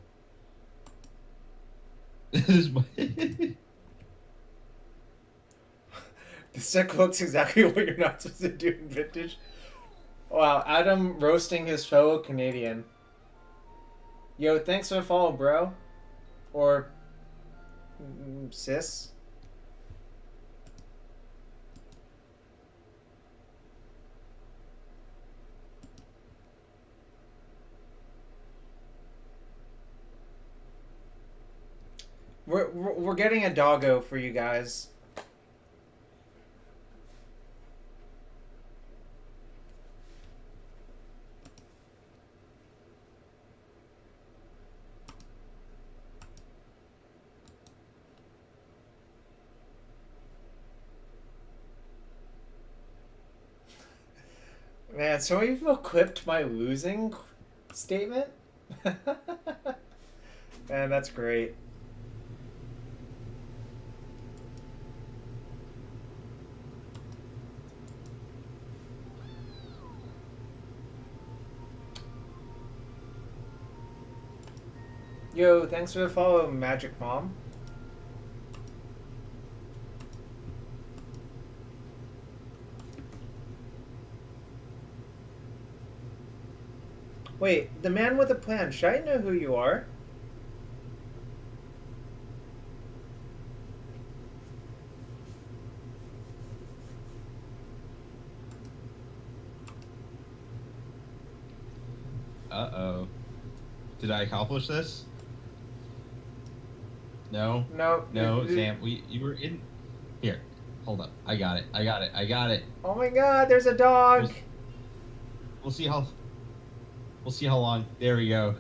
Speaker 2: This
Speaker 1: deck looks exactly what you're not supposed to do in Vintage. Wow, Adam roasting his fellow Canadian. Yo, thanks for the follow, bro. Or sis. We're getting a doggo for you guys. Man, so many people clipped my losing statement. Man, that's great. Yo, thanks for the follow, Magic Mom. Wait, the man with a plan. Should I know who you are?
Speaker 2: Uh-oh. Did I accomplish this? No?
Speaker 1: No.
Speaker 2: No, Sam, you were in... Here, hold up. I got it.
Speaker 1: Oh my god, there's a dog.
Speaker 2: We'll see how long. There we go.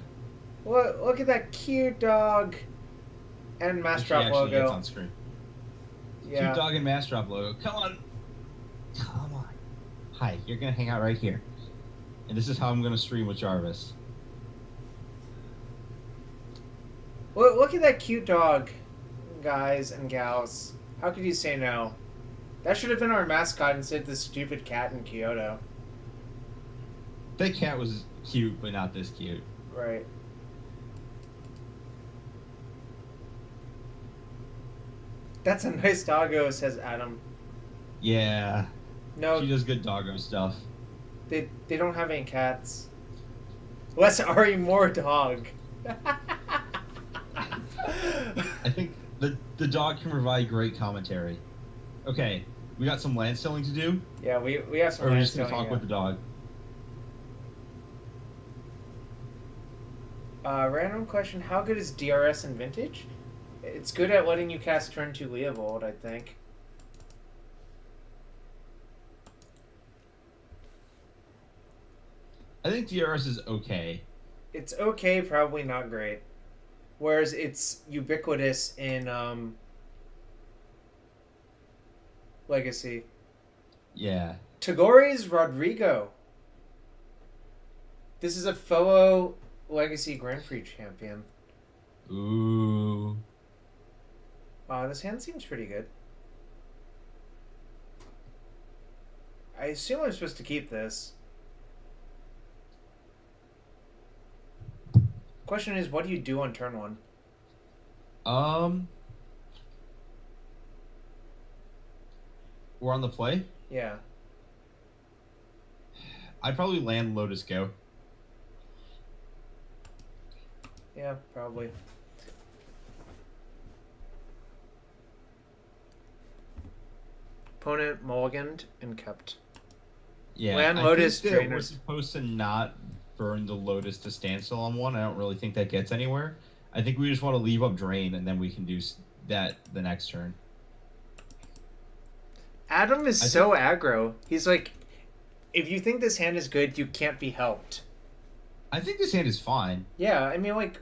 Speaker 1: Look at that cute dog. And Mastrop logo.
Speaker 2: Gets on screen.
Speaker 1: Yeah.
Speaker 2: Cute dog and Mastrop logo. Come on. Hi, you're gonna hang out right here. And this is how I'm gonna stream with Jarvis.
Speaker 1: Look at that cute dog, guys and gals. How could you say no? That should have been our mascot instead of the stupid cat in Kyoto.
Speaker 2: That cat was cute, but not this cute.
Speaker 1: Right. That's a nice doggo, says Adam.
Speaker 2: Yeah.
Speaker 1: No,
Speaker 2: She does good doggo stuff.
Speaker 1: they don't have any cats. Less Ari more dog.
Speaker 2: I think the dog can provide great commentary. Okay, we got some landstilling to do.
Speaker 1: Yeah, we have some.
Speaker 2: Or are we just gonna
Speaker 1: landstilling,
Speaker 2: talk
Speaker 1: yeah.
Speaker 2: with the dog?
Speaker 1: Random question: how good is DRS in Vintage? It's good at letting you cast turn 2 Leovold, I think.
Speaker 2: I think DRS is okay.
Speaker 1: It's okay, probably not great. Whereas it's ubiquitous in Legacy.
Speaker 2: Yeah.
Speaker 1: Tagore's Rodrigo. This is a fellow Legacy Grand Prix champion.
Speaker 2: Ooh.
Speaker 1: This hand seems pretty good. I assume I'm supposed to keep this. Question is, what do you do on turn 1?
Speaker 2: We're on the play?
Speaker 1: Yeah.
Speaker 2: I'd probably land Lotus Go.
Speaker 1: Yeah, probably. Opponent mulliganed and kept.
Speaker 2: Yeah.
Speaker 1: Land
Speaker 2: I
Speaker 1: Lotus
Speaker 2: think that we're
Speaker 1: trainers.
Speaker 2: supposed to not burn the Lotus to standstill on one. I don't really think that gets anywhere. I think we just want to leave up Drain, and then we can do that the next turn.
Speaker 1: Adam is so aggro. He's like, if you think this hand is good, you can't be helped.
Speaker 2: I think this hand is fine.
Speaker 1: Yeah, I mean, like,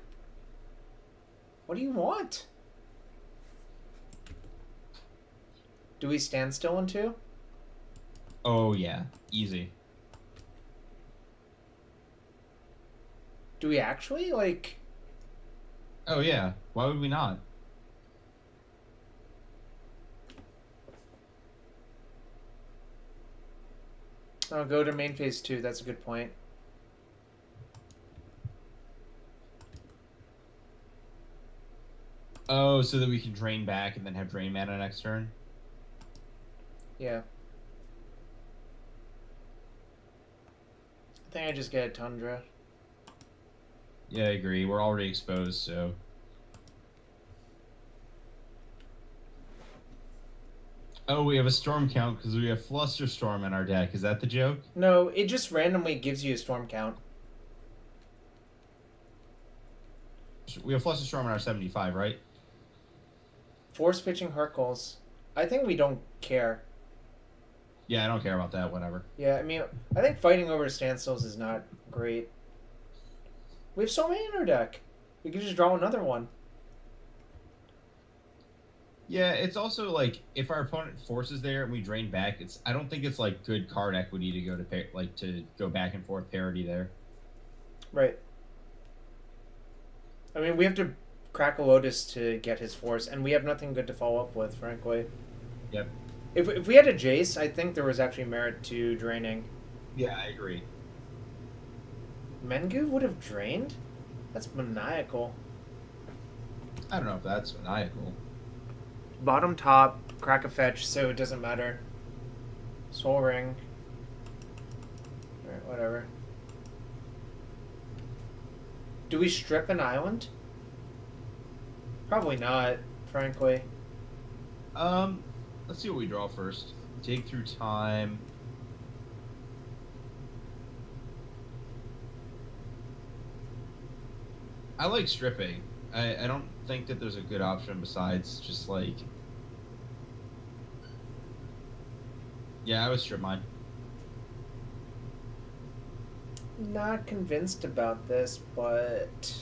Speaker 1: what do you want? Do we stand still in 2?
Speaker 2: Oh, yeah. Easy.
Speaker 1: Do we actually? Like...
Speaker 2: Oh, yeah. Why would we not?
Speaker 1: Oh, go to main phase 2. That's a good point.
Speaker 2: Oh, so that we can drain back and then have drain mana next turn?
Speaker 1: Yeah. I think I just get a Tundra.
Speaker 2: Yeah, I agree. We're already exposed, so... Oh, we have a storm count because we have Flusterstorm in our deck. Is that the joke?
Speaker 1: No, it just randomly gives you a storm count.
Speaker 2: We have Flusterstorm in our 75, right?
Speaker 1: Force pitching Hercules. I think we don't care.
Speaker 2: Yeah, I don't care about that. Whatever.
Speaker 1: Yeah, I mean, I think fighting over standstills is not great. We have so many in our deck. We could just draw another one.
Speaker 2: Yeah, it's also like if our opponent forces there and we drain back, it's I don't think it's like good card equity to go to to go back and forth parity there.
Speaker 1: Right. I mean, we have to crack a Lotus to get his force, and we have nothing good to follow up with, frankly.
Speaker 2: Yep.
Speaker 1: If we had a Jace, I think there was actually merit to draining.
Speaker 2: Yeah, I agree.
Speaker 1: Mengu would have drained? That's maniacal.
Speaker 2: I don't know if that's maniacal.
Speaker 1: Bottom top, crack a fetch, so it doesn't matter. Soul Ring. Alright, whatever. Do we strip an island? Probably not, frankly.
Speaker 2: Let's see what we draw first. Dig through time. I like stripping. I don't think that there's a good option besides just like... Yeah, I would strip mine.
Speaker 1: Not convinced about this, but...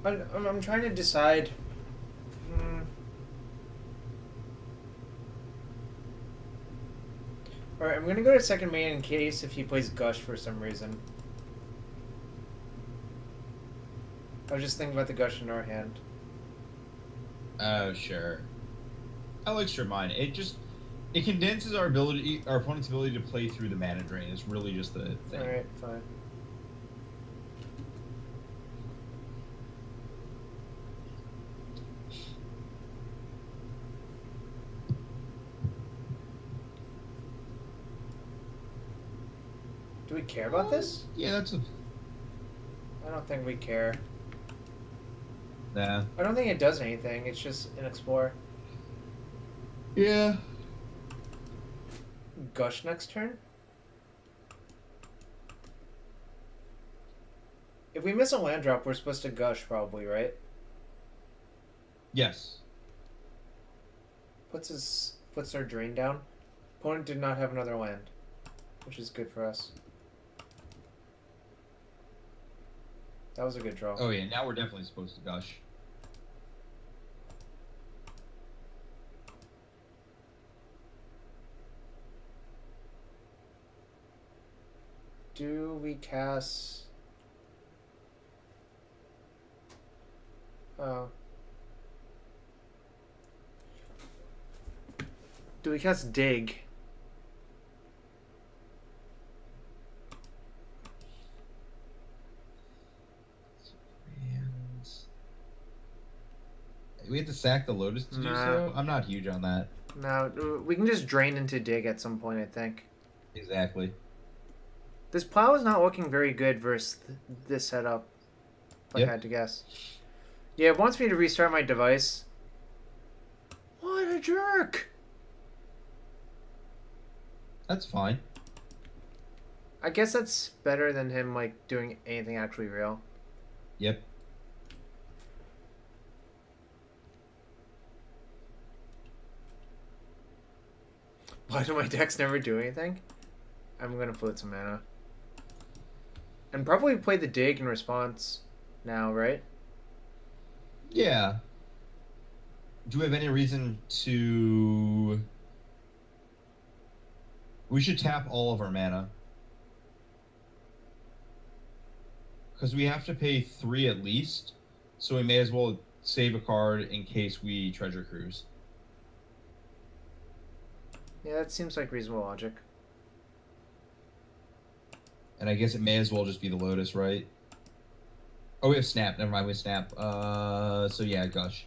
Speaker 1: I'm trying to decide. Alright, I'm gonna go to second main in case if he plays Gush for some reason. I was just thinking about the Gush in our hand.
Speaker 2: Oh, sure. I like strip mine. It condenses our opponent's ability to play through the mana drain. It's really just the thing.
Speaker 1: Alright, fine. Do we care about this?
Speaker 2: Yeah, that's a...
Speaker 1: I don't think we care.
Speaker 2: Nah.
Speaker 1: I don't think it does anything. It's just an Explorer.
Speaker 2: Yeah.
Speaker 1: Gush next turn? If we miss a land drop, we're supposed to Gush probably, right?
Speaker 2: Yes.
Speaker 1: Puts our drain down. Opponent did not have another land, which is good for us. That was a good draw.
Speaker 2: Oh yeah, now we're definitely supposed to gush.
Speaker 1: Do we cast... Oh. Do we cast Dig?
Speaker 2: We have to sack the Lotus to do so? I'm not huge on that.
Speaker 1: No, we can just drain into Dig at some point, I think.
Speaker 2: Exactly.
Speaker 1: This plow is not looking very good versus this setup, if I had to guess. Yeah, it wants me to restart my device. What a jerk!
Speaker 2: That's fine.
Speaker 1: I guess that's better than him, like, doing anything actually real.
Speaker 2: Yep.
Speaker 1: Why do my decks never do anything? I'm gonna float some mana. And probably play the Dig in response now, right?
Speaker 2: Yeah. Do we have any reason to... We should tap all of our mana. Because we have to pay 3 at least, so we may as well save a card in case we treasure cruise.
Speaker 1: Yeah, that seems like reasonable logic.
Speaker 2: And I guess it may as well just be the Lotus, right? Oh, we have Snap. Never mind, we have Snap. So yeah, Gush.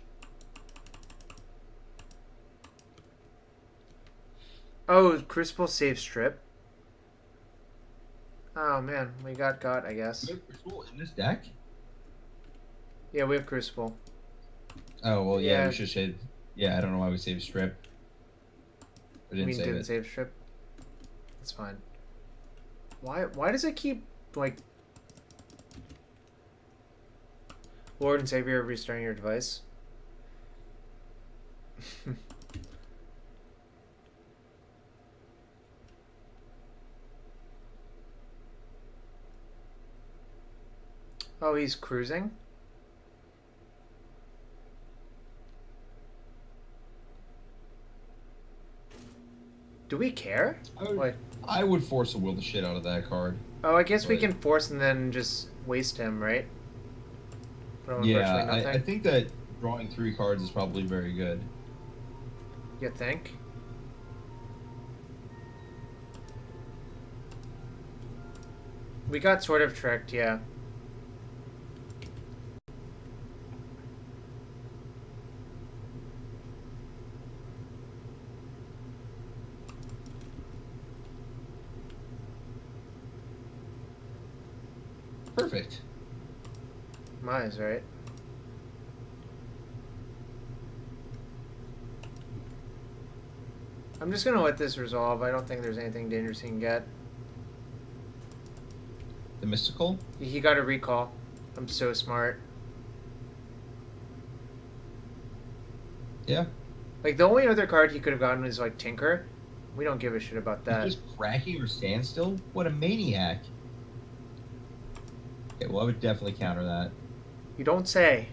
Speaker 1: Oh, Crucible save strip. Oh man, we got, I guess.
Speaker 2: We have Crucible in this deck?
Speaker 1: Yeah, we have Crucible.
Speaker 2: Oh, well, yeah,
Speaker 1: Yeah.
Speaker 2: we should save... Yeah, I don't know why we saved Strip. We didn't save it.
Speaker 1: Save strip. It's fine. Why does it keep, like... Lord and Savior of restarting your device? Oh, he's cruising? Do we care? What?
Speaker 2: I would force a will the shit out of that card.
Speaker 1: Oh, I guess we
Speaker 2: But-
Speaker 1: can force and then just waste him, right? Put him on
Speaker 2: Yeah,
Speaker 1: virtually nothing.
Speaker 2: I think that drawing 3 cards is probably very good.
Speaker 1: You think? We got sort of tricked, yeah.
Speaker 2: Perfect.
Speaker 1: Mine's right. I'm just gonna let this resolve. I don't think there's anything dangerous he can get.
Speaker 2: The mystical?
Speaker 1: He got a recall. I'm so smart.
Speaker 2: Yeah.
Speaker 1: Like, the only other card he could have gotten is, like, Tinker. We don't give a shit about that.
Speaker 2: Just cracking or standstill? What a maniac. Okay, well, I would definitely counter that.
Speaker 1: You don't say.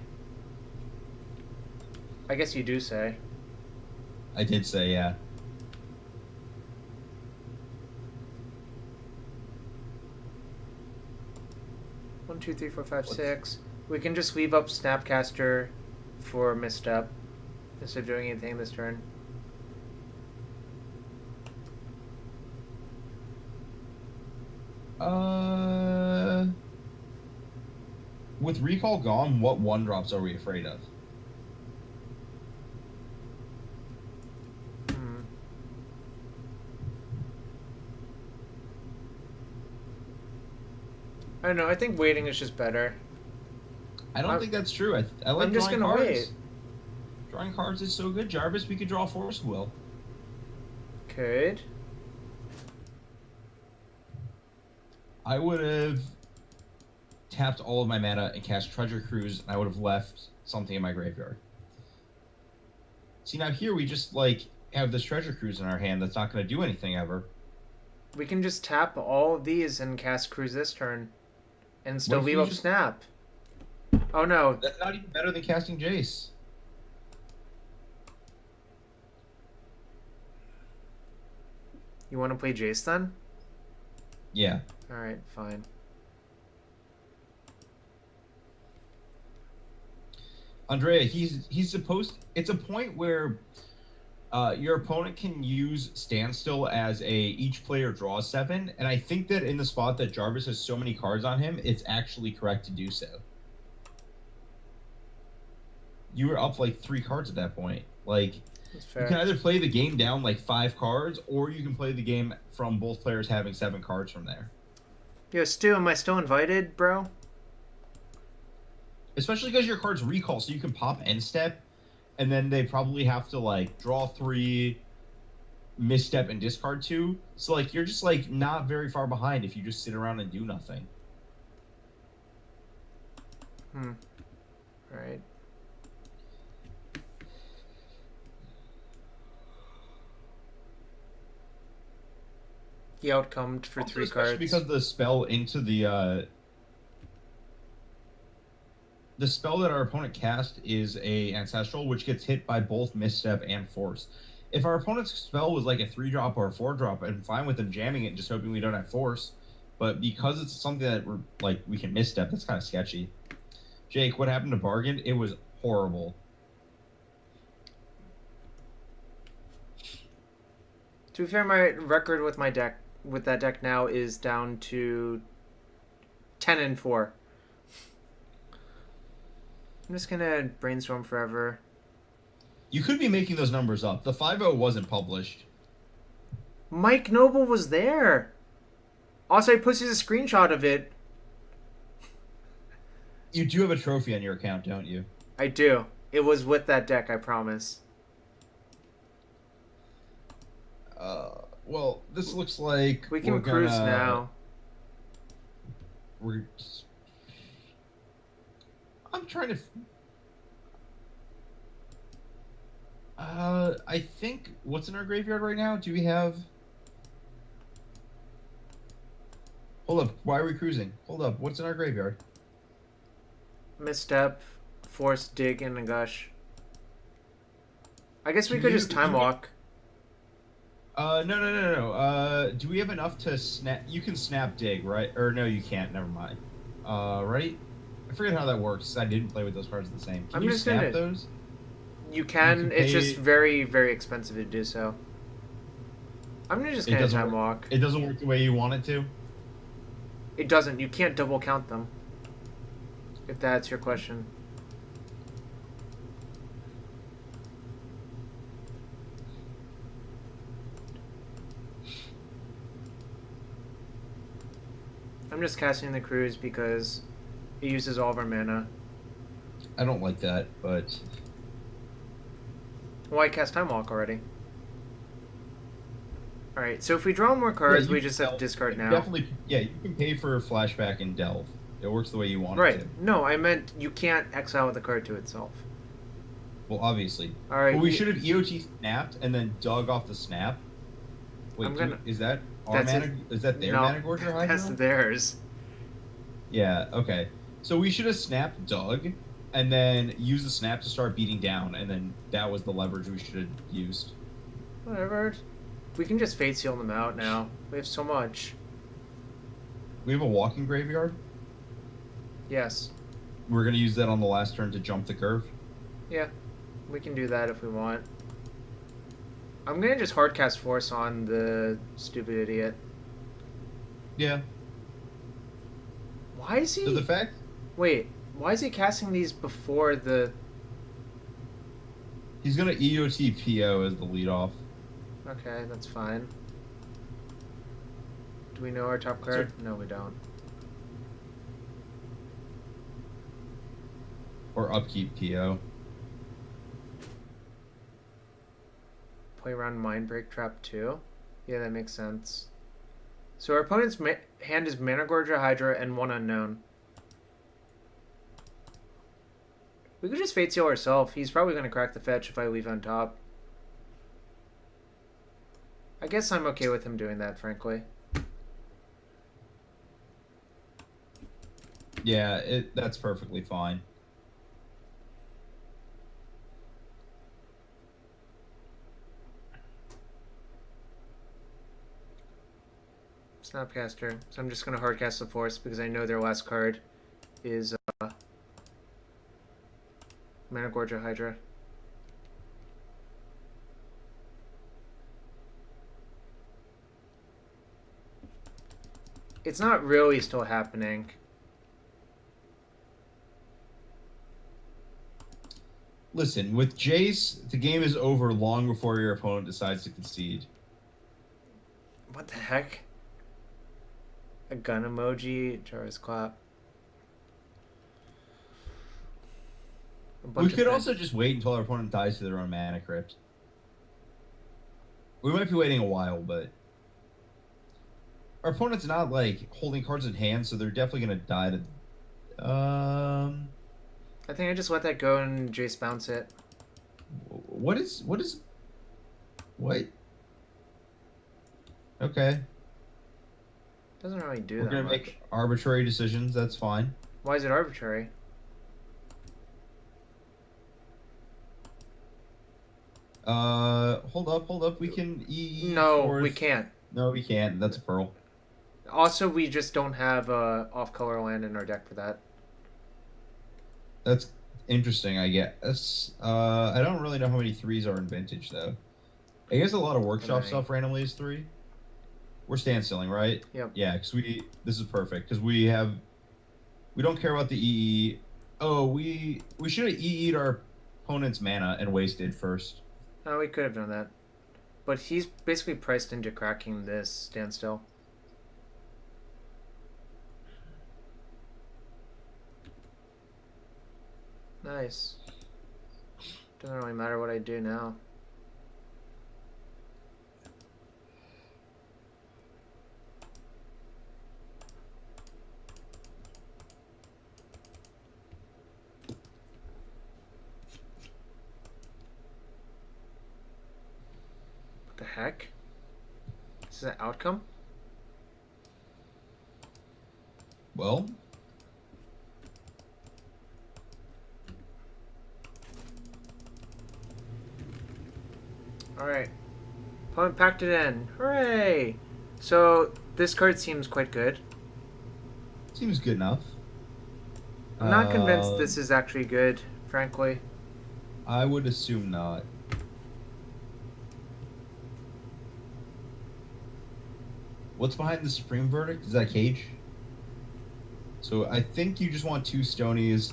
Speaker 1: I guess you do say.
Speaker 2: I did say, yeah.
Speaker 1: One, two, three, four, five,
Speaker 2: What's-
Speaker 1: 6. We can just leave up Snapcaster for misstep instead of doing anything this turn.
Speaker 2: With recall gone, what 1-drops are we afraid of?
Speaker 1: Hmm. I don't know. I think waiting is just better.
Speaker 2: I don't
Speaker 1: I'm-
Speaker 2: think that's true. I like
Speaker 1: I'm just
Speaker 2: drawing
Speaker 1: gonna
Speaker 2: cards.
Speaker 1: wait.
Speaker 2: Drawing cards is so good, Jarvis. We could draw Force Will.
Speaker 1: Could.
Speaker 2: I would have tapped all of my mana and cast Treasure Cruise, and I would have left something in my graveyard. See, now here we just, like, have this Treasure Cruise in our hand that's not going to do anything ever.
Speaker 1: We can just tap all of these and cast Cruise this turn. And still
Speaker 2: if
Speaker 1: leave
Speaker 2: we
Speaker 1: up
Speaker 2: just-
Speaker 1: Snap. Oh no.
Speaker 2: That's not even better than casting Jace.
Speaker 1: You want to play Jace then?
Speaker 2: Yeah.
Speaker 1: Alright, fine.
Speaker 2: Andrea, he's supposed... It's a point where your opponent can use Standstill as each player draws 7, and I think that in the spot that Jarvis has so many cards on him, it's actually correct to do so. You were up like 3 cards at that point. Like,
Speaker 1: That's
Speaker 2: you can
Speaker 1: fair.
Speaker 2: either play the game down like 5 cards, or you can play the game from both players having 7 cards from there.
Speaker 1: Yo, Stu, am I still invited, bro?
Speaker 2: Especially because your cards recall, so you can pop end step, and then they probably have to like draw 3, misstep, and discard 2. So like you're just like not very far behind if you just sit around and do nothing.
Speaker 1: Alright. He outcomed for
Speaker 2: Also,
Speaker 1: 3
Speaker 2: especially
Speaker 1: cards.
Speaker 2: because the spell into the spell that our opponent cast is a ancestral, which gets hit by both misstep and force. If our opponent's spell was like a 3-drop or a 4-drop, I'm fine with them jamming it, just hoping we don't have force. But because it's something that we're like we can misstep, that's kind of sketchy. Jake, what happened to Bargain? It was horrible.
Speaker 1: To be fair, my record with my deck, with that deck now, is down to 10-4. I'm just gonna brainstorm forever.
Speaker 2: You could be making those numbers up. The 5-0 wasn't published.
Speaker 1: Mike Noble was there. Also, I posted a screenshot of it.
Speaker 2: You do have a trophy on your account, don't you?
Speaker 1: I do. It was with that deck, I promise.
Speaker 2: Well, this looks like
Speaker 1: We can
Speaker 2: we're
Speaker 1: cruise
Speaker 2: gonna-
Speaker 1: now.
Speaker 2: we're. I'm trying to. I think what's in our graveyard right now? Do we have? Hold up. Why are we cruising? Hold up. What's in our graveyard?
Speaker 1: Misstep, forced dig, and a gush. I guess we
Speaker 2: Can
Speaker 1: could just time
Speaker 2: you
Speaker 1: walk.
Speaker 2: no. Do we have enough to snap? You can snap dig, right? Or no, you can't. Never mind. Right? I forget how that works. I didn't play with those cards the same. Can
Speaker 1: I'm
Speaker 2: you
Speaker 1: just
Speaker 2: snap
Speaker 1: gonna.
Speaker 2: those?
Speaker 1: You
Speaker 2: You
Speaker 1: can.
Speaker 2: can
Speaker 1: It's just
Speaker 2: pay.
Speaker 1: very, very expensive to do so. I'm just
Speaker 2: It
Speaker 1: gonna
Speaker 2: doesn't
Speaker 1: time
Speaker 2: work.
Speaker 1: walk.
Speaker 2: It doesn't work the way you want it to.
Speaker 1: It doesn't. You can't double count them. If that's your question. I'm just casting the cruise because it uses all of our mana.
Speaker 2: I don't like that, but
Speaker 1: Well, I cast time walk already. Alright, so if we draw more
Speaker 2: yeah,
Speaker 1: cards,
Speaker 2: you
Speaker 1: we
Speaker 2: can
Speaker 1: just have to
Speaker 2: delve.
Speaker 1: discard
Speaker 2: You can
Speaker 1: now.
Speaker 2: definitely, yeah, you can pay for a flashback and delve. It works the way you want it
Speaker 1: Right.
Speaker 2: to.
Speaker 1: No, I meant you can't exile the card to itself.
Speaker 2: Well, obviously.
Speaker 1: Alright,
Speaker 2: Well, we should have EOT snapped and then dug off the snap.
Speaker 1: I'm
Speaker 2: Wait,
Speaker 1: gonna.
Speaker 2: is that our
Speaker 1: That's it.
Speaker 2: mana? Is that their
Speaker 1: No,
Speaker 2: mana Gorger
Speaker 1: that's
Speaker 2: Hydra?
Speaker 1: theirs.
Speaker 2: Yeah. Okay. So we should have snapped dug, and then use the snap to start beating down, and then that was the leverage we should have used.
Speaker 1: Whatever. We can just fate seal them out now. We have so much.
Speaker 2: We have a walking graveyard.
Speaker 1: Yes.
Speaker 2: We're gonna use that on the last turn to jump the curve.
Speaker 1: Yeah. We can do that if we want. I'm gonna just hardcast force on the stupid idiot.
Speaker 2: Yeah.
Speaker 1: Why is he?
Speaker 2: So the fact
Speaker 1: Wait. Why is he casting these before the?
Speaker 2: he's gonna EOT PO as the leadoff.
Speaker 1: Okay, that's fine. Do we know our top card? No, we don't.
Speaker 2: Or upkeep PO.
Speaker 1: Play around Mind Break Trap 2? Yeah, that makes sense. So our opponent's hand is Mana Gorgia Hydra and one unknown. We could just Fate Seal ourselves. He's probably going to crack the fetch if I leave on top. I guess I'm okay with him doing that, frankly.
Speaker 2: Yeah, that's perfectly fine.
Speaker 1: Snapcaster. So I'm just going to hardcast the Force because I know their last card is Mana Gorgia Hydra. It's not really still happening.
Speaker 2: Listen, with Jace, the game is over long before your opponent decides to concede.
Speaker 1: What the heck? A gun emoji, Jarvis clap.
Speaker 2: We could also just wait until our opponent dies to their own mana crypt. We might be waiting a while, but our opponent's not like holding cards in hand, so they're definitely gonna die to.
Speaker 1: I think I just let that go and Jace bounce it.
Speaker 2: What? Okay.
Speaker 1: Doesn't really do
Speaker 2: We're
Speaker 1: that
Speaker 2: gonna
Speaker 1: much.
Speaker 2: make arbitrary decisions. That's fine.
Speaker 1: Why is it arbitrary?
Speaker 2: Hold up. We can
Speaker 1: No,
Speaker 2: forth.
Speaker 1: we can't.
Speaker 2: No, we can't. That's a pearl.
Speaker 1: Also, we just don't have off-color land in our deck for that.
Speaker 2: That's interesting, I guess. I don't really know how many threes are in vintage though. I guess a lot of workshop stuff randomly is 3. We're standstilling, right?
Speaker 1: Yep.
Speaker 2: Yeah, because this is perfect because we don't care about the EE. Oh, we should have EE'd our opponent's mana and wasted first.
Speaker 1: Oh, we could have done that. But he's basically priced into cracking this standstill. Nice. Doesn't really matter what I do now. heck? This is an outcome?
Speaker 2: Well,
Speaker 1: Alright. Opponent packed it in. Hooray! So, this card seems quite good.
Speaker 2: seems good enough.
Speaker 1: I'm not convinced this is actually good, frankly.
Speaker 2: I would assume not. What's behind the Supreme Verdict? Is that Cage? So I think you just want 2 Stonies.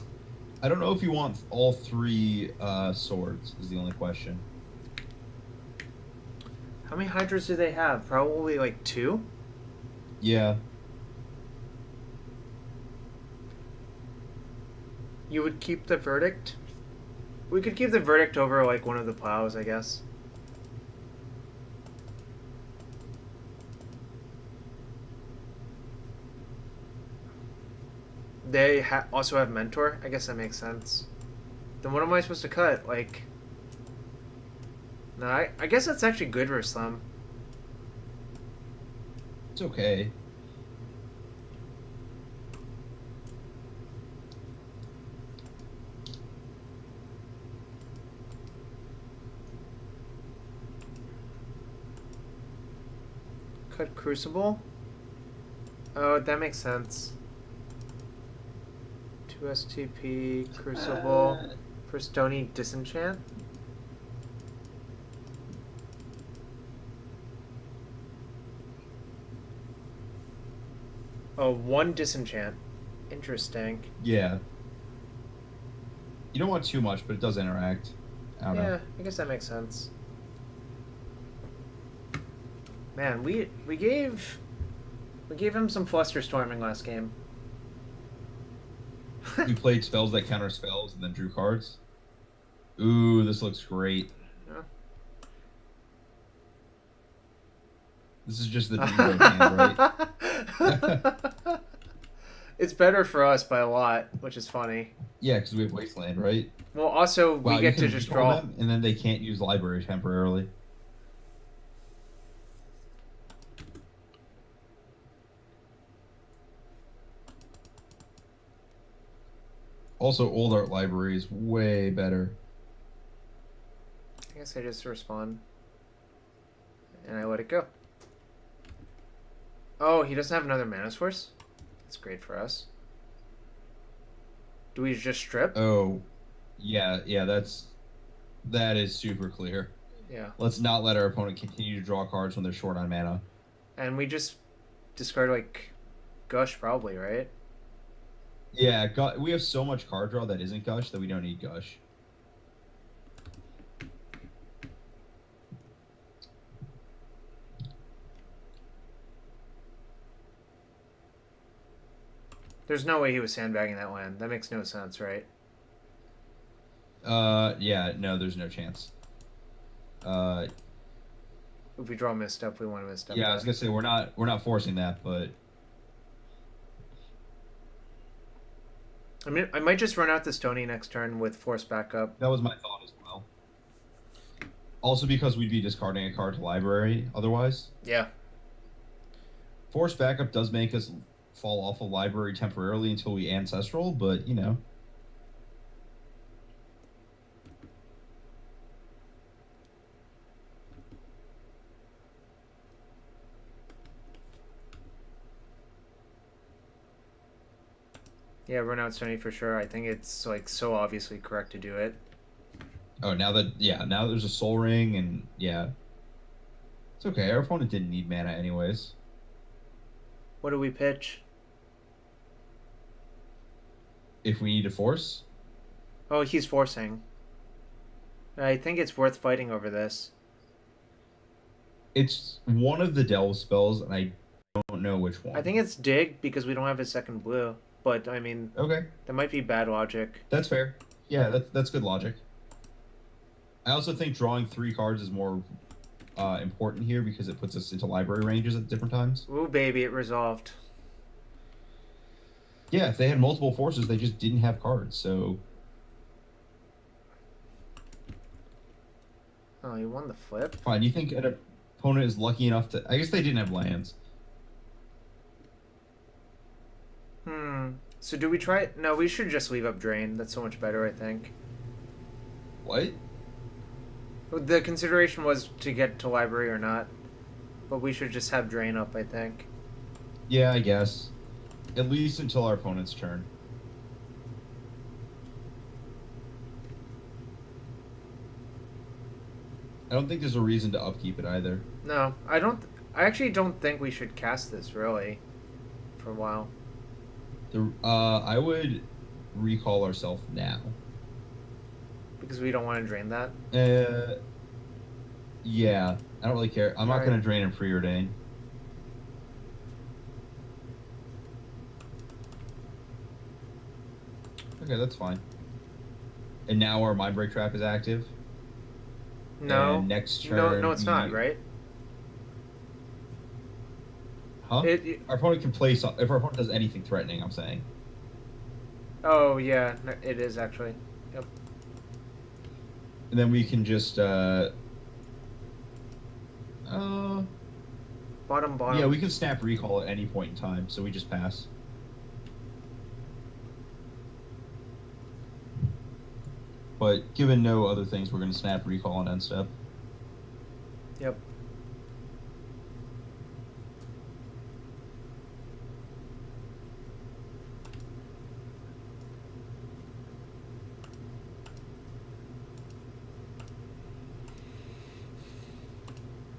Speaker 2: I don't know if you want all 3 swords, is the only question.
Speaker 1: How many Hydras do they have? Probably like 2?
Speaker 2: Yeah.
Speaker 1: You would keep the Verdict? We could keep the Verdict over like one of the plows, I guess. They also have Mentor. I guess that makes sense. Then what am I supposed to cut? Like... No, I guess that's actually good versus them.
Speaker 2: It's okay.
Speaker 1: Cut Crucible? Oh, that makes sense. 2 STP, Crucible, for Stony Disenchant? Oh, 1 Disenchant. Interesting.
Speaker 2: Yeah. You don't want too much, but it does interact. I don't know.
Speaker 1: I guess that makes sense. Man, we gave him some flusterstorming last game.
Speaker 2: We played spells that counter spells and then drew cards. Ooh, this looks great.
Speaker 1: Yeah.
Speaker 2: This is just the Dreamboat hand, right?
Speaker 1: It's better for us by a lot, which is funny.
Speaker 2: Yeah, because we have Wasteland, right?
Speaker 1: Well, also,
Speaker 2: Wow,
Speaker 1: we get to just draw
Speaker 2: them, and then they can't use Library temporarily. Also, Old Art Library is way better.
Speaker 1: I guess I just respond. And I let it go. Oh, he doesn't have another mana source? That's great for us. Do we just strip?
Speaker 2: Oh, yeah, that is super clear.
Speaker 1: Yeah.
Speaker 2: Let's not let our opponent continue to draw cards when they're short on mana.
Speaker 1: And we just discard, like, Gush, probably, right?
Speaker 2: Yeah, we have so much card draw that isn't Gush that we don't need Gush.
Speaker 1: There's no way he was sandbagging that land. That makes no sense, right?
Speaker 2: Yeah, no, there's no chance.
Speaker 1: If we draw misstep, we want to misstep.
Speaker 2: Yeah, I was gonna say we're not forcing that, but
Speaker 1: I mean, I might just run out the Stony next turn with force backup.
Speaker 2: that was my thought as well. Also because we'd be discarding a card to library otherwise.
Speaker 1: Yeah.
Speaker 2: Force backup does make us fall off of library temporarily until we ancestral, but you know.
Speaker 1: Yeah, run out Stony for sure. I think it's like so obviously correct to do it.
Speaker 2: Oh, now there's a soul ring, and yeah. It's okay, our opponent didn't need mana anyways.
Speaker 1: What do we pitch?
Speaker 2: If we need to force?
Speaker 1: Oh, he's forcing. I think it's worth fighting over this.
Speaker 2: It's one of the delve spells, and I don't know which one.
Speaker 1: I think it's dig because we don't have his second blue. But, I mean,
Speaker 2: Okay,
Speaker 1: that might be bad logic.
Speaker 2: that's fair. Yeah, that's good logic. I also think drawing 3 cards is more important here because it puts us into library ranges at different times.
Speaker 1: Ooh, baby, it resolved.
Speaker 2: Yeah, if they had multiple forces, they just didn't have cards, so...
Speaker 1: Oh, you won the flip?
Speaker 2: Fine, you think opponent is lucky enough to. I guess they didn't have lands.
Speaker 1: So do we try? No, we should just leave up drain. That's so much better, I think.
Speaker 2: What?
Speaker 1: The consideration was to get to library or not, but we should just have drain up, I think.
Speaker 2: Yeah, I guess. At least until our opponent's turn. I don't think there's a reason to upkeep it either.
Speaker 1: No, I don't. I actually don't think we should cast this really for a while.
Speaker 2: I would recall ourselves now.
Speaker 1: Because we don't want to drain that?
Speaker 2: Yeah. I don't really care. I'm not going to drain and preordain. Okay, that's fine. And now our Mindbreak Trap is active?
Speaker 1: No.
Speaker 2: And next turn...
Speaker 1: No, it's not, right?
Speaker 2: Huh? Our opponent can play... If our opponent does anything threatening, I'm saying.
Speaker 1: Oh, yeah. It is, actually. Yep.
Speaker 2: And then we can just...
Speaker 1: Bottom.
Speaker 2: Yeah, we can snap recall at any point in time, so we just pass. But given no other things, we're going to snap recall on end step.
Speaker 1: Yep.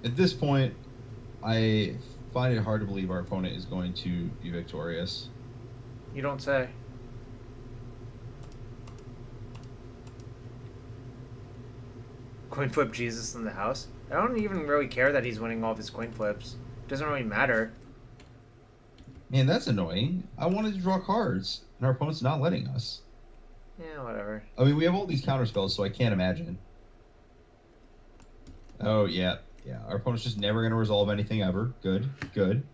Speaker 2: At this point, I find it hard to believe our opponent is going to be victorious.
Speaker 1: You don't say. Coin flip Jesus in the house? I don't even really care that he's winning all of his coin flips. Doesn't really matter.
Speaker 2: Man, that's annoying. I wanted to draw cards, and our opponent's not letting us.
Speaker 1: Yeah, whatever.
Speaker 2: I mean, we have all these counter spells, so I can't imagine. Oh, yeah. Yeah, our opponent's just never going to resolve anything ever. Good. And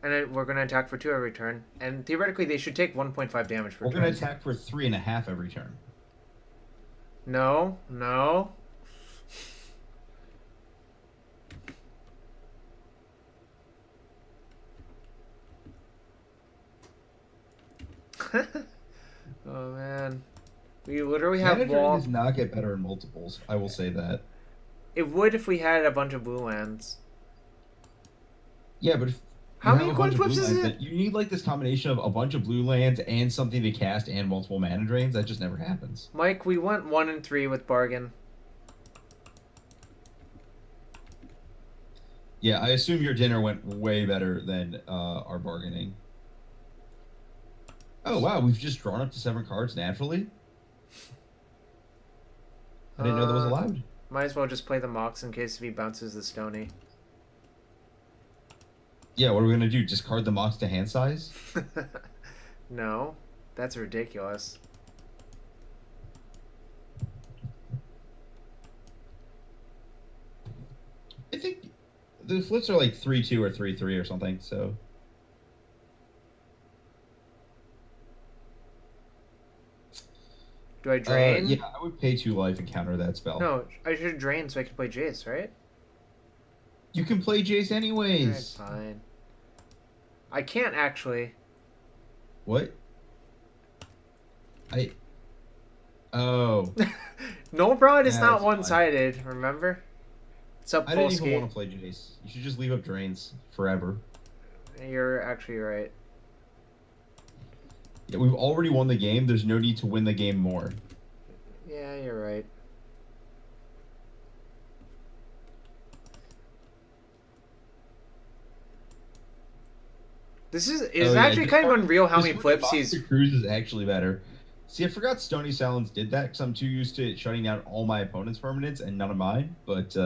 Speaker 1: then we're going to attack for 2 every turn. And theoretically, they should take 1.5 damage per turn.
Speaker 2: We're going to attack for 3.5 every turn.
Speaker 1: No. Oh, man. We literally have
Speaker 2: Mana Drain does not get better in multiples. I will say that.
Speaker 1: It would if we had a bunch of blue lands.
Speaker 2: Yeah, but if
Speaker 1: how many coin flips is it?
Speaker 2: You need like this combination of a bunch of blue lands and something to cast and multiple mana drains. That just never happens.
Speaker 1: Mike, we went 1 and 3 with bargain.
Speaker 2: Yeah, I assume your dinner went way better than our bargaining. Oh wow, we've just drawn up to 7 cards naturally. I didn't know that was allowed.
Speaker 1: Might as well just play the Mox in case if he bounces the Stony.
Speaker 2: Yeah, what are we gonna do? Discard the Mox to hand size?
Speaker 1: No, that's ridiculous.
Speaker 2: I think the flips are like 3-2 or 3-3 or something, so...
Speaker 1: Do I drain?
Speaker 2: Yeah, I would pay 2 life and counter that spell.
Speaker 1: No, I should drain so I can play Jace, right?
Speaker 2: You can play Jace anyways.
Speaker 1: Alright, fine. I can't actually.
Speaker 2: What? Oh.
Speaker 1: No, Broad is
Speaker 2: Yeah,
Speaker 1: not
Speaker 2: that's
Speaker 1: one-sided, remember? It's up
Speaker 2: I
Speaker 1: full
Speaker 2: didn't even
Speaker 1: skate.
Speaker 2: want to play Jace. You should just leave up drains forever.
Speaker 1: You're actually right.
Speaker 2: Yeah, we've already won the game. There's no need to win the game more.
Speaker 1: Yeah, you're right. This is actually kind of unreal how many flips he's...
Speaker 2: Cruz is actually better. See, I forgot Stony Silence did that because I'm too used to shutting down all my opponent's permanents and none of mine, but...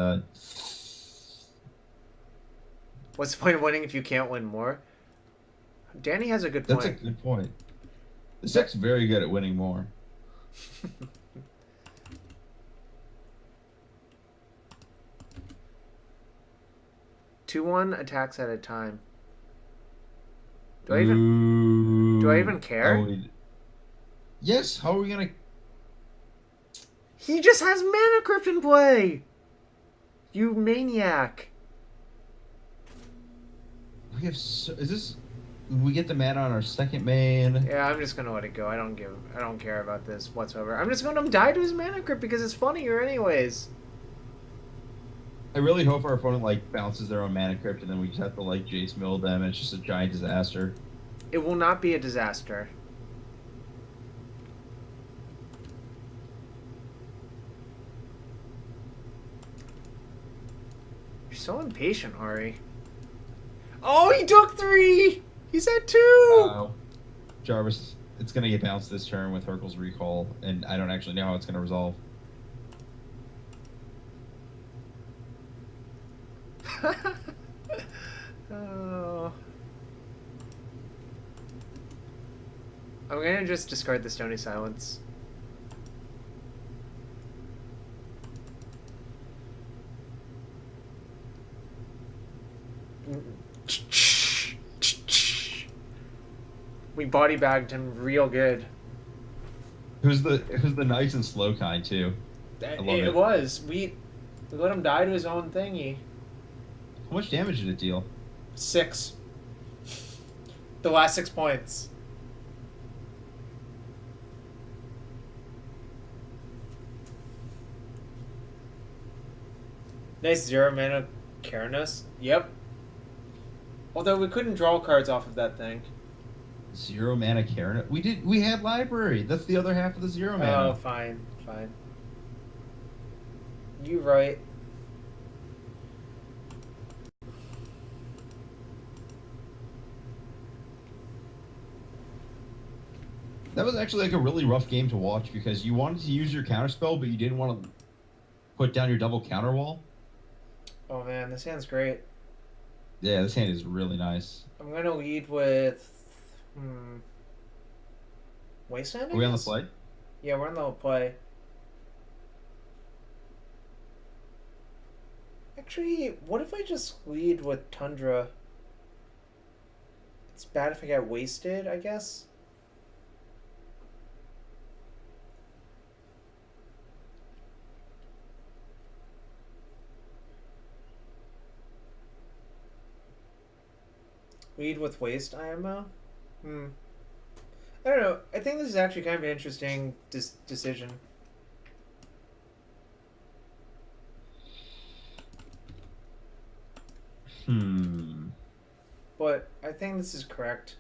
Speaker 1: What's the point of winning if you can't win more? Danny has a good point.
Speaker 2: That's a good point. This deck's very good at winning more.
Speaker 1: 2-1 attacks at a time. Do I even care?
Speaker 2: Yes, how are we gonna...
Speaker 1: He just has Mana Crypt in play! You maniac.
Speaker 2: We have is this we get the mana on our second main?
Speaker 1: Yeah, I'm just gonna let it go. I don't care about this whatsoever. I'm just gonna die to his mana crypt because it's funnier anyways.
Speaker 2: I really hope our opponent like bounces their own mana crypt and then we just have to like Jace mill them and it's just a giant disaster.
Speaker 1: It will not be a disaster. You're so impatient, Ari. Oh, he took 3! He's at 2!
Speaker 2: Jarvis, it's gonna get bounced this turn with Hurkyl's Recall, and I don't actually know how it's gonna resolve.
Speaker 1: Oh. I'm gonna just discard the Stony Silence. We body bagged him real good.
Speaker 2: Who's the nice and slow kind too? I love it.
Speaker 1: It was. We let him die to his own thingy.
Speaker 2: How much damage did it deal?
Speaker 1: 6. The last 6 points. Nice 0 mana Keranos. Yep. Although we couldn't draw cards off of that thing.
Speaker 2: 0 mana Karen. We had library. That's the other half of the 0 mana.
Speaker 1: Oh, fine. You right.
Speaker 2: That was actually like a really rough game to watch because you wanted to use your counterspell, but you didn't want to put down your double counter wall.
Speaker 1: Oh man, this hand's great.
Speaker 2: Yeah, this hand is really nice.
Speaker 1: I'm gonna lead with Wasteland.
Speaker 2: Are we on the play?
Speaker 1: Yeah, we're on the play. Actually, what if I just lead with Tundra? It's bad if I get wasted, I guess. Lead with waste IMO? I don't know. I think this is actually kind of an interesting decision. But I think this is correct.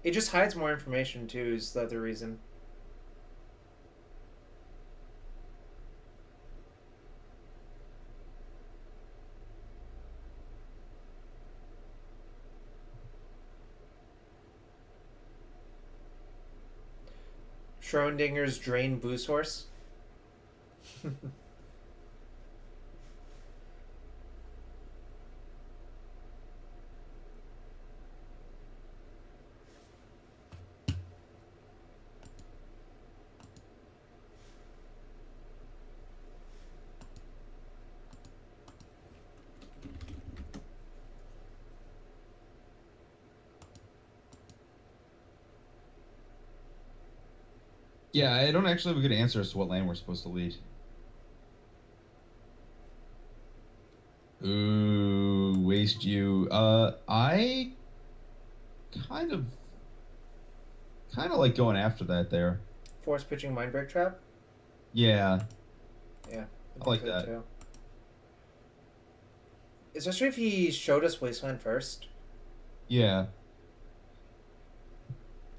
Speaker 1: It just hides more information too, is the other reason. Schrodinger's drain blue source.
Speaker 2: Yeah, I don't actually have a good answer as to what lane we're supposed to lead. Ooh, waste you. I kind of like going after that there.
Speaker 1: Force pitching Mindbreak Trap?
Speaker 2: Yeah.
Speaker 1: Yeah.
Speaker 2: I like that.
Speaker 1: Too. Especially if he showed us Wasteland first.
Speaker 2: Yeah.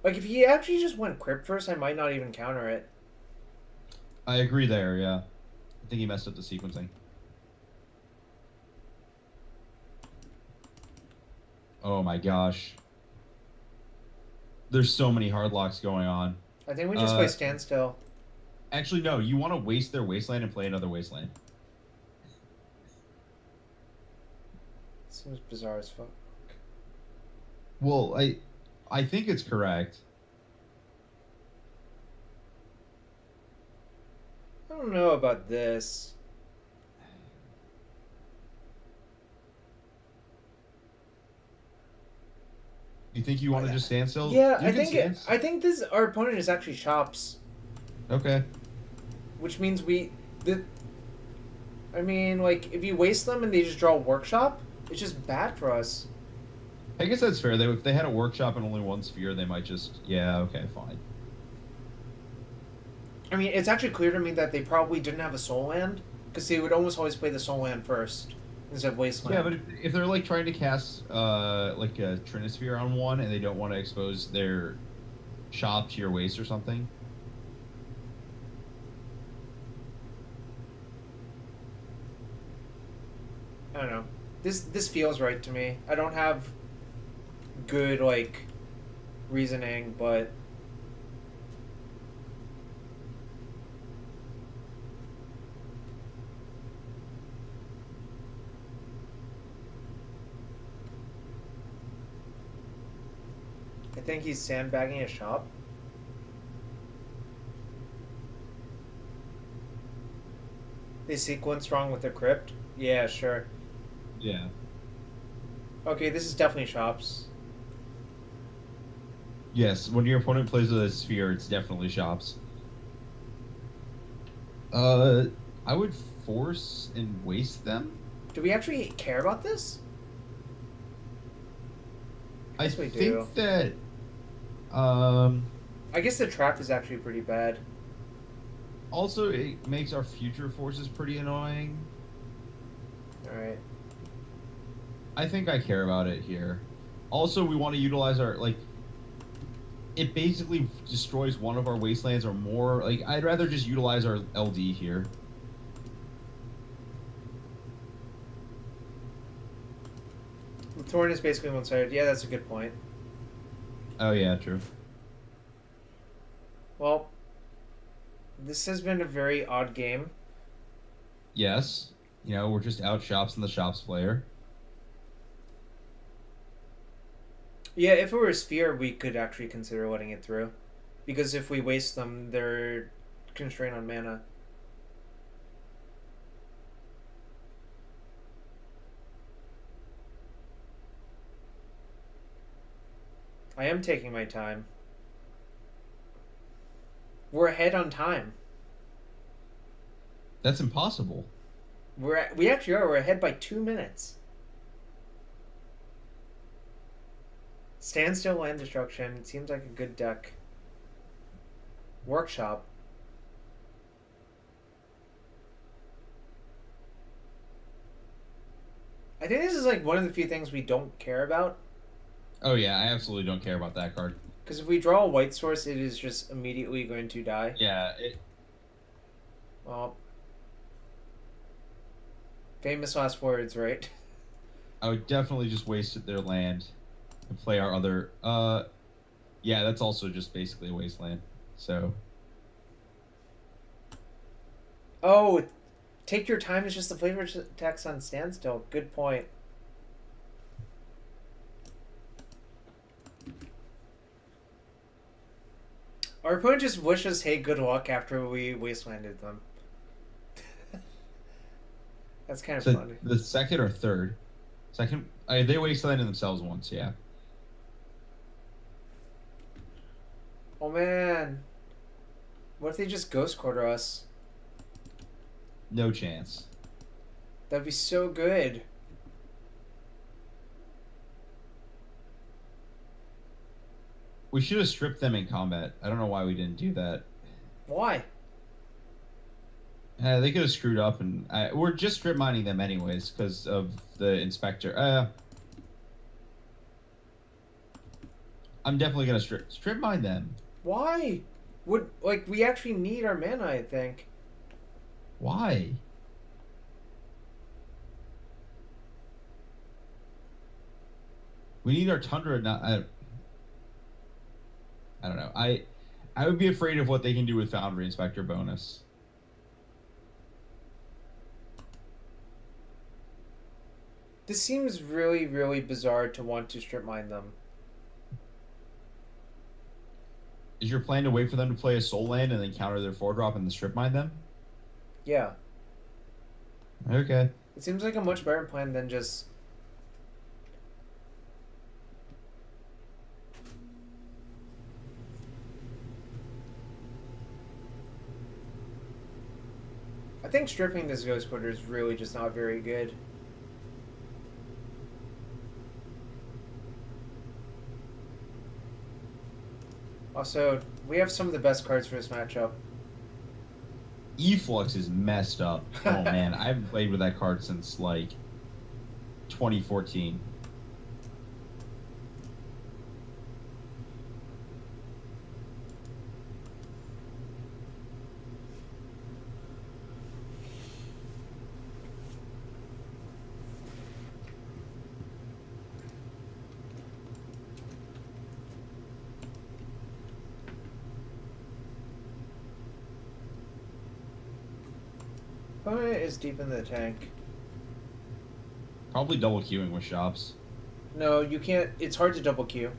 Speaker 1: Like, if he actually just went Crypt first, I might not even counter it.
Speaker 2: I agree there, yeah. I think he messed up the sequencing. Oh my gosh. There's so many hard locks going on.
Speaker 1: I think we just play Standstill.
Speaker 2: Actually, no. You want to waste their Wasteland and play another Wasteland.
Speaker 1: Seems bizarre as fuck.
Speaker 2: Well, I think it's correct.
Speaker 1: I don't know about this.
Speaker 2: You think you want to just stand still?
Speaker 1: Yeah, I think this our opponent is actually Chops.
Speaker 2: Okay.
Speaker 1: Which means I mean, like, if you waste them and they just draw Workshop, It's just bad for us.
Speaker 2: I guess that's fair. If they had a workshop and only one sphere, they might just, yeah, okay, fine.
Speaker 1: I mean, it's actually clear to me that they probably didn't have a soul land because they would almost always play the soul land first instead of wasteland.
Speaker 2: Yeah, but if they're like trying to cast like a Trinisphere on one and they don't want to expose their shop to your waste or something.
Speaker 1: I don't know. This feels right to me. I don't have good like reasoning, but I think he's sandbagging a shop. They sequence wrong with the crypt. Yeah, sure.
Speaker 2: Yeah.
Speaker 1: Okay, this is definitely shops.
Speaker 2: Yes, when your opponent plays with a sphere, it's definitely shops. I would force and waste them.
Speaker 1: Do we actually care about this?
Speaker 2: I
Speaker 1: Yes, we
Speaker 2: think
Speaker 1: do.
Speaker 2: that
Speaker 1: I guess the trap is actually pretty bad.
Speaker 2: also it makes our future forces pretty annoying.
Speaker 1: Alright.
Speaker 2: I think I care about it here. Also, we want to utilize our like. It basically destroys one of our wastelands or more. Like, I'd rather just utilize our LD here.
Speaker 1: The Thorn is basically one-sided. Yeah, that's a good point.
Speaker 2: Oh yeah, true.
Speaker 1: Well, this has been a very odd game.
Speaker 2: Yes, you know we're just out shops in the shops player.
Speaker 1: Yeah, if it were a sphere, we could actually consider letting it through. Because if we waste them, they're constrained on mana. I am taking my time. We're ahead on time.
Speaker 2: That's impossible.
Speaker 1: We actually are. We're ahead by 2 minutes. Standstill land destruction. Seems like a good deck. Workshop. I think this is like one of the few things we don't care about.
Speaker 2: Oh yeah, I absolutely don't care about that card.
Speaker 1: Because if we draw a white source, it is just immediately going to die.
Speaker 2: Yeah,
Speaker 1: Well, famous last words, right?
Speaker 2: I would definitely just waste their land and play our other. Yeah, that's also just basically a wasteland. So.
Speaker 1: Oh, take your time is just the flavor text on Standstill. Good point. Our opponent just wishes, hey, good luck after we wastelanded them. That's kind of
Speaker 2: So
Speaker 1: funny.
Speaker 2: the second or third? Second? They wastelanded themselves once, yeah.
Speaker 1: Oh man. What if they just ghost quarter us?
Speaker 2: No chance.
Speaker 1: That'd be so good.
Speaker 2: We should have stripped them in combat. I don't know why we didn't do that.
Speaker 1: Why?
Speaker 2: They could have screwed up, and we're just strip mining them anyways because of the inspector. I'm definitely gonna strip mine them.
Speaker 1: Why? Would like we actually need our mana, I think.
Speaker 2: Why? We need our tundra. Not. I don't know. I would be afraid of what they can do with Foundry Inspector bonus.
Speaker 1: This seems really, really bizarre to want to strip mine them.
Speaker 2: Is your plan to wait for them to play a soul land and then counter their 4-drop and then strip mine them?
Speaker 1: Yeah.
Speaker 2: Okay.
Speaker 1: It seems like a much better plan than just... I think stripping this Ghost Quarter is really just not very good. Also, we have some of the best cards for this matchup.
Speaker 2: Efflux is messed up. Oh man, I haven't played with that card since like 2014.
Speaker 1: Opponent is deep in the tank.
Speaker 2: Probably double queuing with shops.
Speaker 1: No, you can't. It's hard to double queue.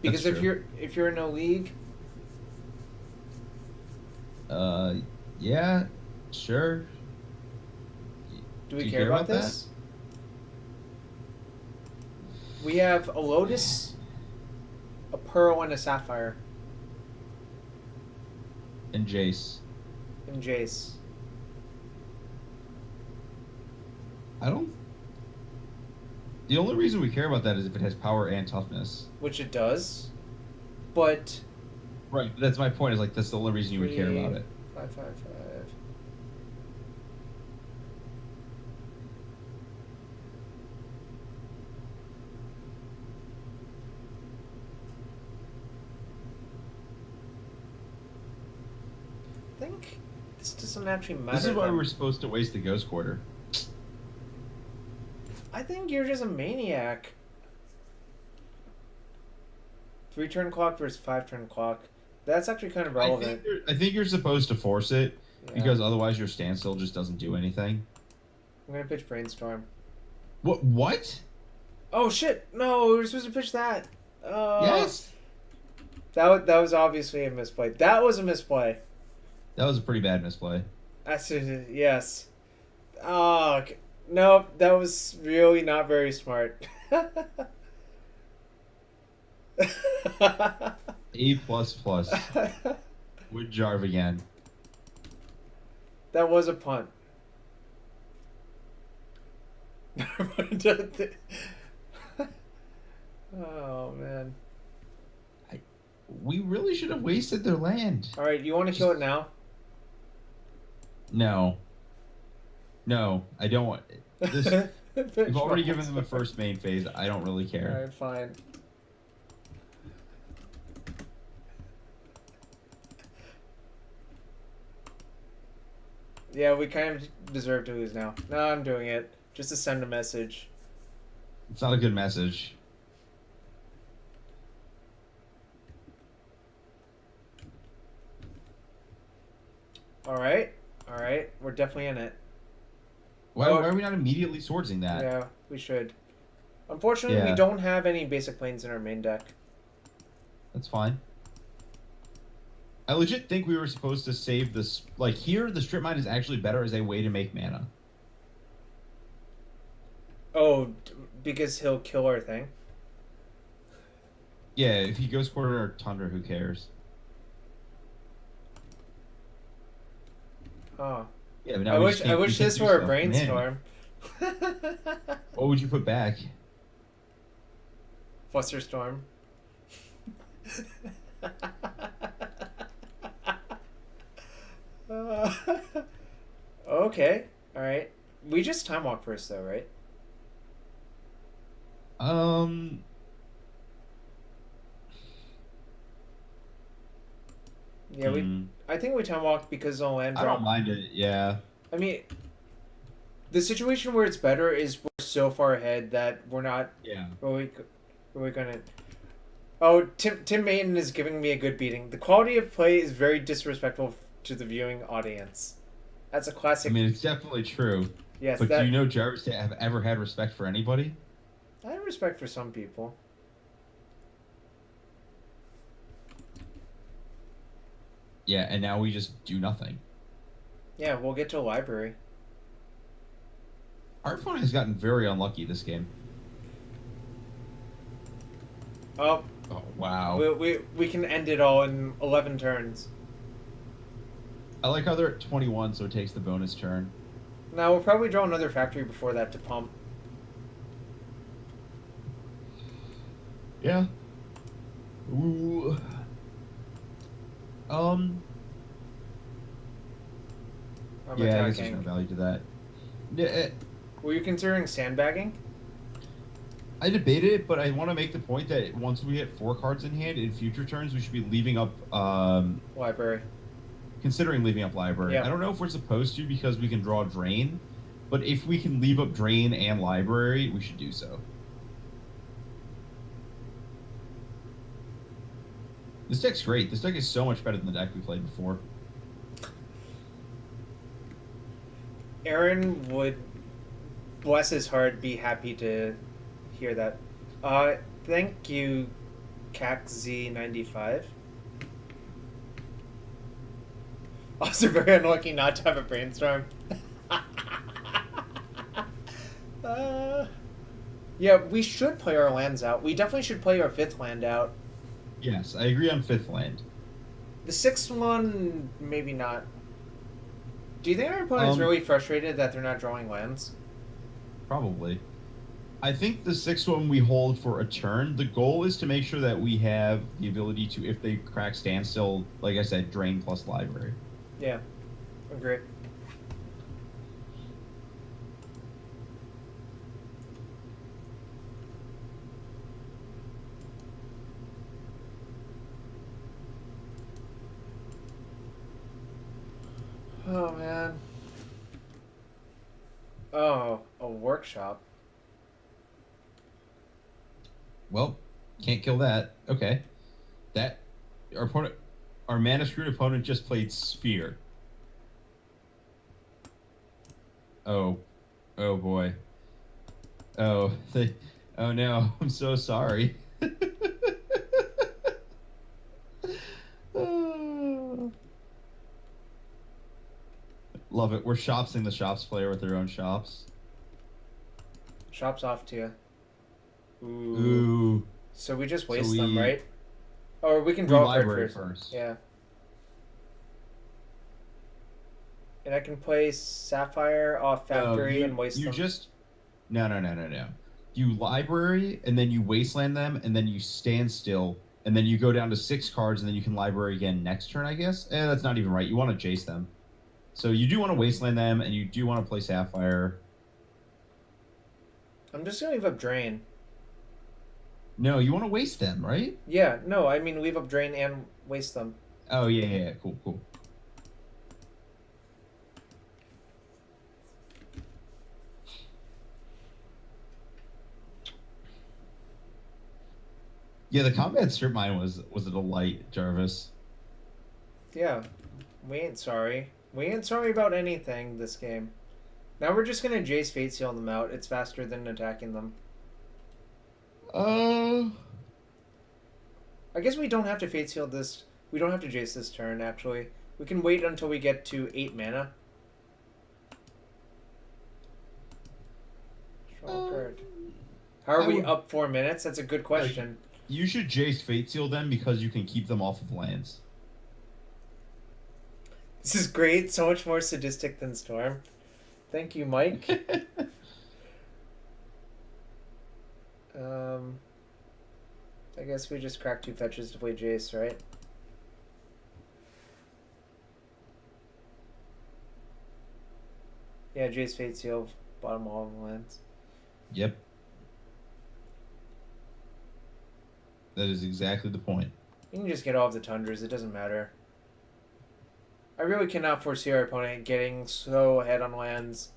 Speaker 1: Because
Speaker 2: That's
Speaker 1: if you're in a league,
Speaker 2: Yeah, sure.
Speaker 1: do we
Speaker 2: you
Speaker 1: care about this? We have a Lotus, a Pearl, and a Sapphire,
Speaker 2: And Jace.
Speaker 1: and Jace.
Speaker 2: I don't. The only reason we care about that is if it has power and toughness.
Speaker 1: Which it does. But
Speaker 2: Right. That's my point. Is like that's the only reason you would care about it.
Speaker 1: 555. I think this doesn't actually matter.
Speaker 2: This is why
Speaker 1: then.
Speaker 2: we're supposed to waste the Ghost Quarter.
Speaker 1: I think you're just a maniac. 3-turn clock versus 5-turn clock. That's actually kind of relevant.
Speaker 2: I think you're supposed to force it
Speaker 1: Yeah.
Speaker 2: because otherwise your standstill just doesn't do anything.
Speaker 1: I'm gonna pitch Brainstorm.
Speaker 2: What? What?
Speaker 1: Oh shit! No, we were supposed to pitch that.
Speaker 2: Yes.
Speaker 1: That was obviously a misplay. That was a misplay.
Speaker 2: That was a pretty bad misplay.
Speaker 1: Yes. Oh, okay. No, that was really not very smart.
Speaker 2: A++. Would Jarve again.
Speaker 1: That was a punt. Oh man.
Speaker 2: We really should have wasted their land.
Speaker 1: All right, you want to kill it now?
Speaker 2: No. No, I don't want this. We've already given them a first main phase. I don't really care.
Speaker 1: All right, fine. Yeah, we kind of deserve to lose now. No, I'm doing it just to send a message.
Speaker 2: It's not a good message.
Speaker 1: All right, we're definitely in it.
Speaker 2: Why are we not immediately swordsing that?
Speaker 1: Yeah, we should. Unfortunately,
Speaker 2: Yeah.
Speaker 1: we don't have any basic planes in our main deck.
Speaker 2: That's fine. I legit think we were supposed to save this. Like, here, the strip mine is actually better as a way to make mana.
Speaker 1: Oh, because he'll kill our thing.
Speaker 2: Yeah, if he goes quarter or Tundra, who cares?
Speaker 1: Oh,
Speaker 2: Yeah, but now
Speaker 1: I wish this were a brainstorm.
Speaker 2: What would you put back?
Speaker 1: Flusterstorm. Okay, all right. We just time walk first, though, right? Yeah, I think we time walk because of the land
Speaker 2: I
Speaker 1: drop.
Speaker 2: don't mind it. Yeah.
Speaker 1: I mean, the situation where it's better is we're so far ahead that we're not.
Speaker 2: Yeah.
Speaker 1: We're gonna. Oh, Tim Maiden is giving me a good beating. The quality of play is very disrespectful to the viewing audience. That's a classic.
Speaker 2: I mean, it's definitely true.
Speaker 1: Yes,
Speaker 2: But do you know Jarvis to have ever had respect for anybody?
Speaker 1: I have respect for some people.
Speaker 2: Yeah, and now we just do nothing.
Speaker 1: Yeah, we'll get to a library.
Speaker 2: Our opponent has gotten very unlucky this game.
Speaker 1: Oh,
Speaker 2: Oh, wow.
Speaker 1: we can end it all in 11 turns.
Speaker 2: I like how they're at 21, so it takes the bonus turn.
Speaker 1: Now, we'll probably draw another factory before that to pump.
Speaker 2: Yeah. Ooh. Um,
Speaker 1: I'm
Speaker 2: yeah, I guess there's no
Speaker 1: attacking.
Speaker 2: value to that. Yeah,
Speaker 1: Were you considering sandbagging?
Speaker 2: I debated it, but I want to make the point that once we get 4 cards in hand, in future turns, we should be leaving up,
Speaker 1: Library.
Speaker 2: considering leaving up library. I
Speaker 1: Yeah.
Speaker 2: don't know if we're supposed to because we can draw drain, but if we can leave up drain and library, we should do so. This deck's great. This deck is so much better than the deck we played before.
Speaker 1: Aaron would, bless his heart, be happy to hear that. Thank you, CacZ95. Also very unlucky not to have a brainstorm. uh, yeah, we should play our lands out. We definitely should play our 5th land out.
Speaker 2: Yes, I agree on 5th land.
Speaker 1: The 6th one, maybe not. Do you think our opponent's really frustrated that they're not drawing lands?
Speaker 2: Probably. I think the 6th one we hold for a turn. The goal is to make sure that we have the ability to, if they crack standstill, like I said, drain plus library.
Speaker 1: Yeah, agree. Oh, man. Oh, a workshop.
Speaker 2: Well, can't kill that. Okay. That our opponent, our mana screwed opponent just played Sphere. Oh. Oh boy. Oh, oh no, I'm so sorry. Love it. We're shopsing the shops player with their own shops.
Speaker 1: Shop's off to you. Ooh.
Speaker 2: Ooh.
Speaker 1: So we just waste them, right? Or we can draw a card first. Yeah. And I can play Sapphire off Factory and waste them.
Speaker 2: No. You library, and then you wasteland them, and then you stand still, and then you go down to 6 cards, and then you can library again next turn, I guess? That's not even right. You want to Jace them. So you do want to wasteland them, and you do want to play Sapphire.
Speaker 1: I'm just going to leave up Drain.
Speaker 2: No, you want to waste them, right?
Speaker 1: Yeah, no, I mean leave up Drain and waste them.
Speaker 2: Oh, yeah. Cool. Yeah, the combat strip mine was a delight, Jarvis.
Speaker 1: Yeah, we ain't sorry. We ain't sorry about anything this game. Now we're just gonna Jace Fate Seal them out. It's faster than attacking them. I guess we don't have to Fate Seal this. We don't have to Jace this turn, actually. We can wait until we get to 8 mana. Draw a card. How are we up 4 minutes? That's a good question.
Speaker 2: You should Jace Fate Seal them because you can keep them off of lands.
Speaker 1: This is great. So much more sadistic than Storm. Thank you, Mike. I guess we just crack 2 fetches to play Jace, right? Yeah, Jace Fate Seal, bottom all of the lands.
Speaker 2: Yep. That is exactly the point.
Speaker 1: You can just get all of the Tundras, it doesn't matter. I really cannot foresee our opponent getting so ahead on lands.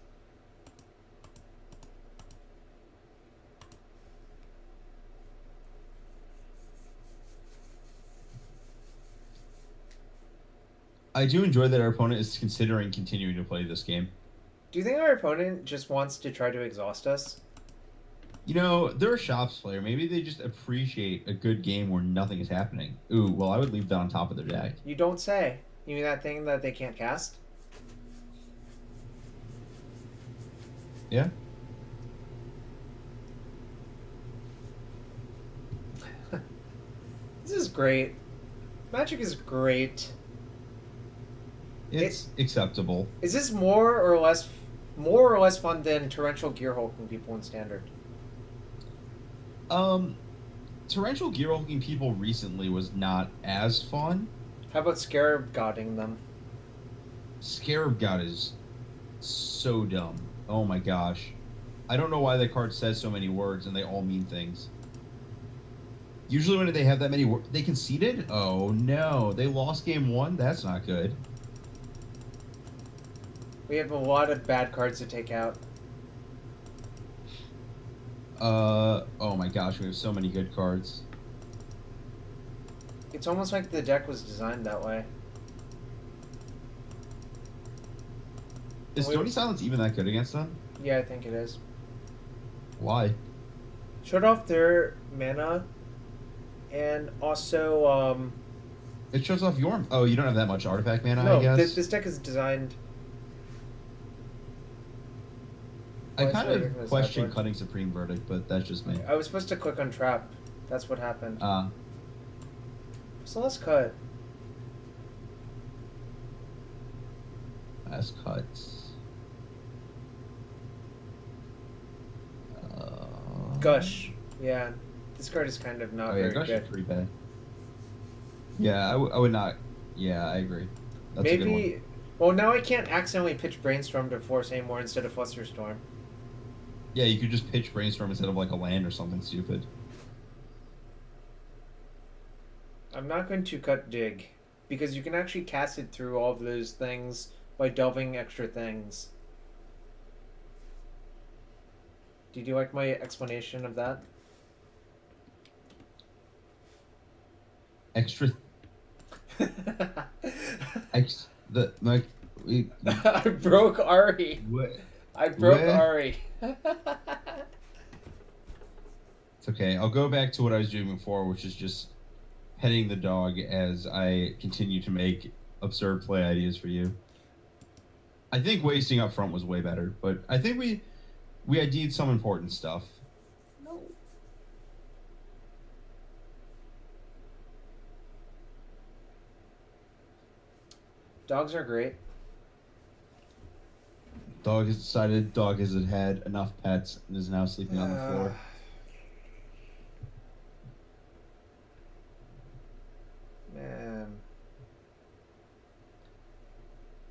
Speaker 2: I do enjoy that our opponent is considering continuing to play this game.
Speaker 1: Do you think our opponent just wants to try to exhaust us?
Speaker 2: You know, they're a shops player. Maybe they just appreciate a good game where nothing is happening. Ooh, well, I would leave that on top of their deck.
Speaker 1: You don't say. You mean that thing that they can't cast?
Speaker 2: Yeah.
Speaker 1: This is great. Magic is great.
Speaker 2: It's acceptable.
Speaker 1: Is this more or less fun than torrential gear hulking people in Standard?
Speaker 2: Torrential gear hulking people recently was not as fun.
Speaker 1: How about Scarab Godding them?
Speaker 2: Scarab God is so dumb. Oh my gosh. I don't know why that card says so many words and they all mean things. Usually when they have that many words, they conceded? Oh no, they lost game one? That's not good.
Speaker 1: We have a lot of bad cards to take out.
Speaker 2: Oh my gosh, we have so many good cards.
Speaker 1: It's almost like the deck was designed that way.
Speaker 2: Is Stony Silence even that good against them?
Speaker 1: Yeah, I think it is.
Speaker 2: Why?
Speaker 1: Shut off their mana, and also,
Speaker 2: It shows off your... Oh, you don't have that much artifact mana,
Speaker 1: no,
Speaker 2: I guess?
Speaker 1: this deck is designed...
Speaker 2: I kind of question cutting Supreme Verdict, but that's just me.
Speaker 1: I was supposed to click on Trap. That's what happened.
Speaker 2: Uh,
Speaker 1: So let's cut.
Speaker 2: Last cuts.
Speaker 1: Gush. Yeah, this card is kind of not very
Speaker 2: Gush
Speaker 1: good.
Speaker 2: is pretty bad. Yeah, I would not... Yeah, I agree. That's a good one.
Speaker 1: Maybe... Well, now I can't accidentally pitch Brainstorm to force anymore instead of Flusterstorm.
Speaker 2: Yeah, you could just pitch Brainstorm instead of like a land or something stupid.
Speaker 1: I'm not going to cut Dig, because you can actually cast it through all of those things by delving extra things. Did you like my explanation of that?
Speaker 2: Extra...
Speaker 1: I broke Ari.
Speaker 2: What?
Speaker 1: I broke
Speaker 2: What?
Speaker 1: Ari.
Speaker 2: It's okay. I'll go back to what I was doing before, which is just petting the dog as I continue to make absurd play ideas for you. I think wasting up front was way better, but I think we ID'd some important stuff.
Speaker 1: No. Dogs are great.
Speaker 2: Dog has decided dog has had enough pets and is now sleeping on the floor.
Speaker 1: Man.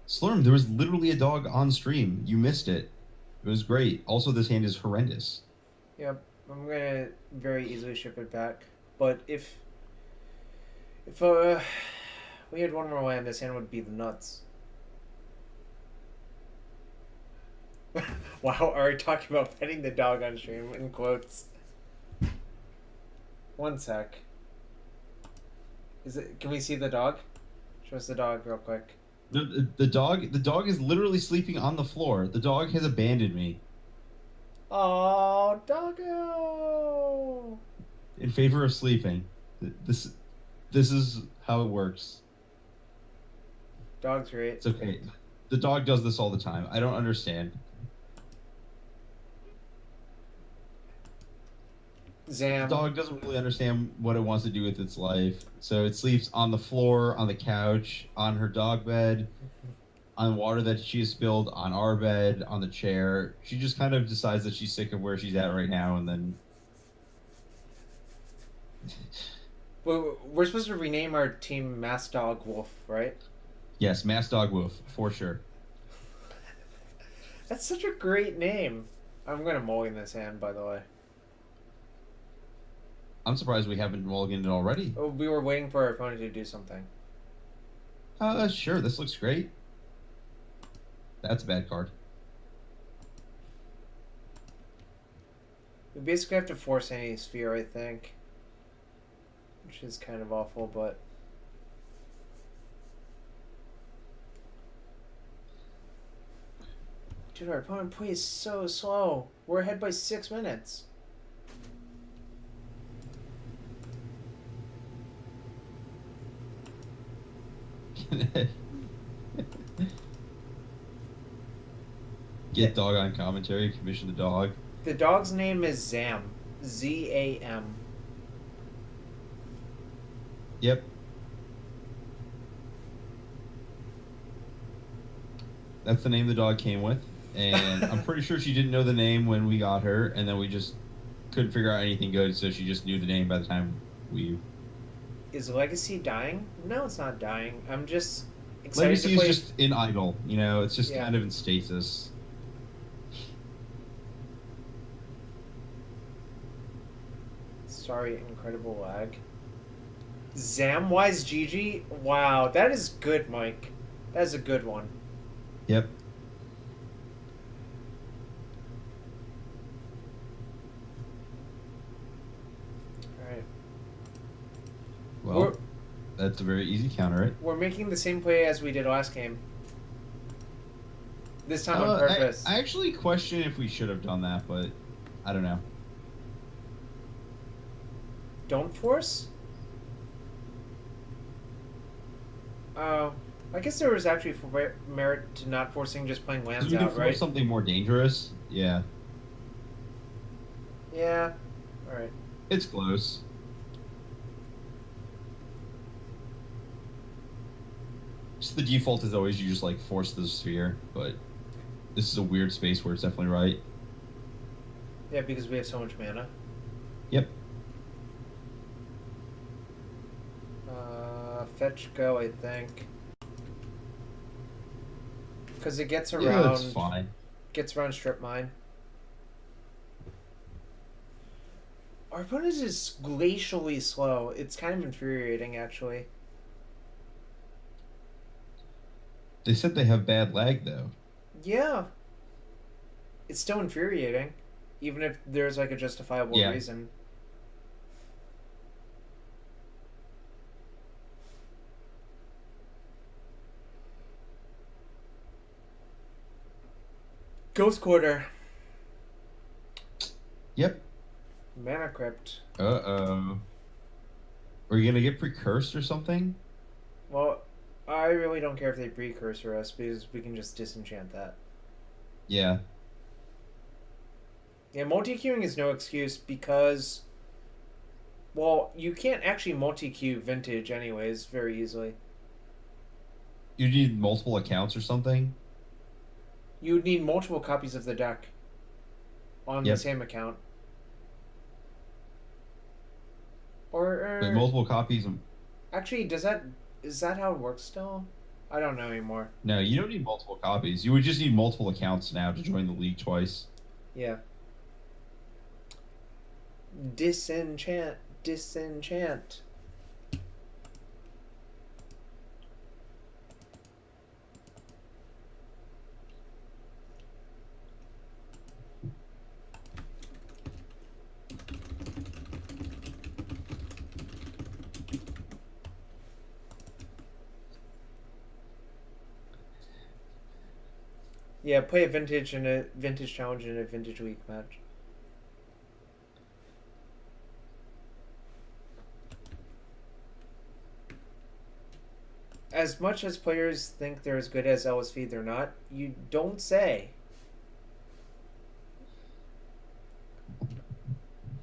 Speaker 2: Slurm, there was literally a dog on stream. You missed it. It was great. Also, this hand is horrendous.
Speaker 1: Yep, I'm gonna very easily ship it back. But if we had one more land, this hand would be the nuts. Wow, Ari talking about petting the dog on stream in quotes. One sec. Is it? Can we see the dog? Show us the dog real quick.
Speaker 2: The dog is literally sleeping on the floor. The dog has abandoned me.
Speaker 1: Oh, doggo!
Speaker 2: In favor of sleeping. This is how it works.
Speaker 1: Dog's great.
Speaker 2: It's okay. The dog does this all the time. I don't understand.
Speaker 1: Zam.
Speaker 2: The dog doesn't really understand what it wants to do with its life. So it sleeps on the floor, on the couch, on her dog bed, on water that she has spilled, on our bed, on the chair. She just kind of decides that she's sick of where she's at right now, and then...
Speaker 1: We're supposed to rename our team Mass Dog Wolf, right?
Speaker 2: Yes, Mass Dog Wolf, for sure.
Speaker 1: That's such a great name. I'm going to mulligan this hand, by the way.
Speaker 2: I'm surprised we haven't mulliganed it already.
Speaker 1: Oh, we were waiting for our opponent to do something.
Speaker 2: Sure, this looks great. That's a bad card.
Speaker 1: We basically have to force any sphere, I think. Which is kind of awful, but... Dude, our opponent plays so slow. We're ahead by 6 minutes.
Speaker 2: Get dog on commentary, commission the dog.
Speaker 1: The dog's name is Zam. Z-A-M.
Speaker 2: Yep. That's the name the dog came with. And I'm pretty sure she didn't know the name when we got her, and then we just couldn't figure out anything good, so she just knew the name by the time we
Speaker 1: Is Legacy dying? No, it's not dying. I'm just excited to
Speaker 2: Legacy is
Speaker 1: play.
Speaker 2: just in idle. You know, it's just
Speaker 1: Yeah.
Speaker 2: kind of in stasis.
Speaker 1: Sorry, incredible lag. Zamwise GG? Wow, that is good, Mike. That is a good one.
Speaker 2: Yep.
Speaker 1: Alright.
Speaker 2: Well, that's a very easy counter, right?
Speaker 1: We're making the same play as we did last game. This time on purpose.
Speaker 2: I actually question if we should have done that, but I don't know.
Speaker 1: Don't force? Oh. I guess there was actually merit to not forcing, just playing lands
Speaker 2: We can
Speaker 1: out,
Speaker 2: force
Speaker 1: right?
Speaker 2: something more dangerous. Yeah.
Speaker 1: Yeah. Alright.
Speaker 2: It's close. Just the default is always you just like force the sphere, but this is a weird space where it's definitely right.
Speaker 1: Yeah, because we have so much mana.
Speaker 2: Yep.
Speaker 1: Fetch go, I think. Because it gets around.
Speaker 2: Yeah, that's fine.
Speaker 1: Gets around strip mine. Our opponent is glacially slow. It's kind of infuriating, actually.
Speaker 2: They said they have bad lag though.
Speaker 1: Yeah. It's still infuriating. Even if there's like a justifiable reason. Ghost Quarter.
Speaker 2: Yep.
Speaker 1: Mana Crypt.
Speaker 2: Uh-oh. Are you gonna get precursed or something?
Speaker 1: Well, I really don't care if they precursor us because we can just disenchant that.
Speaker 2: Yeah.
Speaker 1: Yeah, multi-queuing is no excuse because, well, you can't actually multi-queue Vintage anyways very easily.
Speaker 2: You need multiple accounts or something?
Speaker 1: You would need multiple copies of the deck on the same account. Or
Speaker 2: But multiple copies of...
Speaker 1: Actually, is that how it works still? I don't know anymore.
Speaker 2: No, you don't need multiple copies. You would just need multiple accounts now to join the league twice.
Speaker 1: Yeah. Disenchant. Yeah, play a vintage and a vintage challenge and a vintage week match. As much as players think they're as good as LSV, they're not. You don't say.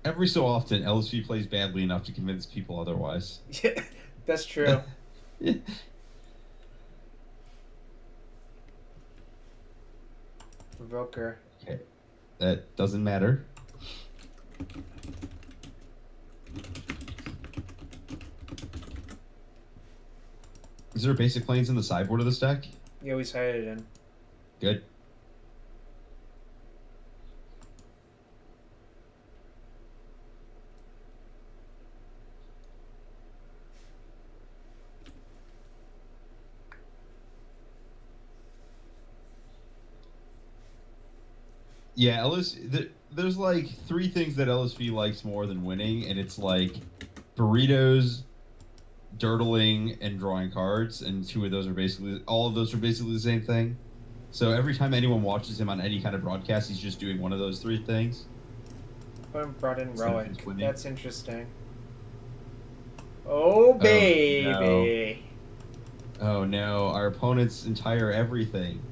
Speaker 2: Every so often, LSV plays badly enough to convince people otherwise.
Speaker 1: Yeah, that's true. Provoker.
Speaker 2: Okay. That doesn't matter. Is there basic planes in the sideboard of this deck?
Speaker 1: Yeah, we sided in.
Speaker 2: Good. Yeah, there's like 3 things that LSV likes more than winning, and it's like burritos, dirtling, and drawing cards, and all of those are basically the same thing. So every time anyone watches him on any kind of broadcast, he's just doing one of those 3 things.
Speaker 1: I brought in Relic. That's interesting. Oh, baby.
Speaker 2: Oh no, our opponent's entire everything.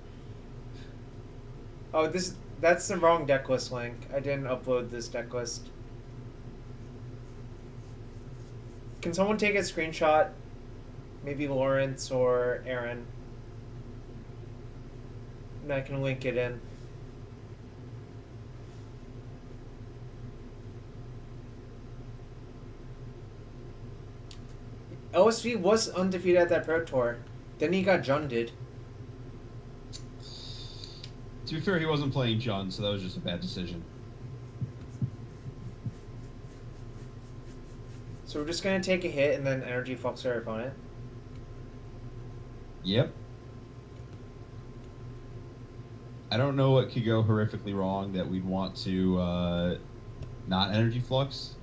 Speaker 1: Oh, that's the wrong deck list link. I didn't upload this deck list. Can someone take a screenshot? Maybe Lawrence or Aaron. And I can link it in. LSV was undefeated at that Pro Tour. Then he got junded.
Speaker 2: To be fair, he wasn't playing Jund, so that was just a bad decision.
Speaker 1: So we're just gonna take a hit and then energy flux our opponent.
Speaker 2: Yep. I don't know what could go horrifically wrong that we'd want to not energy flux.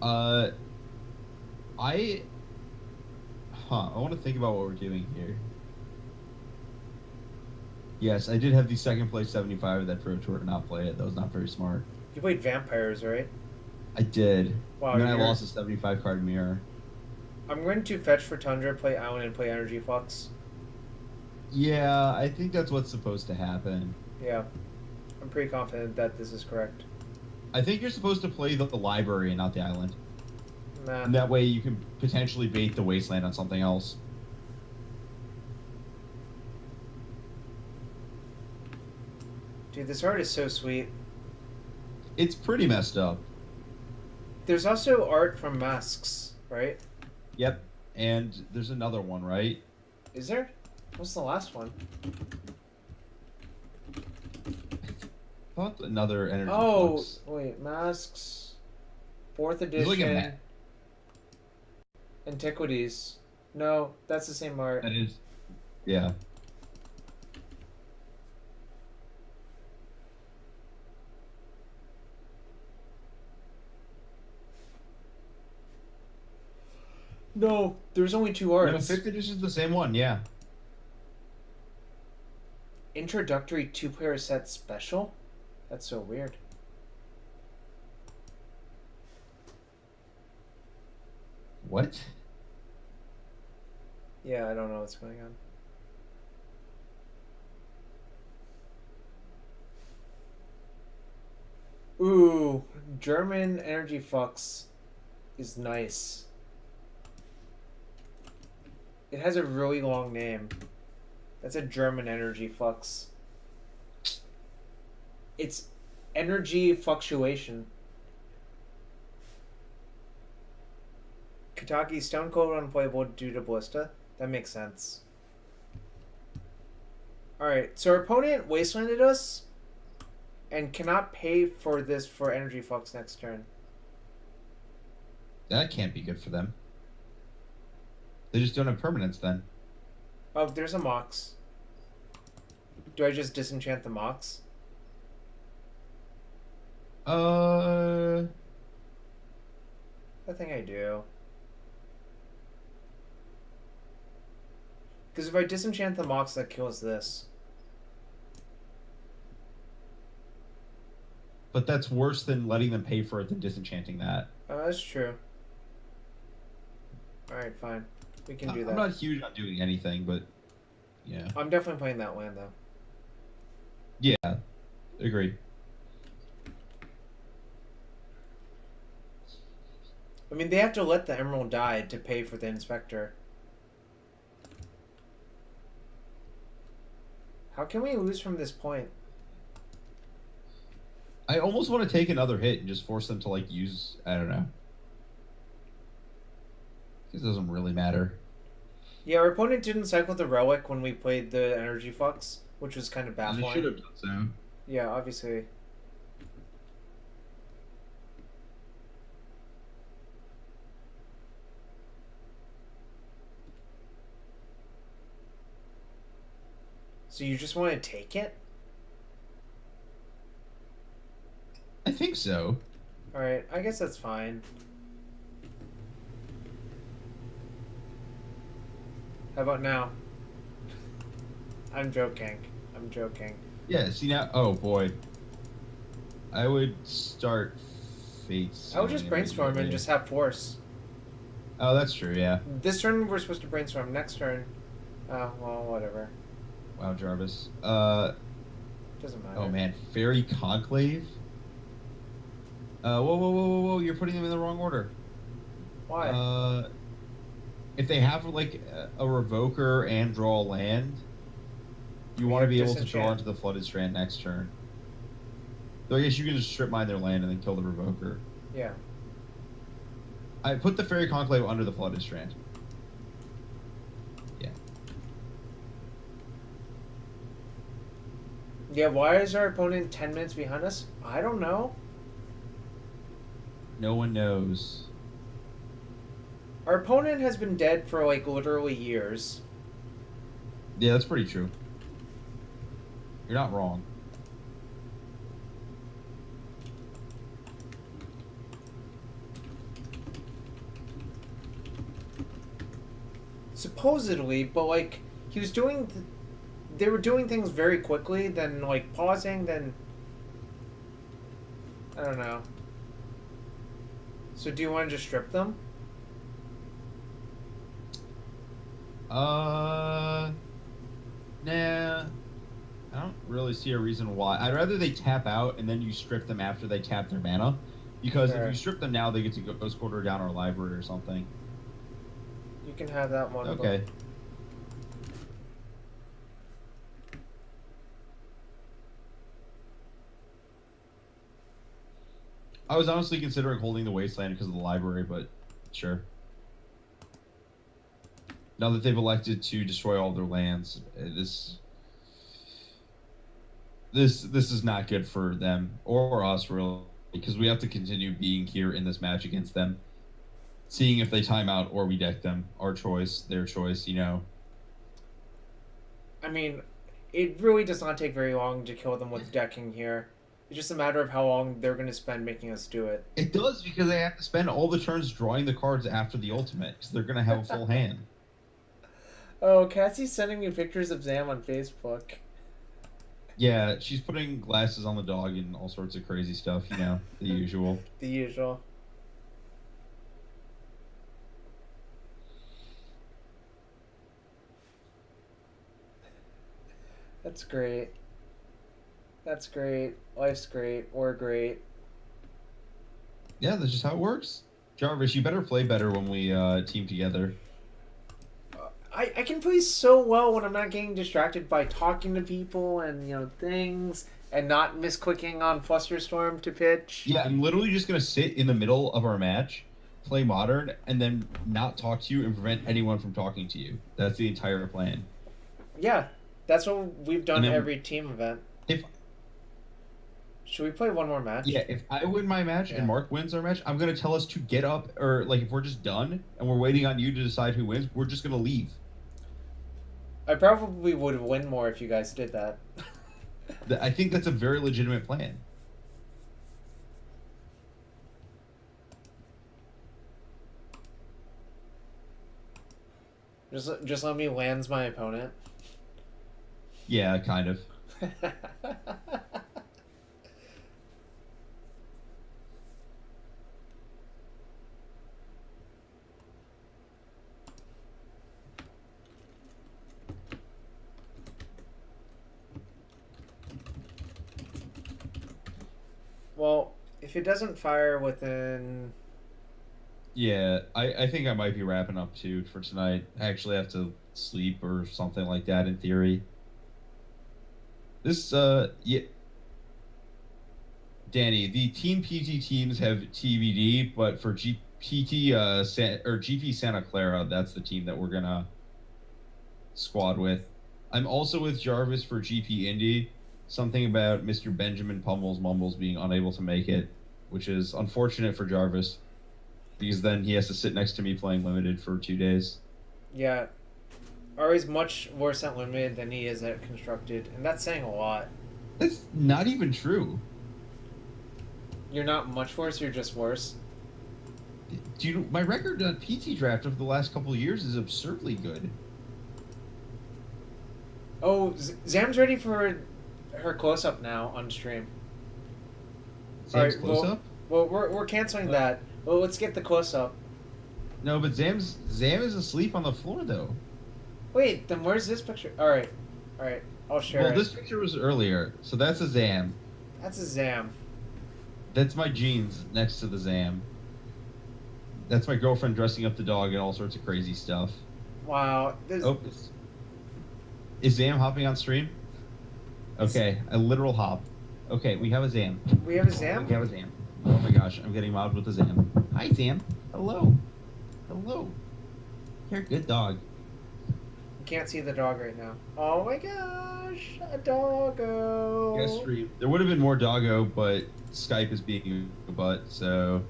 Speaker 2: I want to think about what we're doing here. Yes, I did have the second place 75 of that Pro Tour to not play it. That was not very smart.
Speaker 1: You played Vampires, right?
Speaker 2: I did.
Speaker 1: Wow,
Speaker 2: and then I lost a 75 card mirror.
Speaker 1: I'm going to fetch for Tundra, play Island, and play Energy Flux.
Speaker 2: Yeah, I think that's what's supposed to happen.
Speaker 1: Yeah. I'm pretty confident that this is correct.
Speaker 2: I think you're supposed to play the library and not the island.
Speaker 1: Nah.
Speaker 2: And that way you can potentially bait the wasteland on something else.
Speaker 1: Dude, this art is so sweet.
Speaker 2: It's pretty messed up.
Speaker 1: There's also art from Masks, right?
Speaker 2: Yep. And there's another one, right?
Speaker 1: Is there? What's the last one?
Speaker 2: I thought another energy
Speaker 1: Oh,
Speaker 2: flux.
Speaker 1: wait. Masks. 4th
Speaker 2: There's like
Speaker 1: edition. Antiquities. No, that's the same art.
Speaker 2: That is. Yeah.
Speaker 1: No, there's only 2
Speaker 2: No,
Speaker 1: arts.
Speaker 2: 5th edition is the same one, yeah.
Speaker 1: Introductory 2-player set special? That's so weird.
Speaker 2: What?
Speaker 1: Yeah, I don't know what's going on. Ooh, German energy flux is nice. It has a really long name. That's a German energy flux. It's energy fluctuation. Kataki Stone Cold unplayable due to Ballista. That makes sense. Alright, so our opponent wastelanded us and cannot pay for this for energy flux next turn.
Speaker 2: That can't be good for them. They just don't have permanence then.
Speaker 1: Oh, there's a Mox. Do I just disenchant the Mox? I think I do. Because if I disenchant the Mox, that kills this.
Speaker 2: But that's worse than letting them pay for it than disenchanting that.
Speaker 1: Oh, that's true. Alright, fine. We can do that.
Speaker 2: I'm not huge on doing anything, but yeah.
Speaker 1: I'm definitely playing that land, though.
Speaker 2: Yeah, agreed.
Speaker 1: I mean, they have to let the Emerald die to pay for the Inspector. How can we lose from this point?
Speaker 2: I almost want to take another hit and just force them to, like, use... I don't know. It doesn't really matter.
Speaker 1: Yeah, our opponent didn't cycle the Relic when we played the Energy Flux, which was kind of baffling.
Speaker 2: They should have done so.
Speaker 1: Yeah, obviously. So you just want to take it?
Speaker 2: I think so.
Speaker 1: Alright, I guess that's fine. How about now? I'm joking. I'm joking.
Speaker 2: Yeah, see now... Oh, boy. I would start Fates.
Speaker 1: I would just brainstorm and just have Force.
Speaker 2: Oh, that's true, yeah.
Speaker 1: This turn we're supposed to brainstorm. Next turn... Oh, well, whatever.
Speaker 2: Wow, Jarvis.
Speaker 1: Doesn't matter.
Speaker 2: Oh, man. Fairy Conclave? Whoa. You're putting them in the wrong order.
Speaker 1: Why?
Speaker 2: If they have, like, a Revoker and draw a land, you want to be able to draw into the Flooded Strand next turn. So I guess you can just strip mine their land and then kill the Revoker.
Speaker 1: Yeah.
Speaker 2: I put the Fairy Conclave under the Flooded Strand.
Speaker 1: Yeah, why is our opponent 10 minutes behind us? I don't know.
Speaker 2: No one knows.
Speaker 1: Our opponent has been dead for like literally years.
Speaker 2: Yeah, that's pretty true. You're not wrong.
Speaker 1: Supposedly, but like he was doing they were doing things very quickly, then like pausing, then I don't know. So do you want to just strip them?
Speaker 2: Nah. I don't really see a reason why. I'd rather they tap out and then you strip them after they tap their mana. Because if
Speaker 1: Sure.
Speaker 2: you strip them now, they get to go Ghost Quarter down our library or something.
Speaker 1: You can have that one.
Speaker 2: Okay. I was honestly considering holding the Wasteland because of the library, but sure. Now that they've elected to destroy all their lands, this is not good for them or us really, because we have to continue being here in this match against them, seeing if they time out or we deck them. Our choice, their choice, you know.
Speaker 1: I mean, it really does not take very long to kill them with decking here. It's just a matter of how long they're going to spend making us do it.
Speaker 2: It does, because they have to spend all the turns drawing the cards after the ultimate, because they're going to have a full hand.
Speaker 1: Oh, Cassie's sending me pictures of Zam on Facebook.
Speaker 2: Yeah, she's putting glasses on the dog and all sorts of crazy stuff, you know, the usual.
Speaker 1: The usual. That's great. That's great. Life's great. We're great.
Speaker 2: Yeah, that's just how it works. Jarvis, you better play better when we team together.
Speaker 1: I can play so well when I'm not getting distracted by talking to people and, things, and not misclicking on Flusterstorm to pitch.
Speaker 2: Yeah, I'm literally just going to sit in the middle of our match, play Modern, and then not talk to you and prevent anyone from talking to you. That's the entire plan.
Speaker 1: Yeah, that's what we've done
Speaker 2: then,
Speaker 1: every team event. Should we play one more match?
Speaker 2: Yeah, if I win my match and Mark wins our match, I'm going to tell us to get up, or like if we're just done and we're waiting on you to decide who wins, we're just going to leave.
Speaker 1: I probably would win more if you guys did that.
Speaker 2: I think that's a very legitimate plan.
Speaker 1: Just let me lands my opponent.
Speaker 2: Yeah, kind of.
Speaker 1: Well, if it doesn't fire within...
Speaker 2: Yeah, I think I might be wrapping up too for tonight. I actually have to sleep or something like that in theory. Yeah. Danny, the Team PT teams have TBD, but for GP Santa Clara, that's the team that we're gonna squad with. I'm also with Jarvis for GP Indy. Something about Mr. Benjamin Pummels Mumbles being unable to make it, which is unfortunate for Jarvis, because then he has to sit next to me playing Limited for 2 days.
Speaker 1: Yeah. Ari's much worse at Limited than he is at Constructed, and that's saying a lot.
Speaker 2: That's not even true.
Speaker 1: You're not much worse, you're just worse.
Speaker 2: Dude, my record on PT draft over the last couple of years is absurdly good.
Speaker 1: Oh, Zam's ready for her close-up now on stream.
Speaker 2: Sam's
Speaker 1: Alright,
Speaker 2: close-up?
Speaker 1: Well, we're canceling that. Well, let's get the close-up.
Speaker 2: No, but Zam is asleep on the floor, though.
Speaker 1: Wait, then where's this picture? Alright, I'll share it.
Speaker 2: Well, this picture was earlier, so that's a Zam.
Speaker 1: That's a Zam.
Speaker 2: That's my jeans next to the Zam. That's my girlfriend dressing up the dog and all sorts of crazy stuff.
Speaker 1: Wow.
Speaker 2: Oh, is Zam hopping on stream? Okay, a literal hop. Okay, we have a Zam.
Speaker 1: We have a Zam?
Speaker 2: We have a Zam. Oh my gosh, I'm getting mobbed with a Zam. Hi, Zam. Hello. Hello. You're a good dog.
Speaker 1: can't see the dog right now. Oh my gosh, a doggo.
Speaker 2: Yes, stream. There would have been more doggo, but Skype is being a butt, so.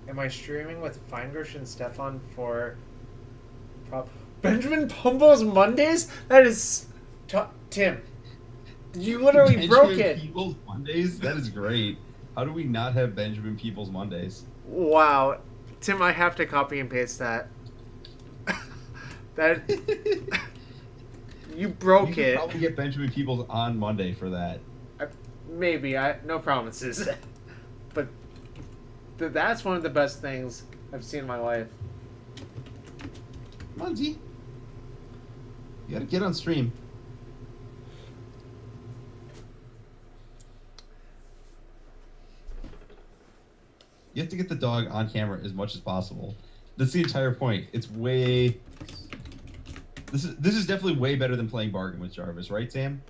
Speaker 1: Am I streaming with Feingersh and Stefan for Benjamin Pumble's Mondays? That is Tim. You literally
Speaker 2: Benjamin
Speaker 1: broke it.
Speaker 2: Peoples Mondays? That is great. How do we not have Benjamin Peoples Mondays?
Speaker 1: Wow, Tim, I have to copy and paste that. That you broke
Speaker 2: You could
Speaker 1: it.
Speaker 2: probably get Benjamin Peoples on Monday for that.
Speaker 1: Maybe no promises, but that's one of the best things I've seen in my life.
Speaker 2: Come on, Z. You gotta get on stream. You have to get the dog on camera as much as possible. That's the entire point. It's way. This is definitely way better than playing bargain with Jarvis, right, Sam?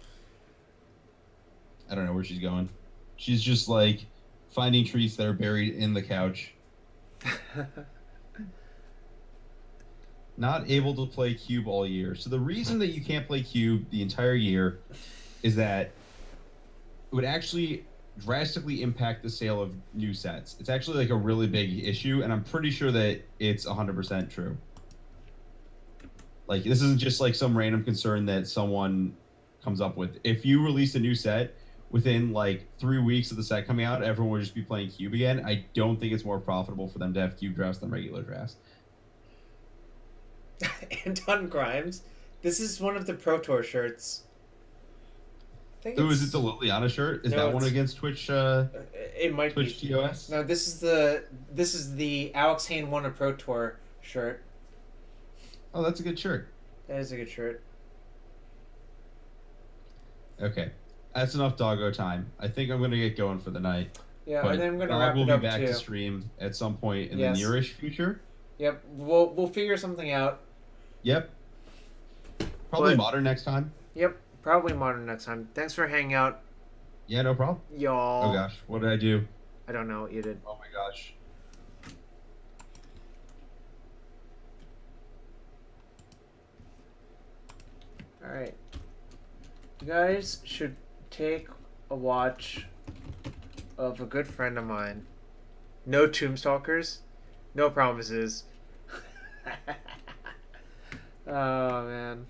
Speaker 2: I don't know where she's going. She's just like finding treats that are buried in the couch. Not able to play Cube all year. So the reason that you can't play Cube the entire year is that it would actually drastically impact the sale of new sets. It's actually like a really big issue, and I'm pretty sure that it's 100% true. Like, this isn't just like some random concern that someone comes up with. If you release a new set within like 3 weeks of the set coming out, everyone would just be playing Cube again. I don't think it's more profitable for them to have Cube drafts than regular drafts.
Speaker 1: Anton Grimes, this is one of the Pro Tour shirts.
Speaker 2: So is it the Liliana shirt? Is that one against Twitch?
Speaker 1: It might
Speaker 2: Twitch
Speaker 1: be.
Speaker 2: TOS.
Speaker 1: No, this is the Alex Hayne won a Pro Tour shirt.
Speaker 2: Oh, that's a good shirt.
Speaker 1: That is a good shirt.
Speaker 2: Okay, that's enough doggo time. I think I'm gonna get going for the night.
Speaker 1: Yeah,
Speaker 2: But
Speaker 1: and then I'm gonna
Speaker 2: Dog
Speaker 1: wrap
Speaker 2: will
Speaker 1: it
Speaker 2: be
Speaker 1: up
Speaker 2: back
Speaker 1: too.
Speaker 2: to stream at some point in
Speaker 1: Yes.
Speaker 2: the nearish future.
Speaker 1: Yep, we'll figure something out.
Speaker 2: Yep. Probably
Speaker 1: But-
Speaker 2: modern next time.
Speaker 1: Yep, probably modern next time. Thanks for hanging out,
Speaker 2: Yeah, no problem.
Speaker 1: y'all.
Speaker 2: Oh gosh, what did I do?
Speaker 1: I don't know what you did.
Speaker 2: Oh my gosh.
Speaker 1: All right, you guys should take a watch of a good friend of mine. No Tombstalkers, no promises. Oh man.